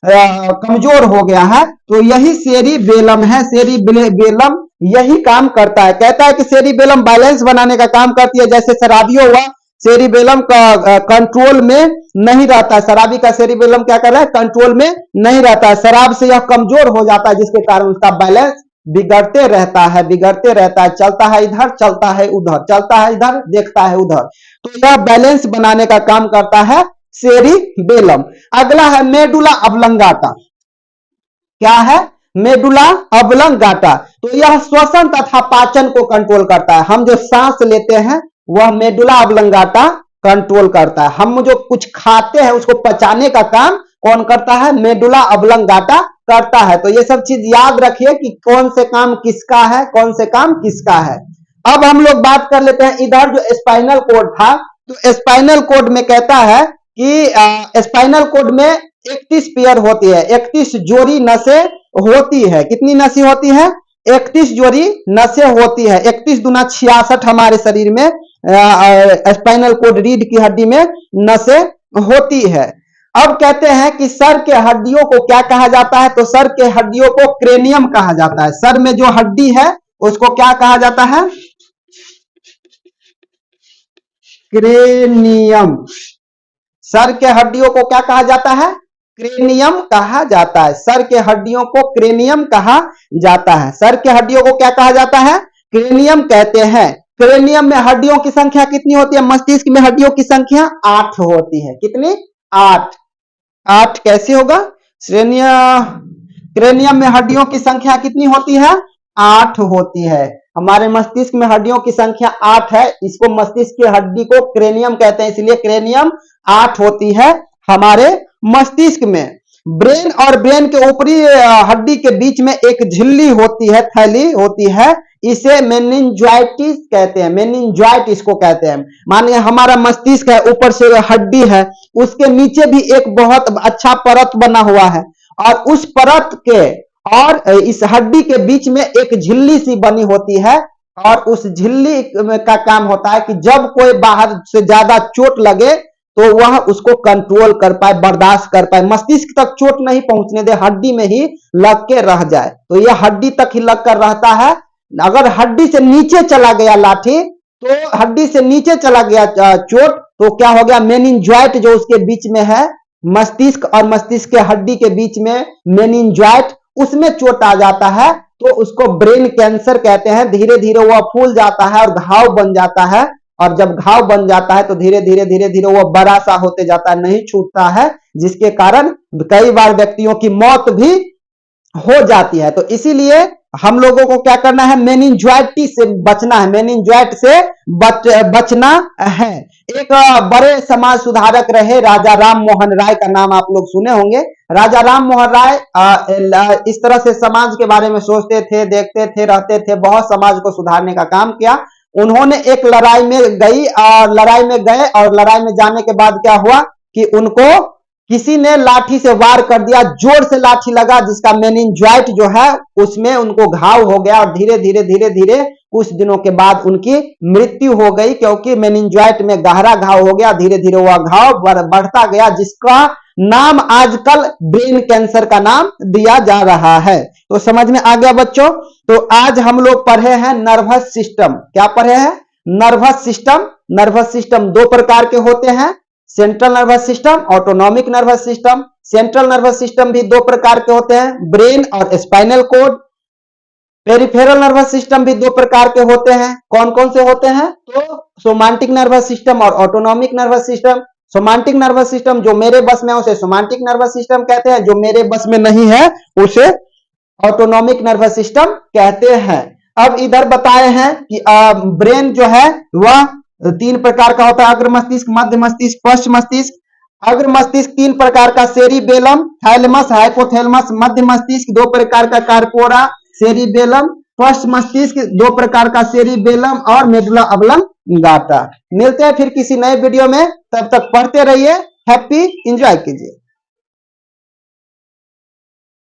Speaker 1: कमजोर हो गया है। तो यही सेरिबेलम है। सेरिबेलम यही काम करता है। कहता है कि सेरिबेलम बैलेंस बनाने का काम करती है। जैसे शराबियों हुआ, सेरिबेलम का कंट्रोल में नहीं रहता। शराबी का सेरिबेलम क्या कर रहा है? कंट्रोल में नहीं रहता है। शराब से यह कमजोर हो जाता है, जिसके कारण उसका बैलेंस बिगड़ते रहता है, बिगड़ते रहता है। चलता है इधर, चलता है उधर, चलता है इधर, देखता है उधर। तो यह बैलेंस बनाने का काम करता है सेरिबेलम। अगला है मेडुला ऑब्लंगाटा। क्या है? Medulla oblongata. तो यह श्वसन तथा पाचन को कंट्रोल करता है। हम जो सांस लेते हैं वह मेडुला ऑब्लंगाटा कंट्रोल करता है। हम जो कुछ खाते हैं उसको पचाने का काम कौन करता है? मेडुला ऑब्लंगाटा करता है। तो ये सब चीज याद रखिए कि कौन से काम किसका है, कौन से काम किसका है। अब हम लोग बात कर लेते हैं इधर जो स्पाइनल कोड था। तो स्पाइनल कोड में कहता है कि स्पाइनल कोड में 31 पेयर होती है, 31 जोड़ी नसें होती है। कितनी नसें होती है? 31 जोड़ी नसें होती है। 31 दूना 66 हमारे शरीर में स्पाइनल कोड रीढ़ की हड्डी में नसें होती है। अब कहते हैं कि सर के हड्डियों को क्या कहा जाता है? तो सर के हड्डियों को क्रेनियम कहा जाता है। सर में जो हड्डी है उसको क्या कहा जाता है? क्रेनियम। सर के हड्डियों को क्या कहा जाता है? क्रेनियम कहा जाता है। सर के हड्डियों को क्रेनियम कहा जाता है। सर के हड्डियों को क्या कहा जाता है? क्रेनियम कहते हैं। क्रेनियम में हड्डियों की संख्या कितनी होती है? मस्तिष्क में हड्डियों की संख्या 8 होती है। कितनी? 8। 8 कैसे होगा? क्रेनियम में हड्डियों की संख्या कितनी होती है? 8 होती है। हमारे मस्तिष्क में हड्डियों की संख्या 8 है। इसको मस्तिष्क की हड्डी को क्रेनियम कहते हैं, इसलिए क्रेनियम 8 होती है हमारे मस्तिष्क में। ब्रेन और ब्रेन के ऊपरी हड्डी के बीच में एक झिल्ली होती है, थैली होती है, इसे मेनिंजाइटिस कहते हैं। मेनिंजाइट इसको कहते हैं। मानिए हमारा मस्तिष्क है, ऊपर से हड्डी है, उसके नीचे भी एक बहुत अच्छा परत बना हुआ है, और उस परत के और इस हड्डी के बीच में एक झिल्ली सी बनी होती है। और उस झिल्ली का काम होता है कि जब कोई बाहर से ज्यादा चोट लगे तो वह उसको कंट्रोल कर पाए, बर्दाश्त कर पाए, मस्तिष्क तक चोट नहीं पहुंचने दे, हड्डी में ही लग के रह जाए। तो यह हड्डी तक ही लग कर रहता है। अगर हड्डी से नीचे चला गया लाठी, तो हड्डी से नीचे चला गया चोट, तो क्या हो गया? मेनिंजाइट जो उसके बीच में है मस्तिष्क और मस्तिष्क के हड्डी के बीच में मेनिंजाइट, उसमें चोट आ जाता है तो उसको ब्रेन कैंसर कहते हैं। धीरे धीरे वह फूल जाता है और घाव बन जाता है, और जब घाव बन जाता है तो धीरे धीरे वह बड़ा सा होते जाता है, नहीं छूटता है, जिसके कारण कई बार व्यक्तियों की मौत भी हो जाती है। तो इसीलिए हम लोगों को क्या करना है, मेनिंजाइटिस से बचना है, मेनिंजाइट से बचना है। एक बड़े समाज सुधारक रहे राजा राम मोहन राय, का नाम आप लोग सुने होंगे। राजा राम मोहन राय इस तरह से समाज के बारे में सोचते थे, देखते थे, रहते थे, बहुत समाज को सुधारने का काम किया। उन्होंने एक लड़ाई में गए और लड़ाई में जाने के बाद क्या हुआ कि उनको किसी ने लाठी से वार कर दिया, जोर से लाठी लगा, जिसका मेनिंजाइट जो है उसमें उनको घाव हो गया, और धीरे धीरे कुछ दिनों के बाद उनकी मृत्यु हो गई, क्योंकि मेनिंजाइट में गहरा घाव हो गया। धीरे धीरे वह घाव बढ़ता गया, जिसका नाम आजकल ब्रेन कैंसर का नाम दिया जा रहा है। तो समझ में आ गया बच्चों। तो आज हम लोग पढ़े हैं नर्वस सिस्टम। क्या पढ़े हैं? Nervous system. नर्वस सिस्टम दो प्रकार के होते हैं, central nervous system, autonomic nervous system. Central nervous system भी दो प्रकार के होते हैं, ब्रेन और spinal cord. Peripheral nervous system भी दो प्रकार के होते हैं। कौन कौन से होते हैं? तो सोमांटिक नर्वस सिस्टम और autonomic nervous system. Somatic nervous system जो मेरे बस में है उसे सोमांटिक नर्वस सिस्टम कहते हैं, जो मेरे बस में नहीं है उसे ऑटोनॉमिक नर्वस सिस्टम कहते हैं। अब इधर बताए हैं कि ब्रेन जो है वह तीन प्रकार का होता है, अग्र मस्तिष्क, मध्य मस्तिष्क, पश्च मस्तिष्क। अग्र मस्तिष्क तीन प्रकार का, सेरिबेलम, थैलेमस, हाइपोथैलेमस। मध्य मस्तिष्क दो प्रकार का, कार्पोरा, सेरिबेलम। पश्च मस्तिष्क दो प्रकार का, सेरिबेलम और मेडुला ऑब्लंगाटा। मिलते हैं फिर किसी नए वीडियो में, तब तक पढ़ते रहिए। हैप्पी एंजॉय कीजिए।